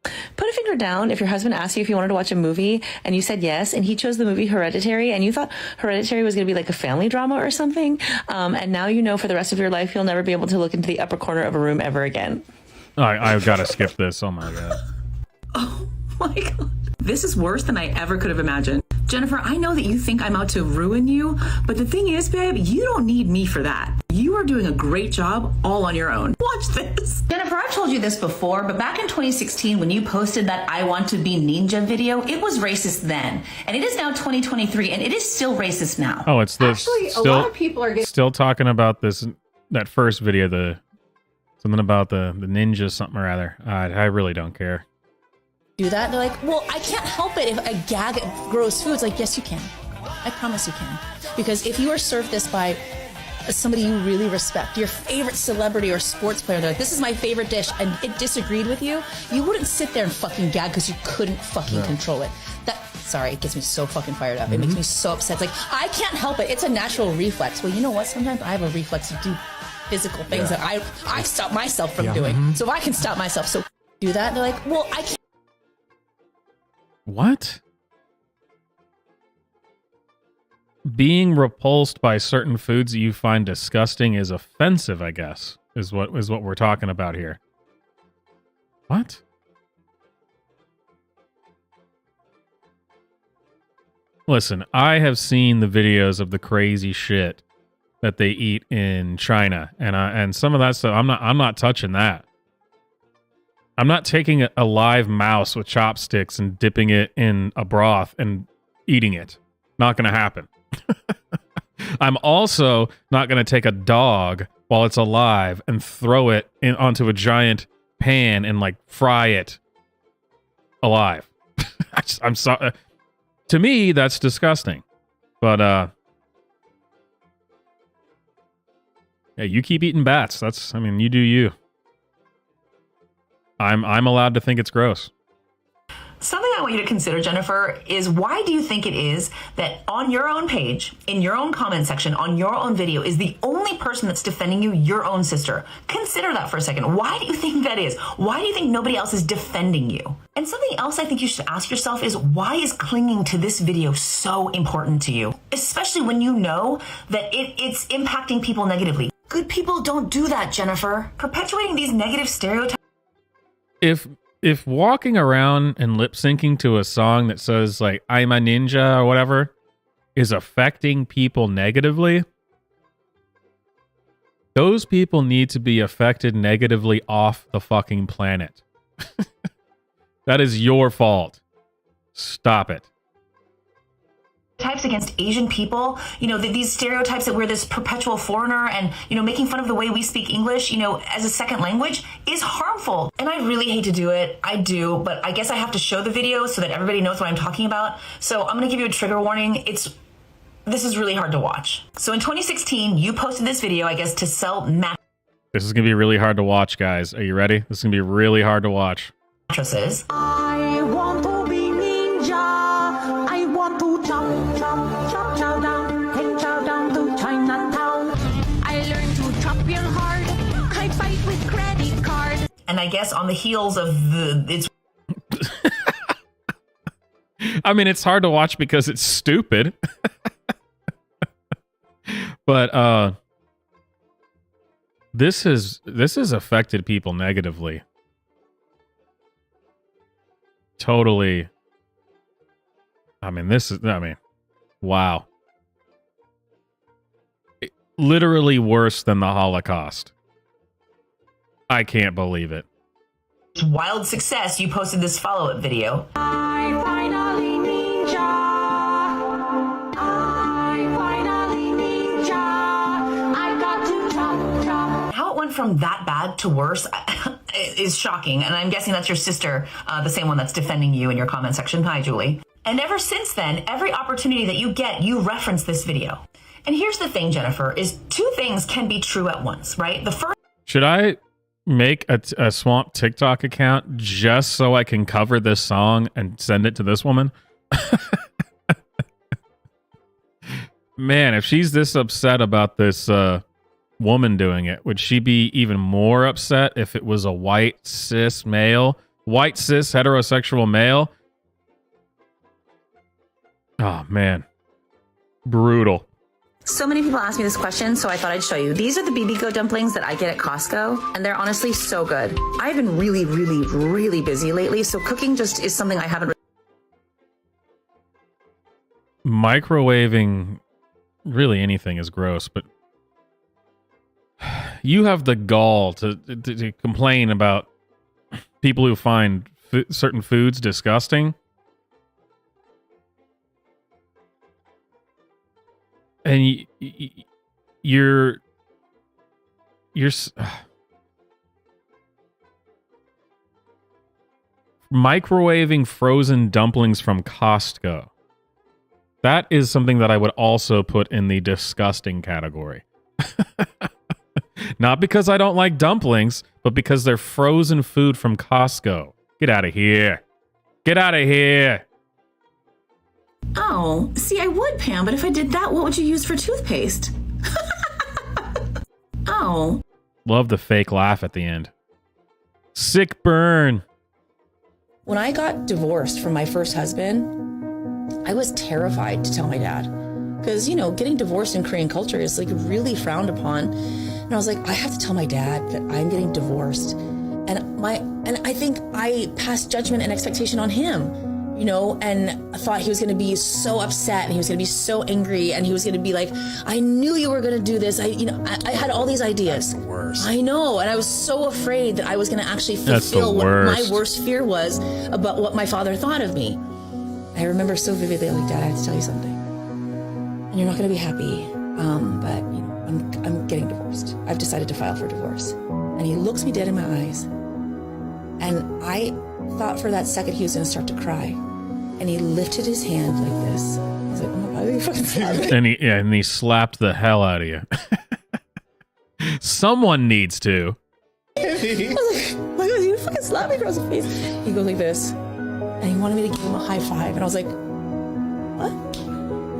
Put a finger down if your husband asked you if you wanted to watch a movie and you said yes, and he chose the movie Hereditary, and you thought Hereditary was going to be like a family drama or something, and now you know for the rest of your life you'll never be able to look into the upper corner of a room ever again. I've got to skip this. Oh my God. Oh my God. This is worse than I ever could have imagined. Jennifer, I know that you think I'm out to ruin you, but the thing is, babe, you don't need me for that. You are doing a great job all on your own. Watch this. Jennifer, I've told you this before, but back in 2016, when you posted that I Want to Be Ninja video, it was racist then. And it is now 2023, and it is still racist now. Oh, it's this. Actually, still, a lot of people are getting... still talking about that first video, something about the ninja something or other. I really don't care. Do that. They're like, well, I can't help it if I gag at gross foods. Like, yes, you can. I promise you can. Because if you are served this by somebody you really respect, your favorite celebrity or sports player, they're like, this is my favorite dish, and it disagreed with you, you wouldn't sit there and fucking gag because you couldn't fucking control it. Sorry, it gets me so fucking fired up. It makes me so upset. It's like, I can't help it. It's a natural reflex. Well, you know what? Sometimes I have a reflex to do physical things that I stop myself from doing. So if I can stop myself, so do that. And they're like, well, I can't. What? Being repulsed by certain foods that you find disgusting is offensive, I guess, is what we're talking about here. What? Listen, I have seen the videos of the crazy shit that they eat in China, and some of that stuff, I'm not touching that. I'm not taking a live mouse with chopsticks and dipping it in a broth and eating it. Not going to happen. I'm also not going to take a dog while it's alive and throw it onto a giant pan and like fry it alive. I'm sorry. To me, that's disgusting. But yeah, you keep eating bats. You do you. I'm allowed to think it's gross. Something I want you to consider, Jennifer, is why do you think it is that on your own page, in your own comment section, on your own video, is the only person that's defending you your own sister? Consider that for a second. Why do you think that is? Why do you think nobody else is defending you? And something else I think you should ask yourself is, why is clinging to this video so important to you? Especially when you know that it's impacting people negatively. Good people don't do that, Jennifer. Perpetuating these negative stereotypes. If walking around and lip syncing to a song that says like I'm a ninja or whatever is affecting people negatively, those people need to be affected negatively off the fucking planet. That is your fault. Stop it. Types against Asian people, these stereotypes that we're this perpetual foreigner and, making fun of the way we speak English, as a second language is harmful. And I really hate to do it. I do, but I guess I have to show the video so that everybody knows what I'm talking about. So I'm going to give you a trigger warning. This is really hard to watch. So in 2016, you posted this video, I guess, to sell This is going to be really hard to watch, guys. Are you ready? This is going to be really hard to watch. Mattresses. I want to be ninja. I want to chop, chop, chop, chow down. Hey, chow down to Chinatown. I learned to chop your heart. I fight with credit card. And I guess on the heels of it's I mean, it's hard to watch because it's stupid. But this has affected people negatively. Totally. Wow. Literally worse than the Holocaust. I can't believe it. Wild success, you posted this follow-up video. I finally ninja. I finally ninja. I got to chop, chop. How it went from that bad to worse is shocking, and I'm guessing that's your sister, the same one that's defending you in your comment section. Hi, Julie. And ever since then, every opportunity that you get, you reference this video. And here's the thing, Jennifer, is two things can be true at once, right? The first... Should I make a Swamp TikTok account just so I can cover this song and send it to this woman? Man, if she's this upset about this woman doing it, would she be even more upset if it was a white cis heterosexual male? Oh, man. Brutal. So many people ask me this question, so I thought I'd show you. These are the BB Go dumplings that I get at Costco, and they're honestly so good. I've been really, really, really busy lately, so cooking just is something I haven't microwaving really anything is gross, but you have the gall to complain about people who find certain foods disgusting. And you're microwaving frozen dumplings from Costco. That is something that I would also put in the disgusting category. Not because I don't like dumplings, but because they're frozen food from Costco. Get out of here. Get out of here. Oh, see, I would, Pam, but if I did that, what would you use for toothpaste? Oh. Love the fake laugh at the end. Sick burn. When I got divorced from my first husband, I was terrified to tell my dad. Because, you know, getting divorced in Korean culture is like really frowned upon. And I was like, I have to tell my dad that I'm getting divorced. And I think I passed judgment and expectation on him, you know, and I thought he was going to be so upset and he was going to be so angry and he was going to be like, I knew you were going to do this. I had all these ideas. That's the worst. I know. And I was so afraid that I was going to actually fulfill what my worst fear was about what my father thought of me. I remember so vividly, like, Dad, I have to tell you something. And you're not going to be happy, but you know, I'm getting divorced. I've decided to file for divorce. And he looks me dead in my eyes. And I thought for that second he was going to start to cry. And he lifted his hand like this. He's like, oh my God, you fucking slapped me. And he slapped the hell out of you. Someone needs to. I was like, oh my God, you fucking slapped me across the face. He goes like this. And he wanted me to give him a high five. And I was like, what?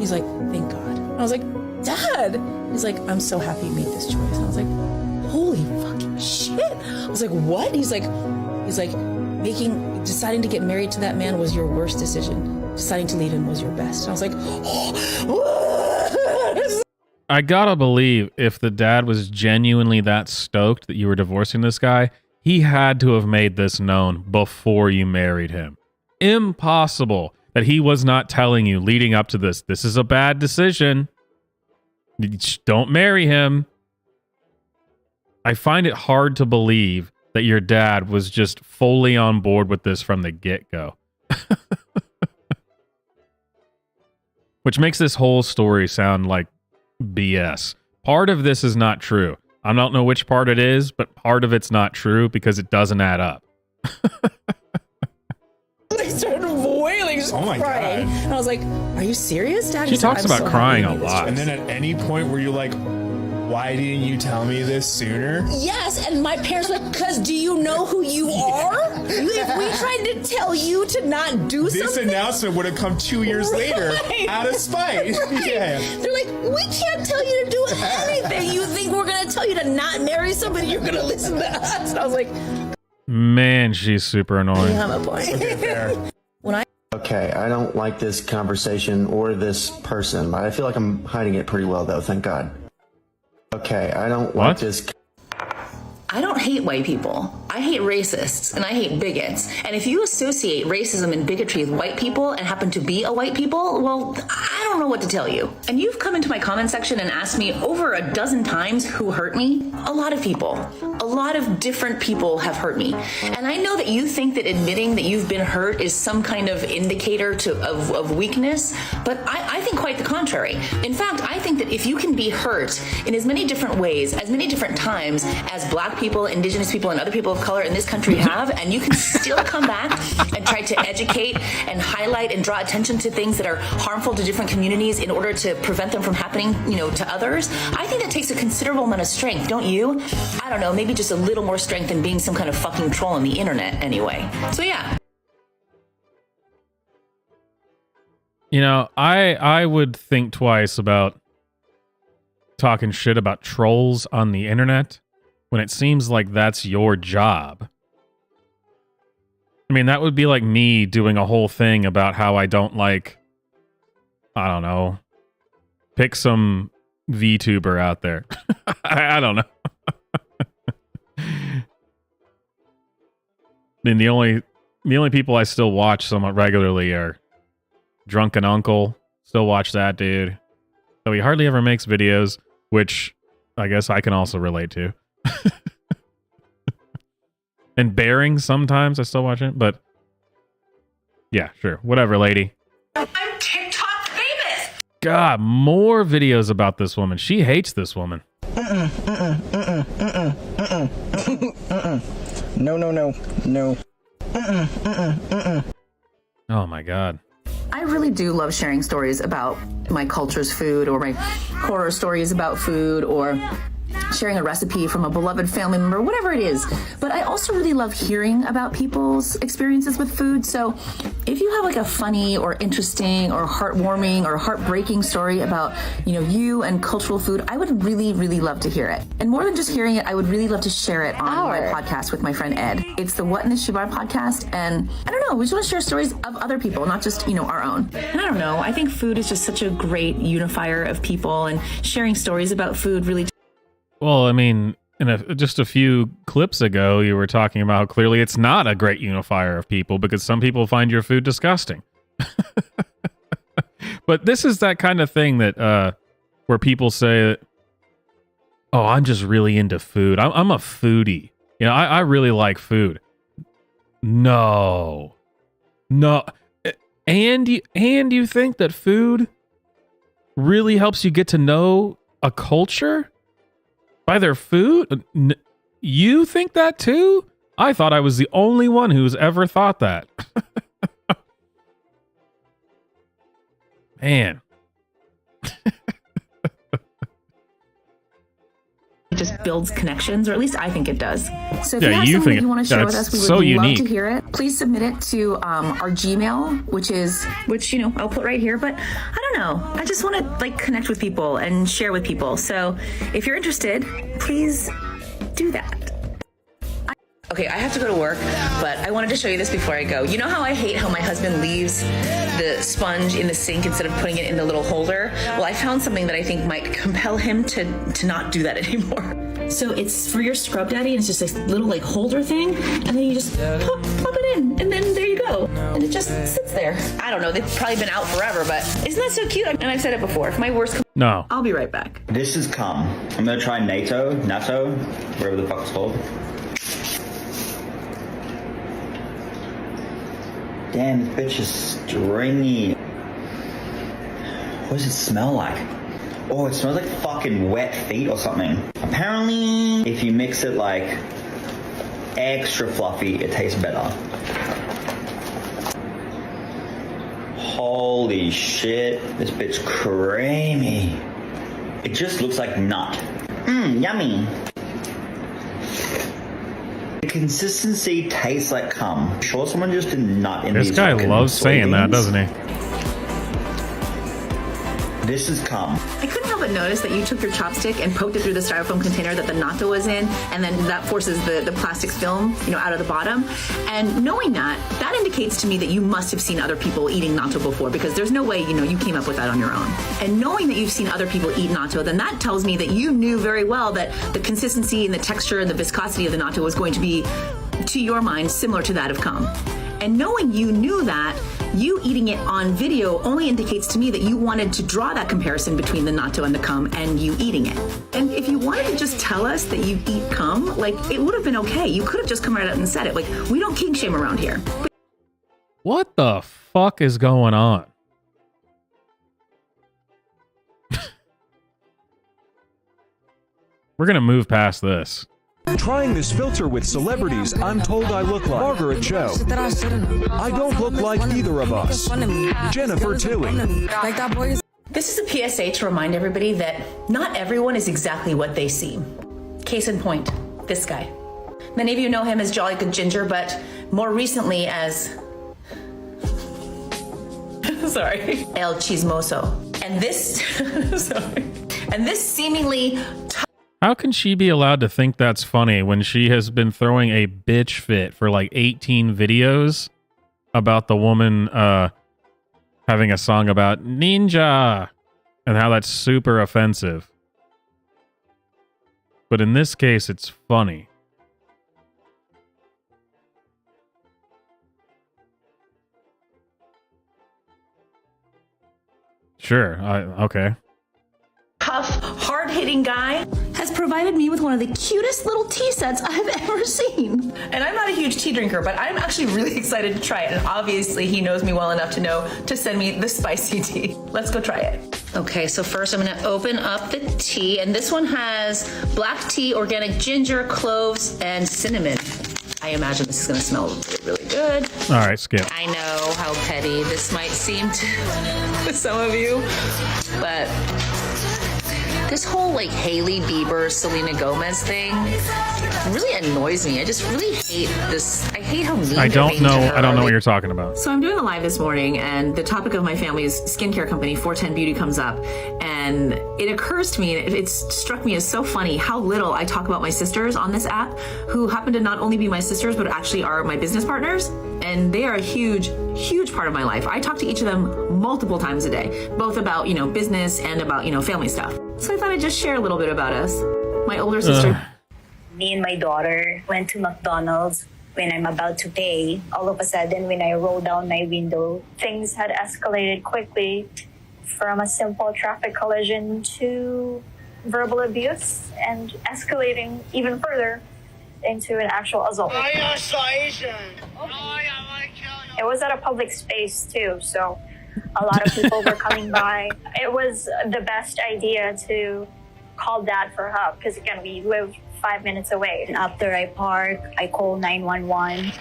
He's like, thank God. And I was like, Dad. He's like, I'm so happy you made this choice. And I was like, holy fucking shit. I was like, what? He's like, deciding to get married to that man was your worst decision. Deciding to leave him was your best. And I was like, oh. I gotta believe if the dad was genuinely that stoked that you were divorcing this guy, he had to have made this known before you married him. Impossible that he was not telling you leading up to this. This is a bad decision. Don't marry him. I find it hard to believe that your dad was just fully on board with this from the get-go. Which makes this whole story sound like BS. Part of this is not true. I don't know which part it is, but part of it's not true because it doesn't add up. I started wailing, just crying. God. And I was like, are you serious, Dad? She talks about crying a lot. And then at any point were you like, why didn't you tell me this sooner? Yes, and my parents were like, because do you know who you are? If we tried to tell you to not do something. This announcement would have come 2 years later out of spite. Yeah. They're like, we can't tell you to do anything. You think we're going to tell you to not marry somebody? You're going to listen to us. And I was like, man, she's super annoying. Yeah, I'm a point. Okay, fair. Okay, I don't like this conversation or this person, but I feel like I'm hiding it pretty well, though, thank God. Okay, I don't like this. I don't hate white people. I hate racists and I hate bigots. And if you associate racism and bigotry with white people and happen to be a white people, well, I don't know what to tell you. And you've come into my comment section and asked me over a dozen times who hurt me. A lot of people. A lot of different people have hurt me. And I know that you think that admitting that you've been hurt is some kind of indicator of weakness, but I think quite the contrary. In fact, I think that if you can be hurt in as many different ways, as many different times as Black people, Indigenous people, and other people of color in this country have, and you can still come back and try to educate and highlight and draw attention to things that are harmful to different communities in order to prevent them from happening, to others, I think that takes a considerable amount of strength, don't you? I don't know, maybe just a little more strength than being some kind of fucking troll on the internet anyway. So yeah. I would think twice about talking shit about trolls on the internet when it seems like that's your job. I mean, that would be like me doing a whole thing about how I don't like, I don't know, pick some VTuber out there. I don't know. I mean, the only people I still watch somewhat regularly are Drunken Uncle, Still watch that dude. So he hardly ever makes videos, which I guess I can also relate to. And Bearing sometimes I still watch it, but yeah, sure. Whatever, lady. I'm TikTok famous. God, more videos about this woman. She hates this woman. No. Oh my God. I really do love sharing stories about my culture's food, or my horror stories about food, or sharing a recipe from a beloved family member, whatever it is. But I also really love hearing about people's experiences with food. So if you have like a funny or interesting or heartwarming or heartbreaking story about, you and cultural food, I would really, really love to hear it. And more than just hearing it, I would really love to share it on my podcast with my friend Ed. It's the What in This Shubar podcast. And I don't know, we just want to share stories of other people, not just, our own. And I don't know, I think food is just such a great unifier of people, and sharing stories about food really. Well, I mean, just a few clips ago, you were talking about how clearly it's not a great unifier of people because some people find your food disgusting. But this is that kind of thing that where people say, "Oh, I'm just really into food. I'm a foodie. I really like food." No, and you think that food really helps you get to know a culture? By their food? You think that too? I thought I was the only one who's ever thought that. Man. It just builds connections, or at least I think it does. So if Yeah, you have you something think that you want to share with that's us, we would so love unique. to hear it. Please submit it to our Gmail, which I'll put right here. But I don't know. I just want to connect with people and share with people. So if you're interested, please do that. Okay, I have to go to work, but I wanted to show you this before I go. You know how I hate how my husband leaves the sponge in the sink instead of putting it in the little holder? Well, I found something that I think might compel him to not do that anymore. So it's for your scrub daddy, and it's just this little holder thing, and then you just pop it in, and then there you go. And it just sits there. I don't know, they've probably been out forever, but isn't that so cute? And I've said it before, if my worst... No. I'll be right back. This is cum. I'm gonna try natto, whatever the fuck it's called. Damn, this bitch is stringy. What does it smell like? Oh, it smells like fucking wet feet or something. Apparently, if you mix it extra fluffy, it tastes better. Holy shit, this bitch creamy. It just looks like nut. Yummy. The consistency tastes like cum. I'm sure someone just did nut in This these guy fucking loves saying that, soybeans. doesn't he? This is cum. I couldn't help but notice that you took your chopstick and poked it through the styrofoam container that the natto was in, and then that forces the plastic film, out of the bottom. And knowing that indicates to me that you must have seen other people eating natto before, because there's no way, you came up with that on your own. And knowing that you've seen other people eat natto, then that tells me that you knew very well that the consistency and the texture and the viscosity of the natto was going to be, to your mind, similar to that of cum. And knowing you knew that, you eating it on video only indicates to me that you wanted to draw that comparison between the natto and the cum and you eating it. And if you wanted to just tell us that you eat cum, it would have been okay. You could have just come right out and said it. We don't kink shame around here. What the fuck is going on? We're gonna move past this. Trying this filter with celebrities I'm told I look like. Margaret Cho. I don't look like either of us. Jennifer Tilly. This is a PSA to remind everybody that not everyone is exactly what they seem. Case in point, this guy. Many of you know him as Jolly Good Ginger, but more recently as... sorry. El Chismoso. And this... sorry. And this seemingly... How can she be allowed to think that's funny when she has been throwing a bitch fit for 18 videos about the woman having a song about ninja and how that's super offensive? But in this case, it's funny. Sure. Okay. Tough, hard-hitting guy has provided me with one of the cutest little tea sets I've ever seen. And I'm not a huge tea drinker, but I'm actually really excited to try it. And obviously he knows me well enough to know to send me the spicy tea. Let's go try it. Okay, so first I'm gonna open up the tea, and this one has black tea, organic ginger, cloves, and cinnamon. I imagine this is gonna smell really, really good. All right, skip. I know how petty this might seem to some of you, but this whole like Hailey Bieber, Selena Gomez thing really annoys me. I just really hate this. I hate how mean I don't know. to her. I don't know what you're talking about. So I'm doing a live this morning, and the topic of my family's skincare company, 410 Beauty, comes up, and it occurs to me, and it struck me as so funny how little I talk about my sisters on this app, who happen to not only be my sisters, but actually are my business partners, and they are a huge, huge part of my life. I talk to each of them multiple times a day, both about, business and about, family stuff. So I thought I'd just share a little bit about us. My older sister. Me and my daughter went to McDonald's when I'm about to pay. All of a sudden, when I roll down my window, things had escalated quickly from a simple traffic collision to verbal abuse and escalating even further into an actual assault. It was at a public space too, so a lot of people were coming by. It was the best idea to call Dad for help because, again, we live 5 minutes away. And after I park, I call 911.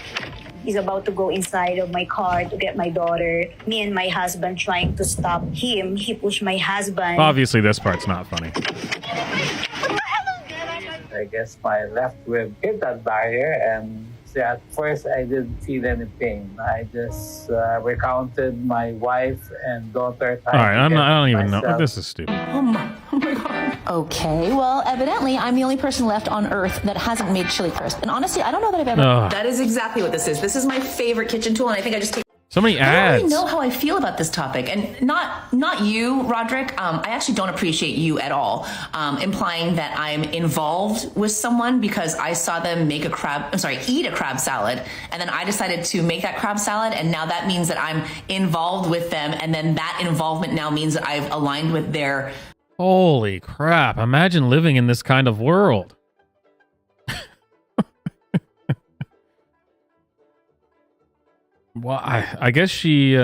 He's about to go inside of my car to get my daughter. Me and my husband trying to stop him. He pushed my husband. Obviously, this part's not funny. I guess my left rib hit that barrier, and at first I didn't feel any pain. I just recounted my wife and daughter. All right, I don't even know. This is stupid. Oh my God. Okay, well, evidently I'm the only person left on Earth that hasn't made chili crisp. And honestly, I don't know that I've ever... That is exactly what this is. This is my favorite kitchen tool, and I think I just take... So many ads. I don't really know how I feel about this topic, and not you, Roderick. I actually don't appreciate you at all, implying that I'm involved with someone because I saw them eat a crab salad, and then I decided to make that crab salad, and now that means that I'm involved with them, and then that involvement now means that I've aligned with their... Holy crap! Imagine living in this kind of world. Well, I guess she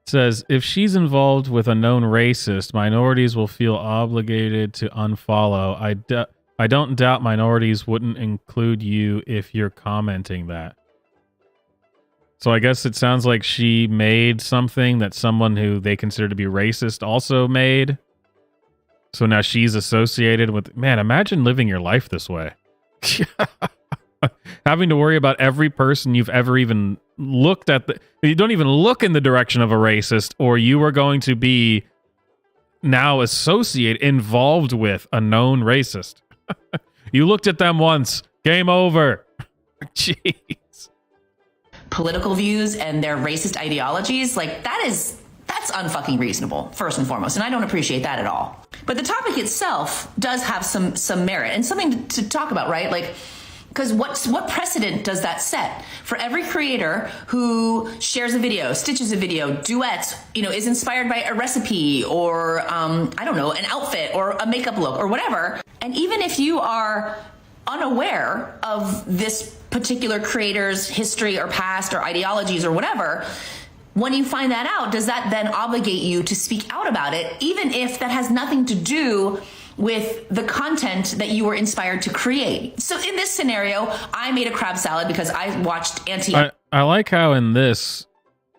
says if she's involved with a known racist, minorities will feel obligated to unfollow. I don't doubt minorities wouldn't include you if you're commenting that. So I guess it sounds like she made something that someone who they consider to be racist also made. So now she's associated with... Man, imagine living your life this way. Having to worry about every person you've ever even looked at. You don't even look in the direction of a racist, or you are going to be now involved with a known racist. You looked at them once. Game over. Jeez. Political views and their racist ideologies, that's unfucking reasonable, first and foremost, and I don't appreciate that at all. But the topic itself does have some merit and something to talk about, right? Because what precedent does that set for every creator who shares a video, stitches a video, duets, is inspired by a recipe or, I don't know, an outfit or a makeup look or whatever. And even if you are unaware of this particular creator's history or past or ideologies or whatever, when you find that out, does that then obligate you to speak out about it, even if that has nothing to do with the content that you were inspired to create? So in this scenario, I made a crab salad because I watched I like how in this,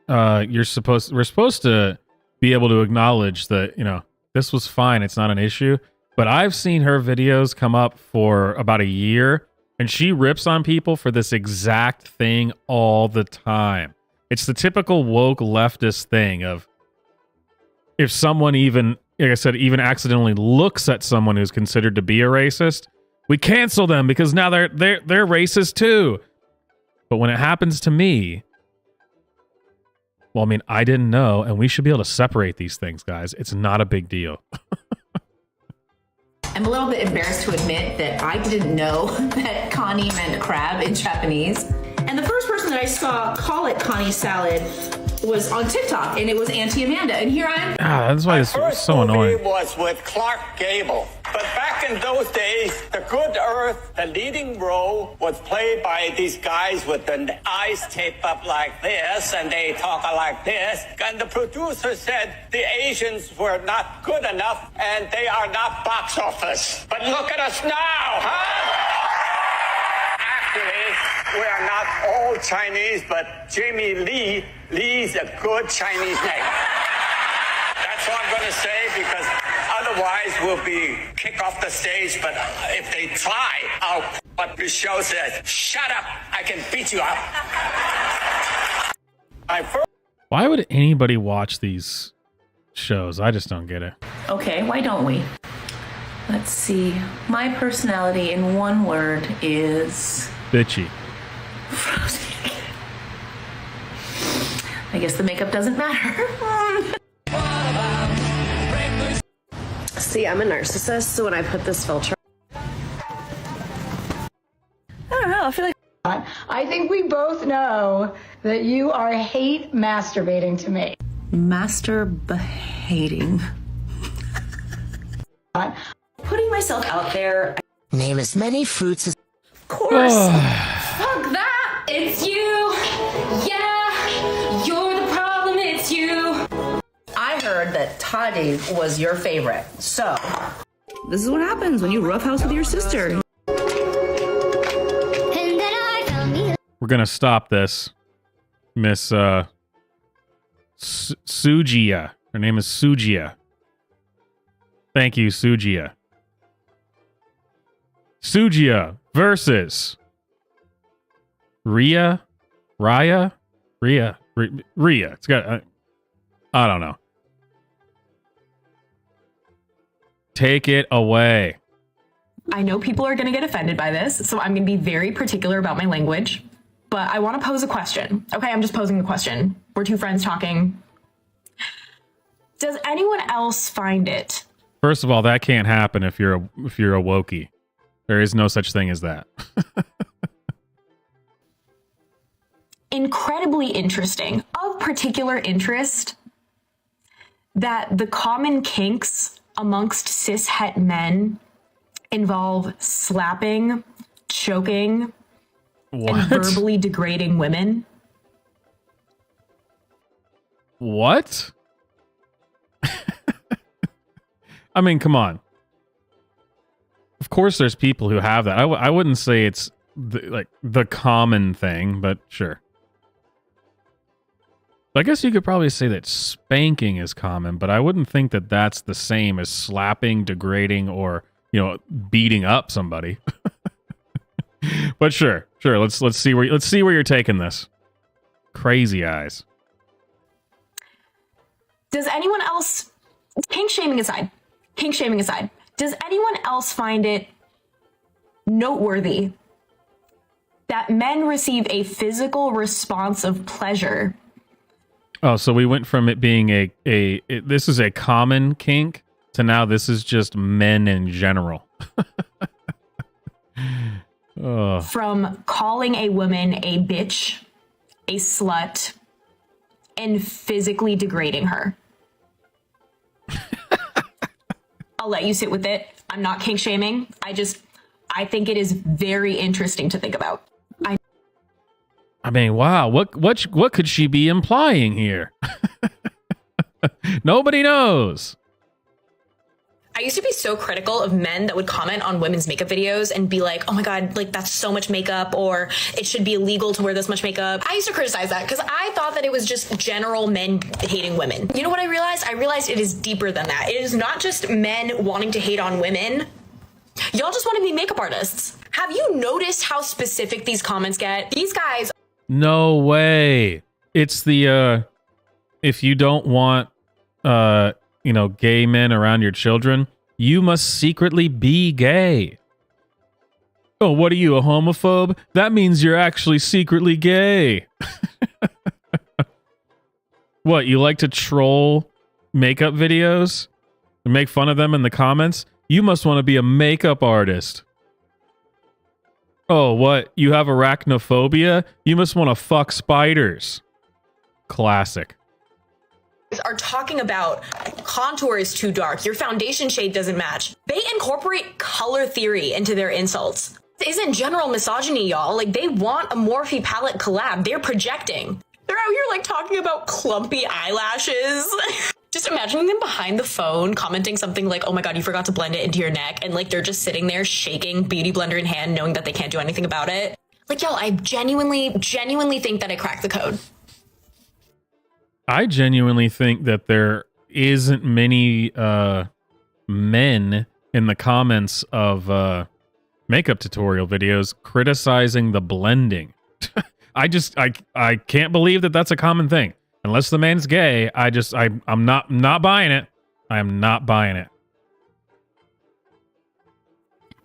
we're supposed to be able to acknowledge that, this was fine. It's not an issue. But I've seen her videos come up for about a year, and she rips on people for this exact thing all the time. It's the typical woke leftist thing of if someone even accidentally looks at someone who's considered to be a racist, we cancel them because now they're racist too. But when it happens to me, well, I mean, I didn't know, and we should be able to separate these things, guys. It's not a big deal. I'm a little bit embarrassed to admit that I didn't know that Connie meant crab in Japanese. And the first person that I saw call it Connie salad was on TikTok, and it was Auntie Amanda, and here I am. That's why it's so annoying. Was with Clark Gable. But back in those days, the Good Earth, the leading role was played by these guys with the eyes taped up like this, and they talk like this. And the producer said the Asians were not good enough, and they are not box office. But look at us now, huh? Actually, we are not all Chinese, but Jamie Lee's a good Chinese name. That's all I'm going to say, because otherwise we'll be kicked off the stage. But if they try, but Michelle says, shut up, I can beat you up. Why would anybody watch these shows? I just don't get it. Okay, why don't we? Let's see. My personality in one word is bitchy. I guess the makeup doesn't matter. See, I'm a narcissist, so when I put this filter, I don't know. I feel like I think we both know that you are hate masturbating to me. Masturbating. Putting myself out there. Name as many fruits as. Of course. Fuck that. It's you. Yeah. You're the problem. It's you. I heard that Toddy was your favorite. So, this is what happens when you roughhouse with your sister. We're gonna stop this, Miss Sujia. Her name is Sujia. Thank you, Sujia. Sujia versus Rhea. It's got. I don't know. Take it away. I know people are going to get offended by this, so I'm going to be very particular about my language. But I want to pose a question. Okay, I'm just posing a question. We're two friends talking. Does anyone else find it? First of all, that can't happen if you're a wokey. There is no such thing as that. Incredibly interesting, of particular interest, that the common kinks amongst cishet men involve slapping, choking, and verbally degrading women. What? I mean, come on. Of course there's people who have that. I wouldn't say it's the common thing, but sure. I guess you could probably say that spanking is common, but I wouldn't think that that's the same as slapping, degrading, or, beating up somebody. But sure. Let's see where you're taking this. Crazy eyes. Does anyone else, kink shaming aside, does anyone else find it noteworthy that men receive a physical response of pleasure? Oh, so we went from it being this is a common kink to now this is just men in general. From calling a woman a bitch, a slut, and physically degrading her. I'll let you sit with it. I'm not kink shaming. I think it is very interesting to think about. I mean, wow, what could she be implying here? Nobody knows. I used to be so critical of men that would comment on women's makeup videos and be like, oh my God, like that's so much makeup, or it should be illegal to wear this much makeup. I used to criticize that because I thought that it was just general men hating women. You know what I realized? I realized it is deeper than that. It is not just men wanting to hate on women. Y'all just want to be makeup artists. Have you noticed how specific these comments get? These guys. No way. It's the, if you don't want, gay men around your children, you must secretly be gay. Oh, what are you, a homophobe? That means you're actually secretly gay. What, you like to troll makeup videos and make fun of them in the comments? You must want to be a makeup artist. Oh, what? You have arachnophobia? You must want to fuck spiders. Classic. Are talking about contour is too dark, your foundation shade doesn't match. They incorporate color theory into their insults. This isn't general misogyny, y'all. Like, they want a Morphe palette collab. They're projecting. They're out here like talking about clumpy eyelashes. Just imagining them behind the phone commenting something like, oh my god, you forgot to blend it into your neck, and like they're just sitting there shaking, beauty blender in hand, knowing that they can't do anything about it. Like, y'all, I genuinely think that I cracked the code. I genuinely think that there isn't many men in the comments of makeup tutorial videos criticizing the blending. I can't believe that that's a common thing. Unless the man's gay, I'm not buying it. I am not buying it.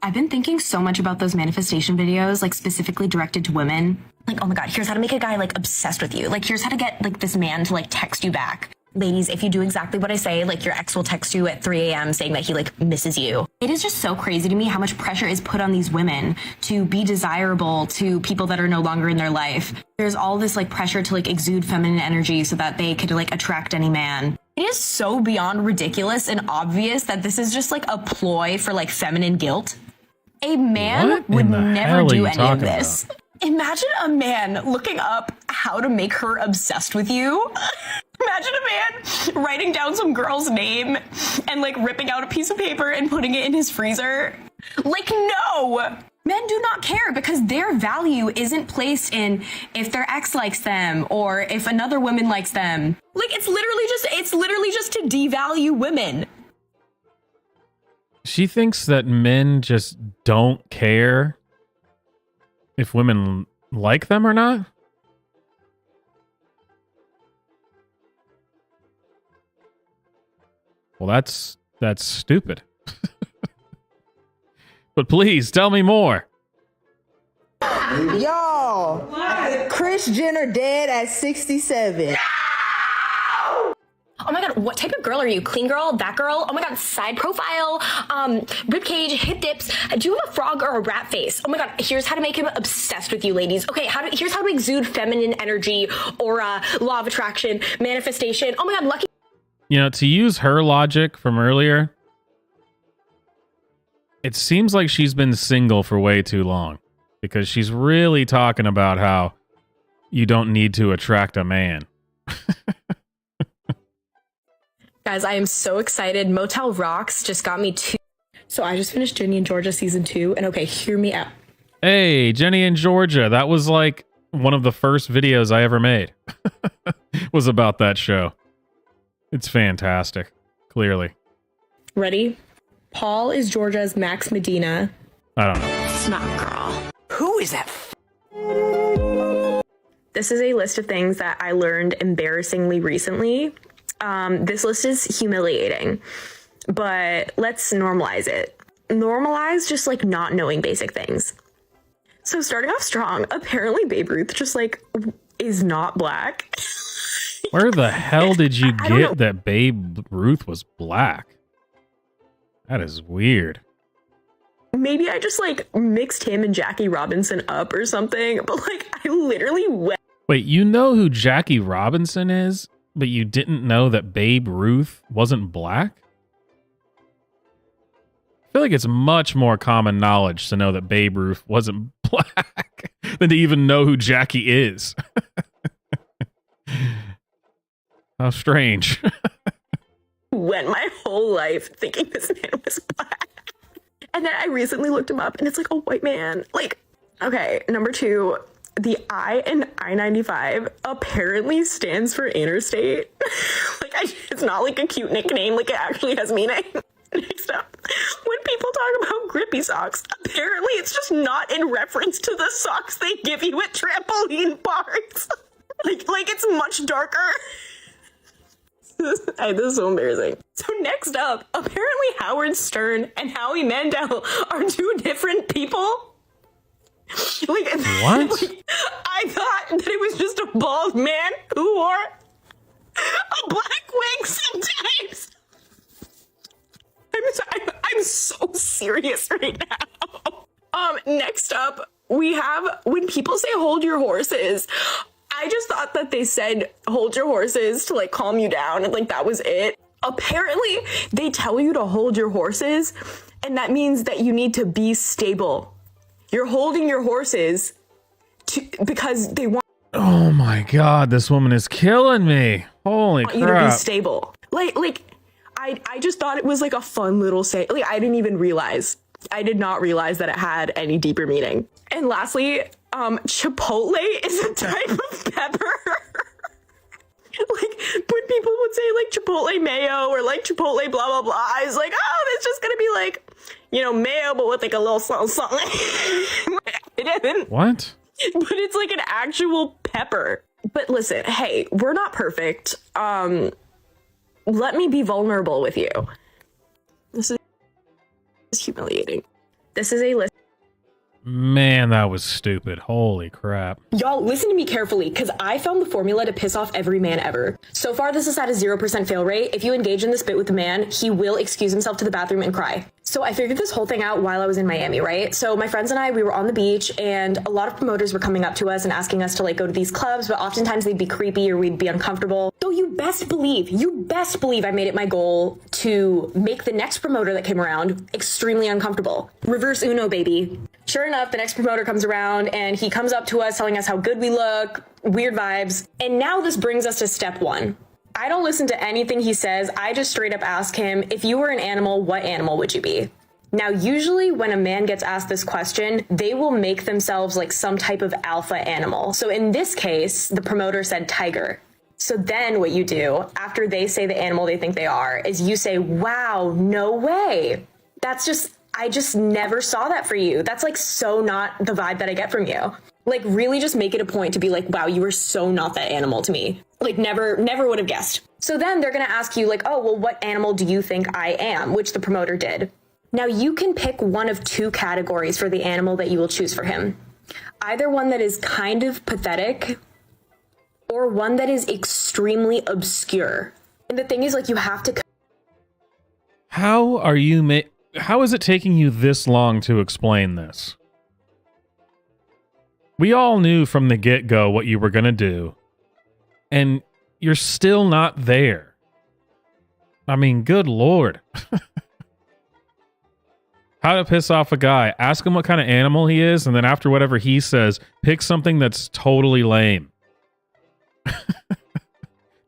I've been thinking so much about those manifestation videos, like specifically directed to women. Like, oh my god, here's how to make a guy like obsessed with you. Like, here's how to get like this man to like text you back. Ladies, if you do exactly what I say, like your ex will text you at 3 a.m. saying that he like misses you. It is just so crazy to me how much pressure is put on these women to be desirable to people that are no longer in their life. There's all this like pressure to like exude feminine energy so that they could like attract any man. It is so beyond ridiculous and obvious that this is just like a ploy for like feminine guilt. A man would never do any of this. Imagine a man looking up how to make her obsessed with you. Imagine a man writing down some girl's name and like ripping out a piece of paper and putting it in his freezer. Like, no! Men do not care because their value isn't placed in if their ex likes them or if another woman likes them. Like, it's literally just to devalue women. She thinks that men just don't care if women like them or not? Well, that's stupid. But please, tell me more. Y'all, Kris Jenner dead at 67. Oh my god, what type of girl are you? Clean girl? That girl? Oh my god, side profile, ribcage, hip dips. Do you have a frog or a rat face? Oh my god, here's how to make him obsessed with you, ladies. Okay, here's how to exude feminine energy, aura, law of attraction, manifestation. Oh my god, lucky. You know, to use her logic from earlier, it seems like she's been single for way too long because she's really talking about how you don't need to attract a man. Guys, I am so excited. Motel Rocks just got me two. So I just finished Jenny and Georgia season 2. And okay, hear me out. Hey, Jenny and Georgia. That was like one of the first videos I ever made. Was about that show. It's fantastic. Clearly. Ready? Paul is Georgia's Max Medina. I don't know. Snot girl. Who is that? This is a list of things that I learned embarrassingly recently. This list is humiliating, but let's normalize it. Normalize just like not knowing basic things. So starting off strong, apparently Babe Ruth just like is not black. Where the hell did you get that Babe Ruth was black? That is weird. Maybe I just like mixed him and Jackie Robinson up or something, but like I literally went. Wait, you know who Jackie Robinson is? But you didn't know that Babe Ruth wasn't black? I feel like it's much more common knowledge to know that Babe Ruth wasn't black than to even know who Jackie is. How strange. Went my whole life thinking this man was black. And then I recently looked him up and it's like a white man. Like, okay, number 2. The I in I-95 apparently stands for interstate. Like, it's not like a cute nickname, like it actually has meaning. Next up, when people talk about grippy socks, apparently it's just not in reference to the socks they give you at trampoline parks. like it's much darker. This is so embarrassing. So next up, apparently Howard Stern and Howie Mandel are 2 different people. Like, what? Like, I thought that it was just a bald man who wore a black wig sometimes. I'm so serious right now. Next up, we have when people say hold your horses. I just thought that they said hold your horses to like calm you down and like that was it. Apparently they tell you to hold your horses and that means that you need to be stable. You're holding your horses because they want Oh my God, this woman is killing me. Holy crap. you to be stable. I just thought it was like a fun little say. Like I did not realize that it had any deeper meaning. And lastly, chipotle is a type of pepper. Like when people would say like chipotle mayo or like chipotle blah blah blah, I was like, oh, it's just gonna be like, mayo but with like a little something. It isn't. What? But it's like an actual pepper. But listen, hey, we're not perfect. Let me be vulnerable with you. This is humiliating. This is a list. Man, that was stupid. Holy crap. Y'all, listen to me carefully, because I found the formula to piss off every man ever. So far, this is at a 0% fail rate. If you engage in this bit with a man, he will excuse himself to the bathroom and cry. So I figured this whole thing out while I was in Miami, right? So my friends and I, we were on the beach, and a lot of promoters were coming up to us and asking us to like go to these clubs, but oftentimes they'd be creepy or we'd be uncomfortable. So you best believe I made it my goal to make the next promoter that came around extremely uncomfortable. Reverse Uno, baby. Sure enough, the next promoter comes around and he comes up to us telling us how good we look, weird vibes. And now this brings us to step one. I don't listen to anything he says. I just straight up ask him, if you were an animal, what animal would you be? Now, usually when a man gets asked this question, they will make themselves like some type of alpha animal. So in this case, the promoter said tiger. So then what you do after they say the animal they think they are is you say, wow, no way. I just never saw that for you. That's like so not the vibe that I get from you. Like really just make it a point to be like, wow, you are so not that animal to me. Like never would have guessed. So then they're going to ask you like, oh, well, what animal do you think I am? Which the promoter did. Now you can pick one of two categories for the animal that you will choose for him. Either one that is kind of pathetic or one that is extremely obscure. And the thing is like you have to. How is it taking you this long to explain this? We all knew from the get-go what you were going to do, and you're still not there. I mean, good Lord. How to piss off a guy. Ask him what kind of animal he is, and then after whatever he says, pick something that's totally lame.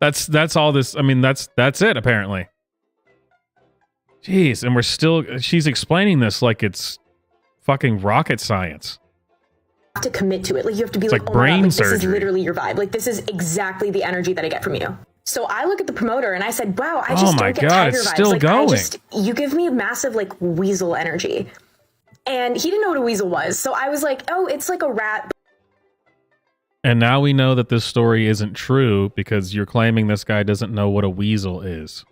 That's all this. I mean, that's it, apparently. Jeez, and she's explaining this like it's fucking rocket science. You have to commit to it. Like you have to be like, oh brain my God, like, surgery. this is literally your vibe. Like this is exactly the energy that I get from you. So I look at the promoter and I said, wow, I just don't get tiger it's vibes. still like, going. You give me a massive like weasel energy. And he didn't know what a weasel was. So I was like, oh, it's like a rat. And now we know that this story isn't true because you're claiming this guy doesn't know what a weasel is.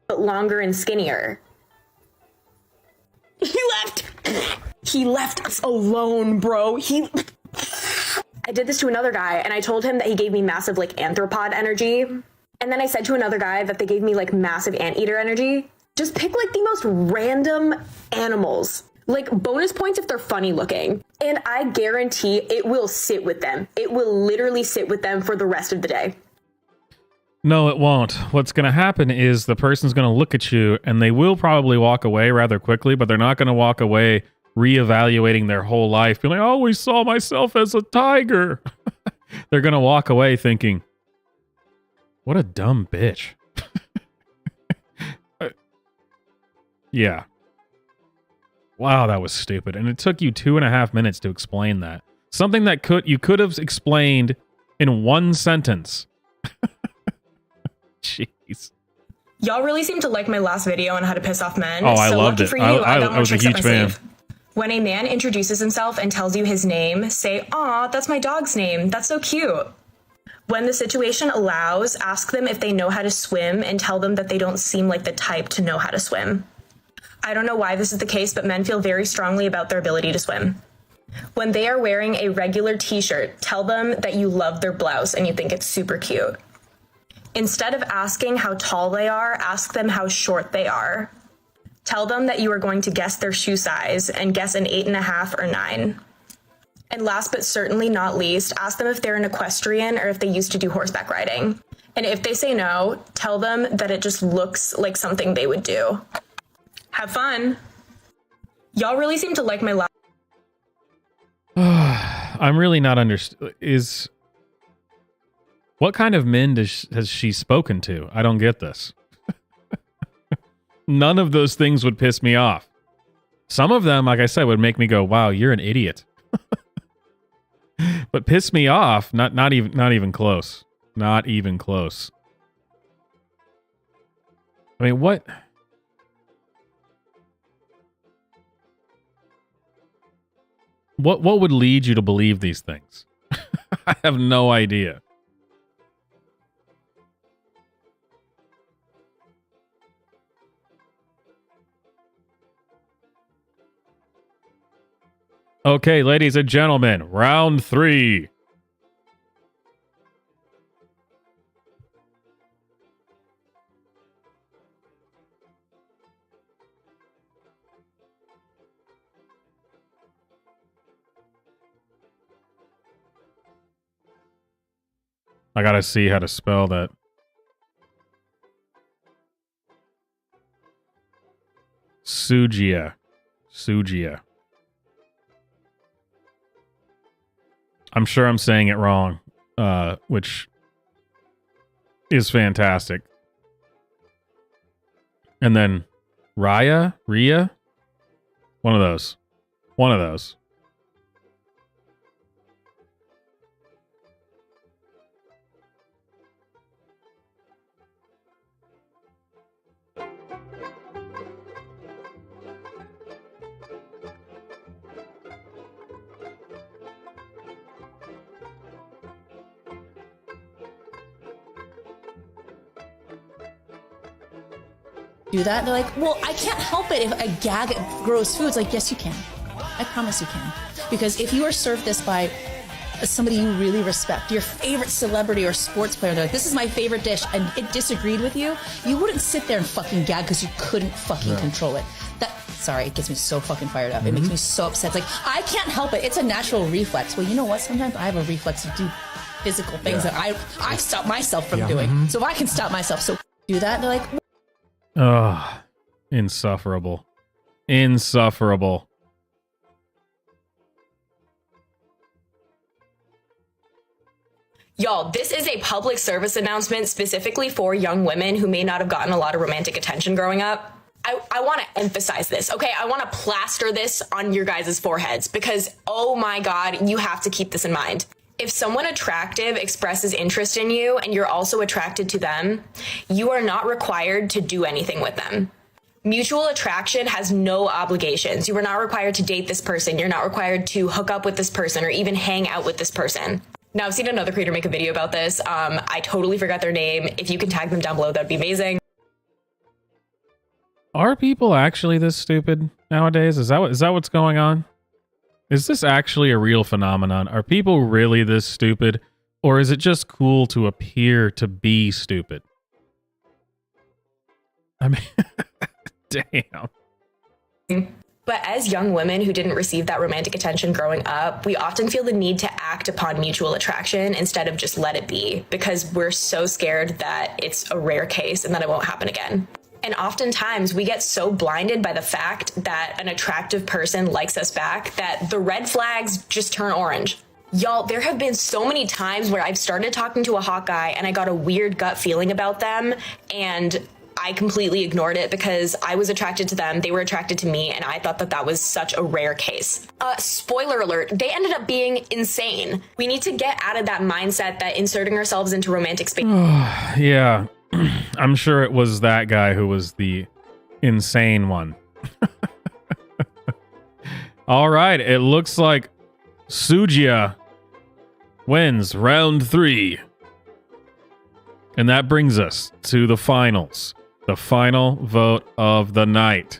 But longer and skinnier. He left us alone, bro. I did this to another guy and I told him that he gave me massive like anthropod energy. And then I said to another guy that they gave me like massive anteater energy. Just pick like the most random animals. Like bonus points if they're funny looking. And I guarantee it will sit with them. It will literally sit with them for the rest of the day. No, it won't. What's going to happen is the person's going to look at you and they will probably walk away rather quickly, but they're not going to walk away reevaluating their whole life, being like, I always saw myself as a tiger. They're going to walk away thinking, what a dumb bitch. Yeah. Wow, that was stupid. And it took you 2.5 minutes to explain that. Something that you could have explained in one sentence. Jeez. Y'all really seem to like my last video on how to piss off men. Oh, I loved it. For you, I got I was a huge fan. When a man introduces himself and tells you his name, say, "Aw, that's my dog's name. That's so cute." When the situation allows, ask them if they know how to swim and tell them that they don't seem like the type to know how to swim. I don't know why this is the case, but men feel very strongly about their ability to swim. When they are wearing a regular t-shirt, tell them that you love their blouse and you think it's super cute. Instead of asking how tall they are, ask them how short they are. Tell them that you are going to guess their shoe size and guess an 8.5 or 9. And last but certainly not least, ask them if they're an equestrian or if they used to do horseback riding. And if they say no, tell them that it just looks like something they would do. Have fun. Y'all really seem to like my laugh. I'm really not what kind of men has she spoken to? I don't get this. None of those things would piss me off. Some of them, like I said, would make me go, wow, you're an idiot. But piss me off, not even close. Not even close. I mean, what? What would lead you to believe these things? I have no idea. Okay, ladies and gentlemen, round 3. I gotta see how to spell that. Sugia. I'm sure I'm saying it wrong, which is fantastic. And then Ria? One of those. Do that, they're like, well, I can't help it if a gag at gross foods. Like, yes, you can. I promise you can. Because if you are served this by somebody you really respect, your favorite celebrity or sports player, they're like, this is my favorite dish, and it disagreed with you, you wouldn't sit there and fucking gag because you couldn't fucking control it. Sorry, it gets me so fucking fired up. It makes me so upset. It's like, I can't help it. It's a natural reflex. Well, you know what? Sometimes I have a reflex to do physical things that I stop myself from doing. So if I can stop myself, so do that, they're like, ugh, insufferable. Y'all, this is a public service announcement specifically for young women who may not have gotten a lot of romantic attention growing up. I want to emphasize this, okay? I want to plaster this on your guys' foreheads because, oh my God, you have to keep this in mind. If someone attractive expresses interest in you and you're also attracted to them, you are not required to do anything with them. Mutual attraction has no obligations. You are not required to date this person. You're not required to hook up with this person or even hang out with this person. Now, I've seen another creator make a video about this. I totally forgot their name. If you can tag them down below, that'd be amazing. Are people actually this stupid nowadays? Is that what's going on? Is this actually a real phenomenon? Are people really this stupid? Or is it just cool to appear to be stupid? I mean, damn. But as young women who didn't receive that romantic attention growing up, we often feel the need to act upon mutual attraction instead of just let it be because we're so scared that it's a rare case and that it won't happen again. And oftentimes we get so blinded by the fact that an attractive person likes us back that the red flags just turn orange. Y'all, there have been so many times where I've started talking to a hot guy and I got a weird gut feeling about them and I completely ignored it because I was attracted to them, they were attracted to me, and I thought that that was such a rare case. Spoiler alert, they ended up being insane. We need to get out of that mindset that inserting ourselves into romantic space. Yeah. I'm sure it was that guy who was the insane one. All right, it looks like Sugia wins round 3. And that brings us to the finals. The final vote of the night.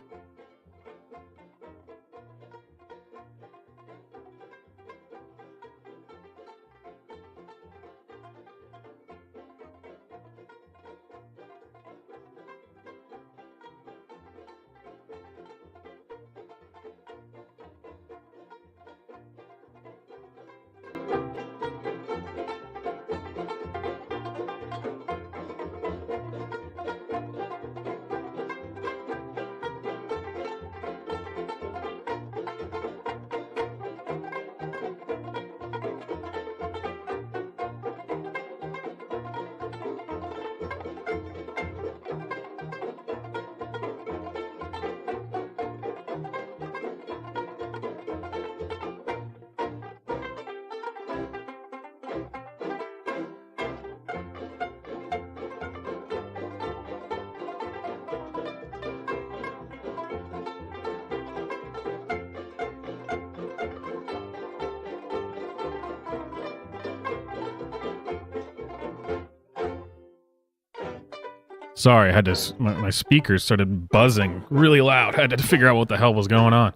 Sorry, I had to. My speakers started buzzing really loud. I had to figure out what the hell was going on.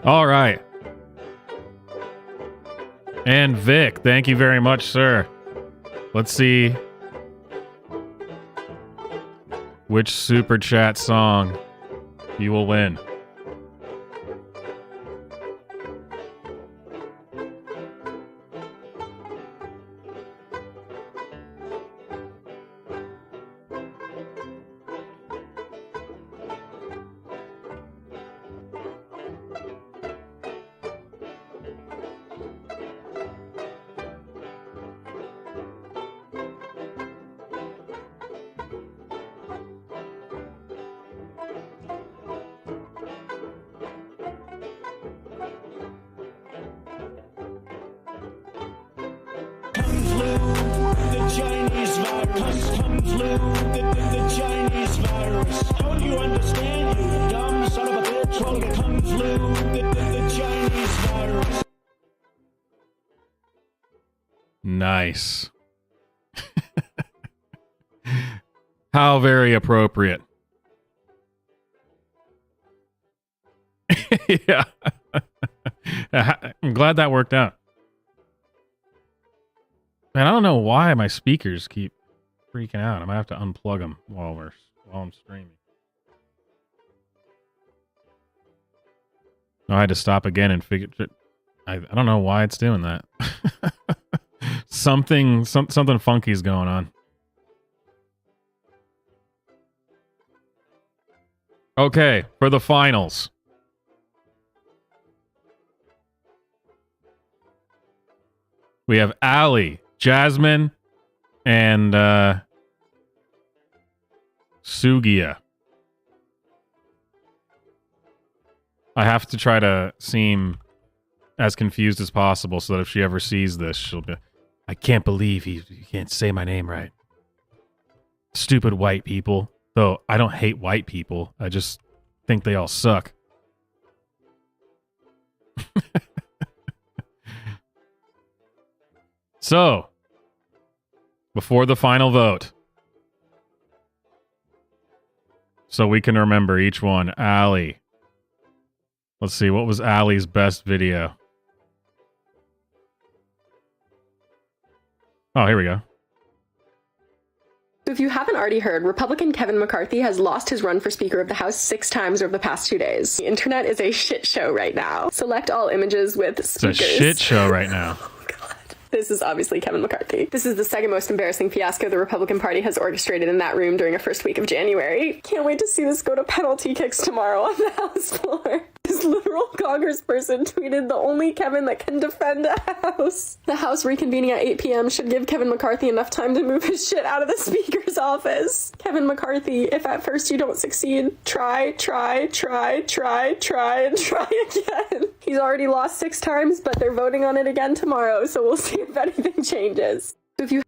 All right. And Vic, thank you very much, sir. Let's see which super chat song you will win. Nice. How very appropriate. Yeah. I'm glad that worked out. Man, I don't know why my speakers keep freaking out. I might have to unplug them while I'm streaming. No, I had to stop again and figure. I don't know why it's doing that. Something funky is going on. Okay, for the finals. We have Allie, Jasmine, and Sugia. I have to try to seem as confused as possible so that if she ever sees this, she'll be, I can't believe you can't say my name right. Stupid white people. Though I don't hate white people. I just think they all suck. So, before the final vote, so we can remember each one. Allie. Let's see, what was Allie's best video? Oh, here we go. So if you haven't already heard, Republican Kevin McCarthy has lost his run for Speaker of the House 6 times over the past 2 days. The internet is a shit show right now. Select all images with speakers. It's a shit show right now. This is obviously Kevin McCarthy. This is the second most embarrassing fiasco the Republican Party has orchestrated in that room during a first week of January. Can't wait to see this go to penalty kicks tomorrow on the House floor. This literal congressperson tweeted the only Kevin that can defend a house. The House reconvening at 8 p.m. should give Kevin McCarthy enough time to move his shit out of the Speaker's office. Kevin McCarthy, if at first you don't succeed, try, and try again. He's already lost 6 times, but they're voting on it again tomorrow, so we'll see if anything changes. If you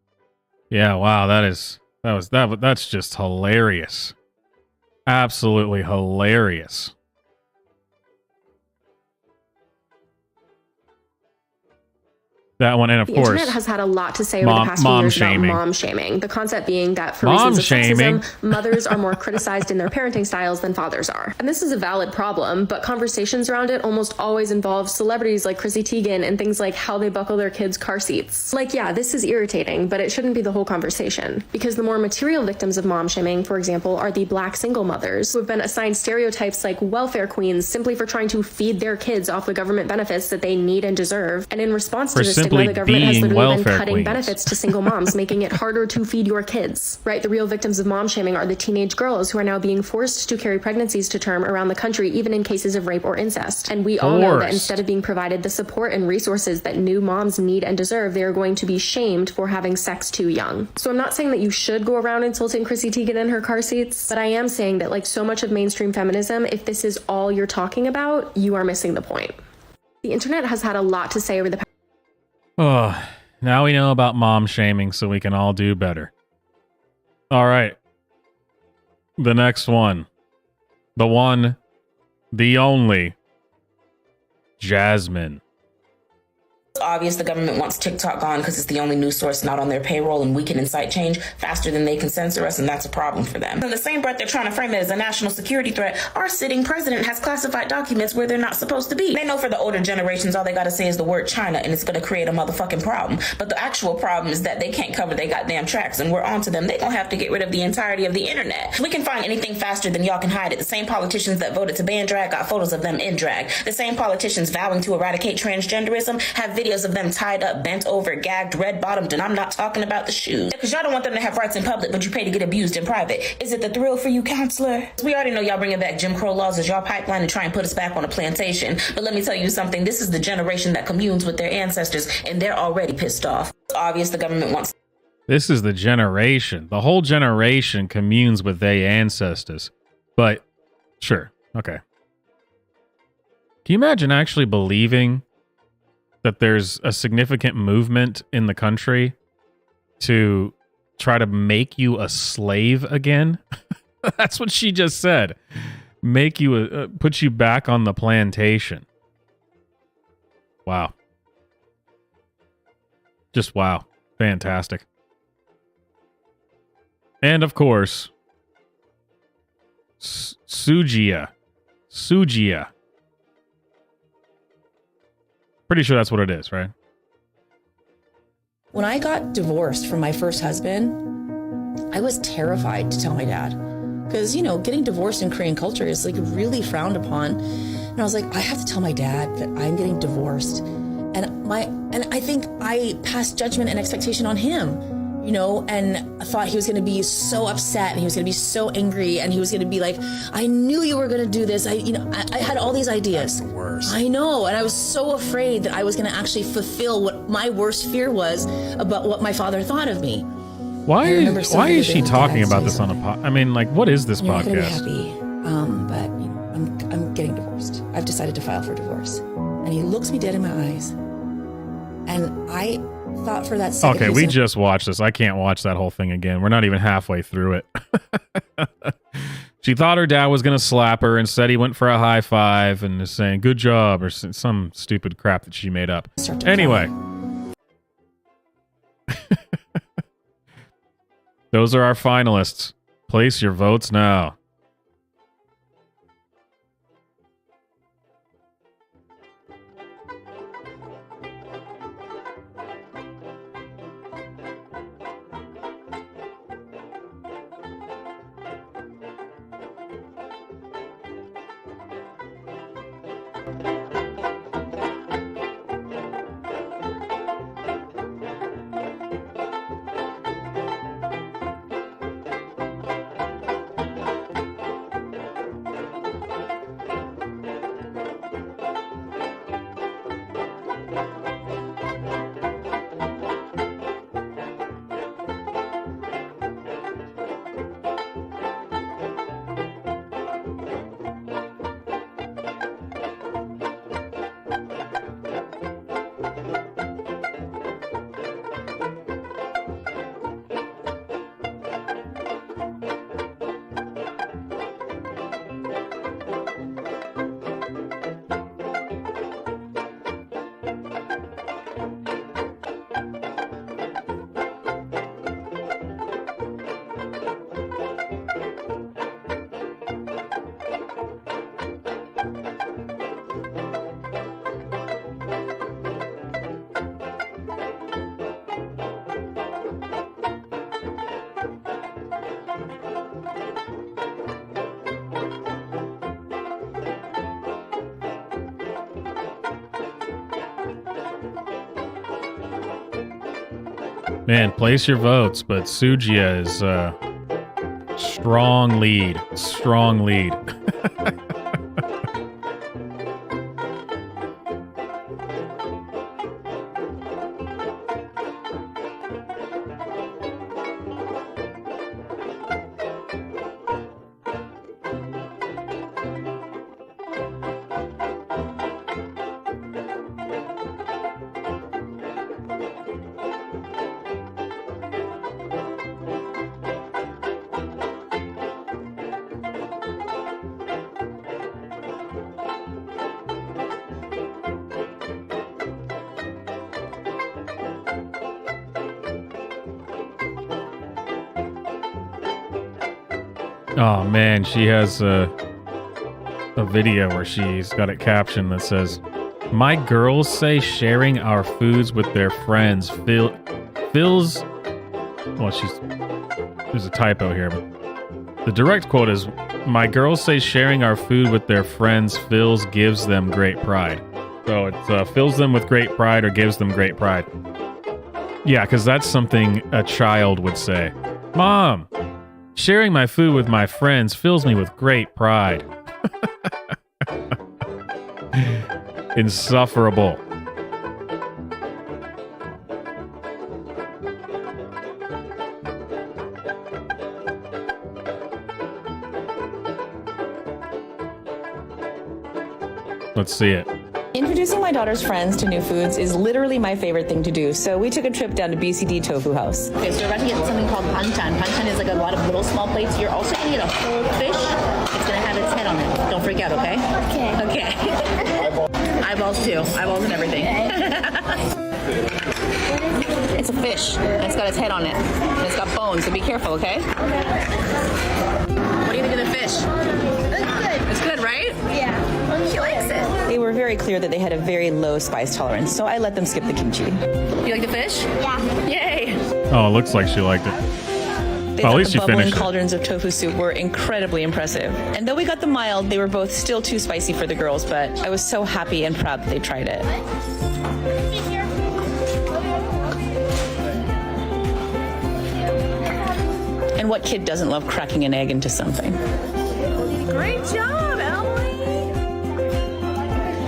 Yeah, wow, that's just hilarious. Absolutely hilarious. That one, and of course, the internet has had a lot to say over the past few years about mom shaming. The concept being that for reasons of sexism, mothers are more criticized in their parenting styles than fathers are. And this is a valid problem, but conversations around it almost always involve celebrities like Chrissy Teigen and things like how they buckle their kids' car seats. Like, yeah, this is irritating, but it shouldn't be the whole conversation. Because the more material victims of mom shaming, for example, are the black single mothers who have been assigned stereotypes like welfare queens simply for trying to feed their kids off the government benefits that they need and deserve. And in response to this stigma, the government has literally been cutting benefits to single moms, making it harder to feed your kids. Right? The real victims of mom shaming are the teenage girls who are now being forced to carry pregnancies to term around the country, even in cases of rape or incest. And we all know that instead of being provided the support and resources that new moms need and deserve, they are going to be shamed for having sex too young. So I'm not saying that you should go around insulting Chrissy Teigen in her car seats, but I am saying that, like so much of mainstream feminism, if this is all you're talking about, you are missing the point. The internet has had a lot to say over the past. Oh, now we know about mom shaming, so we can all do better. All right. The next one. The one, the only, Jasmine. Obvious the government wants TikTok gone because it's the only news source not on their payroll, and we can incite change faster than they can censor us, and that's a problem for them. In the same breath they're trying to frame it as a national security threat, our sitting president has classified documents where they're not supposed to be. They know for the older generations all they gotta say is the word China and it's gonna create a motherfucking problem. But the actual problem is that they can't cover their goddamn tracks, and we're onto them. They gonna have to get rid of the entirety of the internet. We can find anything faster than y'all can hide it. The same politicians that voted to ban drag got photos of them in drag. The same politicians vowing to eradicate transgenderism have videos of them tied up, bent over, gagged, red-bottomed, and I'm not talking about the shoes. Because y'all don't want them to have rights in public, but you pay to get abused in private. Is it the thrill for you, counselor? We already know y'all bringing back Jim Crow laws as y'all pipeline and try and put us back on a plantation. But let me tell you something, this is the generation that communes with their ancestors, and they're already pissed off. It's obvious the government wants... This is the generation. The whole generation communes with their ancestors. But, sure, okay. Can you imagine actually believing that there's a significant movement in the country to try to make you a slave again? That's what she just said. Make you put you back on the plantation. Wow. Just wow. Fantastic. And of course, Sujia. Pretty sure that's what it is, right? When I got divorced from my first husband, I was terrified to tell my dad. Because, you know, getting divorced in Korean culture is like really frowned upon. And I was like, I have to tell my dad that I'm getting divorced. And I think I passed judgment and expectation on him, you know, and I thought he was going to be so upset and he was going to be so angry and he was going to be like, I knew you were going to do this. I had all these ideas. That's the worst. I know. And I was so afraid that I was going to actually fulfill what my worst fear was about what my father thought of me. Why is she talking about this on a podcast? I mean, like, what is this You're podcast? not gonna be happy, but you know, I'm getting divorced. I've decided to file for divorce. And he looks me dead in my eyes. And I thought for that second... Okay, we just watched this. I can't watch that whole thing again. We're not even halfway through it. She thought her dad was going to slap her. Instead, he went for a high five and is saying, good job, or some stupid crap that she made up. Anyway. Those are our finalists. Place your votes now. Man, place your votes, but Sujia is strong lead. Strong lead. Oh man, she has a video where she's got it captioned that says, "My girls say sharing our foods with their friends fills." Well, there's a typo here, but the direct quote is, "My girls say sharing our food with their friends gives them great pride." So it fills them with great pride or gives them great pride. Yeah, because that's something a child would say. Mom, sharing my food with my friends fills me with great pride. Insufferable. Let's see it. Introducing my daughter's friends to new foods is literally my favorite thing to do, so we took a trip down to BCD Tofu House. Okay, so we're about to get something called panchan. Panchan is like a lot of little small plates. You're also going to get a whole fish. It's going to have its head on it. Don't freak out, okay? Okay. Okay. Eyeballs too. Eyeballs and everything. It's a fish. And it's got its head on it. And it's got bones, so be careful, okay? What do you think of the fish? It's good. It's good, right? Yeah. She likes it. They were very clear that they had a very low spice tolerance, so I let them skip the kimchi. You like the fish? Yeah. Yay. Oh, it looks like she liked it. They Well, at thought least the you bubbling finished it. cauldrons of tofu soup were incredibly impressive. And though we got them mild, they were both still too spicy for the girls, but I was so happy and proud that they tried it. And what kid doesn't love cracking an egg into something? Great job, Emily.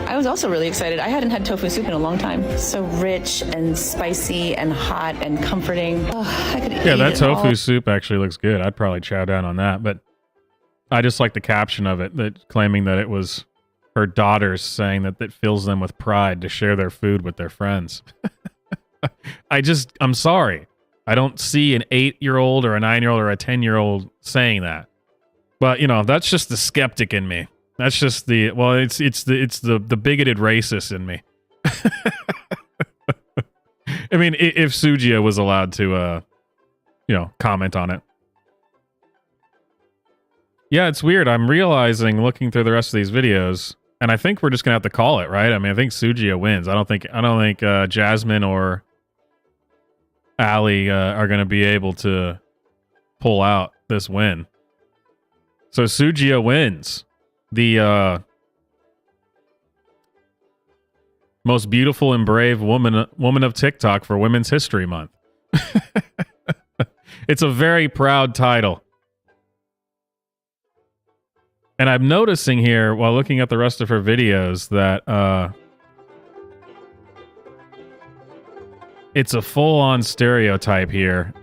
I was also really excited. I hadn't had tofu soup in a long time. So rich and spicy and hot and comforting. Oh, I could eat Yeah, that it all. tofu soup actually looks good. I'd probably chow down on that, but I just like the caption of it, that claiming that it was her daughters saying that it fills them with pride to share their food with their friends. I'm sorry. I don't see an 8-year-old or a 9-year-old or a 10-year-old saying that. But, you know, that's just the skeptic in me. That's just the the bigoted racist in me. I mean, if Sujia was allowed to comment on it. Yeah, it's weird. I'm realizing looking through the rest of these videos, and I think we're just gonna have to call it, right? I mean, I think Sujia wins. I don't think Jasmine or Allie are gonna be able to pull out this win. So Sujia wins the most beautiful and brave woman of TikTok for Women's History Month. It's a very proud title. And I'm noticing here while looking at the rest of her videos that it's a full-on stereotype here.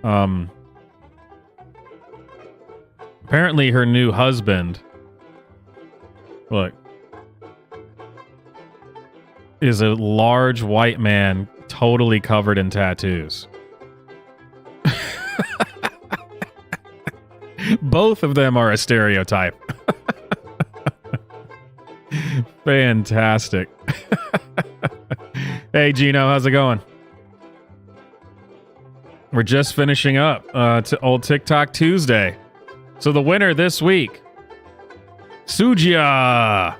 Apparently her new husband, look, is a large white man totally covered in tattoos. Both of them are a stereotype. Fantastic. Hey, Gino, how's it going? We're just finishing up to Old TikTok Tuesday. So the winner this week, Sujia.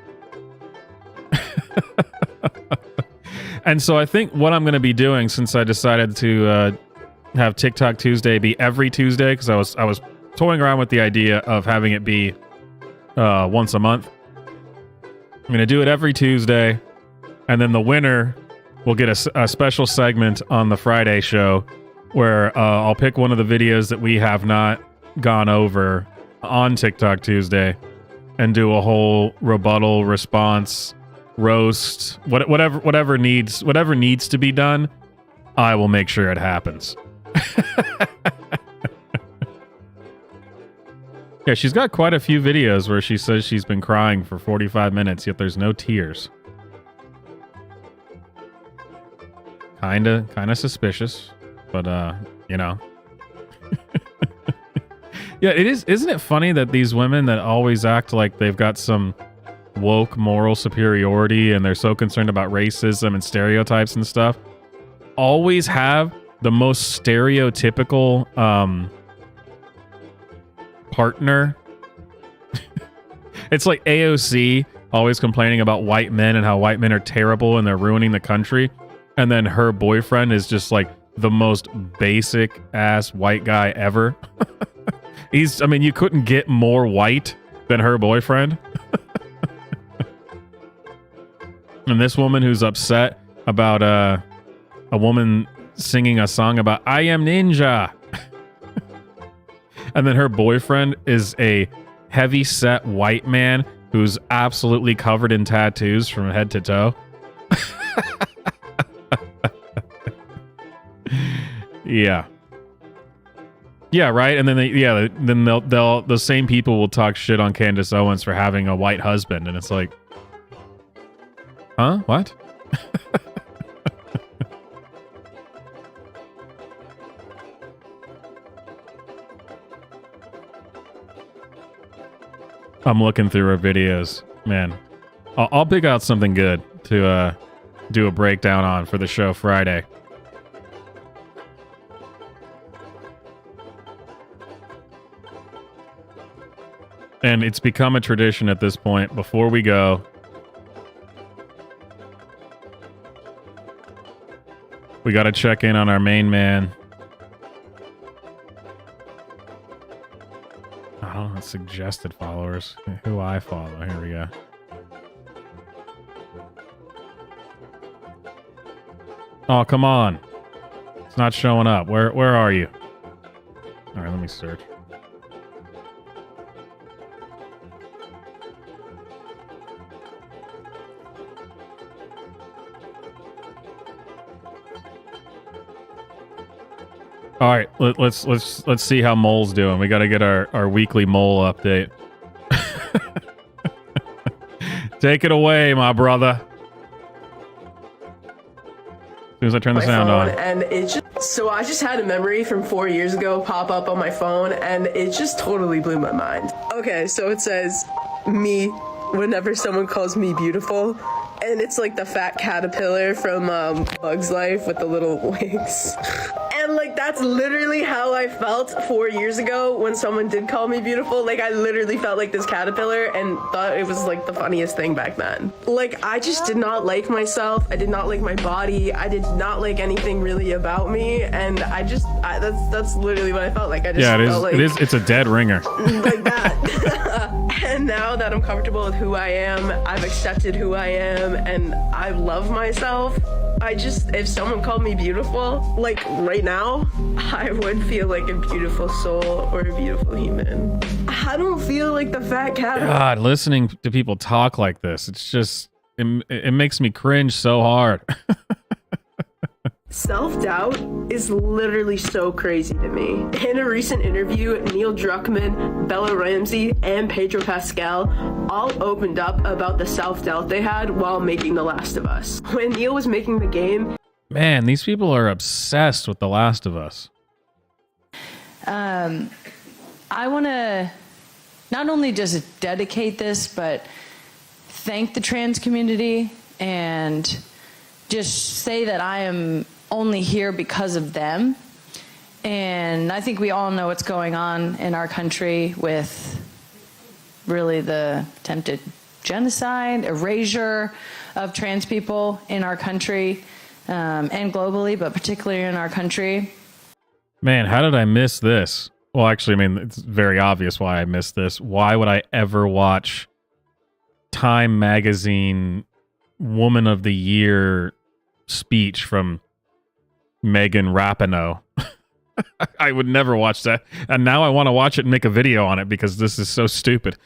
And so I think what I'm going to be doing, since I decided to have TikTok Tuesday be every Tuesday, because I was toying around with the idea of having it be once a month. I'm going to do it every Tuesday, and then the winner will get a special segment on the Friday show where I'll pick one of the videos that we have not gone over on TikTok Tuesday and do a whole rebuttal, response, roast, whatever needs to be done. I will make sure it happens. Yeah, she's got quite a few videos where she says she's been crying for 45 minutes, yet there's no tears. Kinda suspicious, but you know. Yeah, it is. Isn't it funny that these women that always act like they've got some woke moral superiority and they're so concerned about racism and stereotypes and stuff, always have the most stereotypical partner It's like AOC always complaining about white men and how white men are terrible and they're ruining the country. And then her boyfriend is just like the most basic ass white guy ever. You couldn't get more white than her boyfriend. And this woman who's upset about a woman singing a song about I am ninja. And then her boyfriend is a heavy set white man who's absolutely covered in tattoos from head to toe. Yeah. Yeah, right. And then they'll the same people will talk shit on Candace Owens for having a white husband, and it's like, huh? What? I'm looking through her videos, man. I'll pick out something good to do a breakdown on for the show Friday. And it's become a tradition at this point. Before we go, we got to check in on our main man. I don't know, suggested followers. Who I follow. Here we go. Oh, come on. It's not showing up. Where are you? All right, let me search. All right, let's see how Mole's doing. We got to get our weekly Mole update. Take it away, my brother. As soon as I turn the sound on. And it I just had a memory from 4 years ago pop up on my phone, and it just totally blew my mind. Okay, so it says me whenever someone calls me beautiful. And it's like the fat caterpillar from Bug's Life with the little wings. And like that's literally how I felt 4 years ago when someone did call me beautiful. Like I literally felt like this caterpillar and thought it was like the funniest thing back then. Like I just did not like myself. I did not like my body. I did not like anything really about me. And that's literally what I felt like. I just felt like it's a dead ringer. Like that. And now that I'm comfortable with who I am, I've accepted who I am, and I love myself. If someone called me beautiful, like right now, I would feel like a beautiful soul or a beautiful human. I don't feel like the fat cat. God, listening to people talk like this, it's just, it makes me cringe so hard. Self-doubt is literally so crazy to me. In a recent interview, Neil Druckmann, Bella Ramsey, and Pedro Pascal all opened up about the self-doubt they had while making The Last of Us. When Neil was making the game... Man, these people are obsessed with The Last of Us. I want to not only just dedicate this, but thank the trans community and just say that I am only here because of them. And I think we all know what's going on in our country with really the attempted genocide, erasure of trans people in our country, and globally, but particularly in our country. Man, how did I miss this? Well, actually, I mean, it's very obvious why I missed this. Why would I ever watch Time Magazine Woman of the Year speech from Megan Rapinoe? I would never watch that. And now I want to watch it and make a video on it because this is so stupid.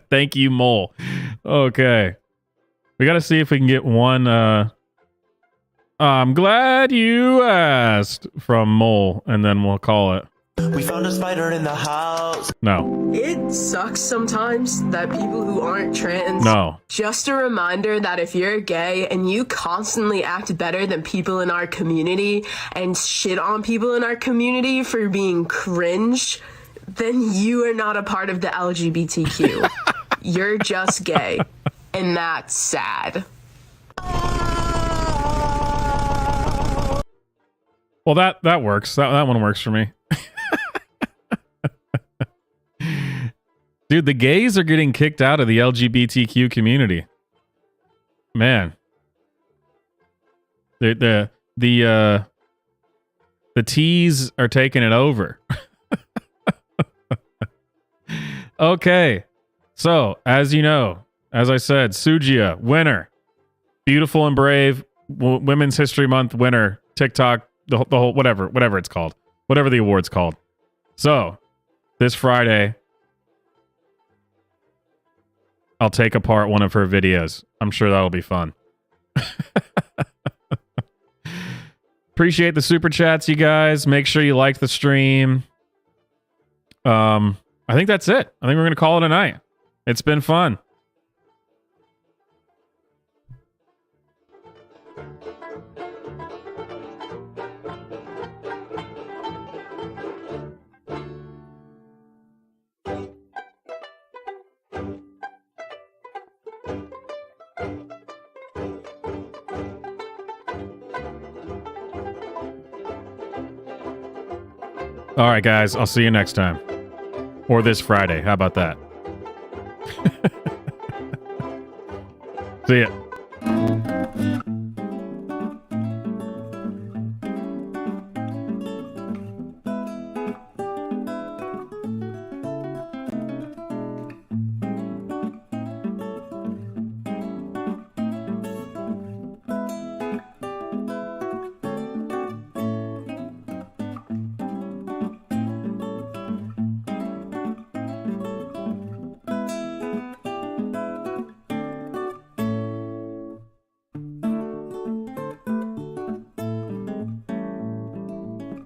Thank you, Mole. Okay. We got to see if we can get one. I'm glad you asked from Mole, and then we'll call it. We found a spider in the house. No. It sucks sometimes that people who aren't trans... No. Just a reminder that if you're gay and you constantly act better than people in our community and shit on people in our community for being cringe, then you are not a part of the LGBTQ. You're just gay. And that's sad. Well, that works. That one works for me. Dude, the gays are getting kicked out of the LGBTQ community. Man. The T's are taking it over. Okay. So, as you know, as I said, Sujia, winner. Beautiful and Brave, Women's History Month winner. TikTok, the whole, whatever it's called. Whatever the award's called. So, this Friday, I'll take apart one of her videos. I'm sure that'll be fun. Appreciate the super chats, you guys. Make sure you like the stream. I think that's it. I think we're going to call it a night. It's been fun. All right, guys. I'll see you next time. Or this Friday. How about that? See ya.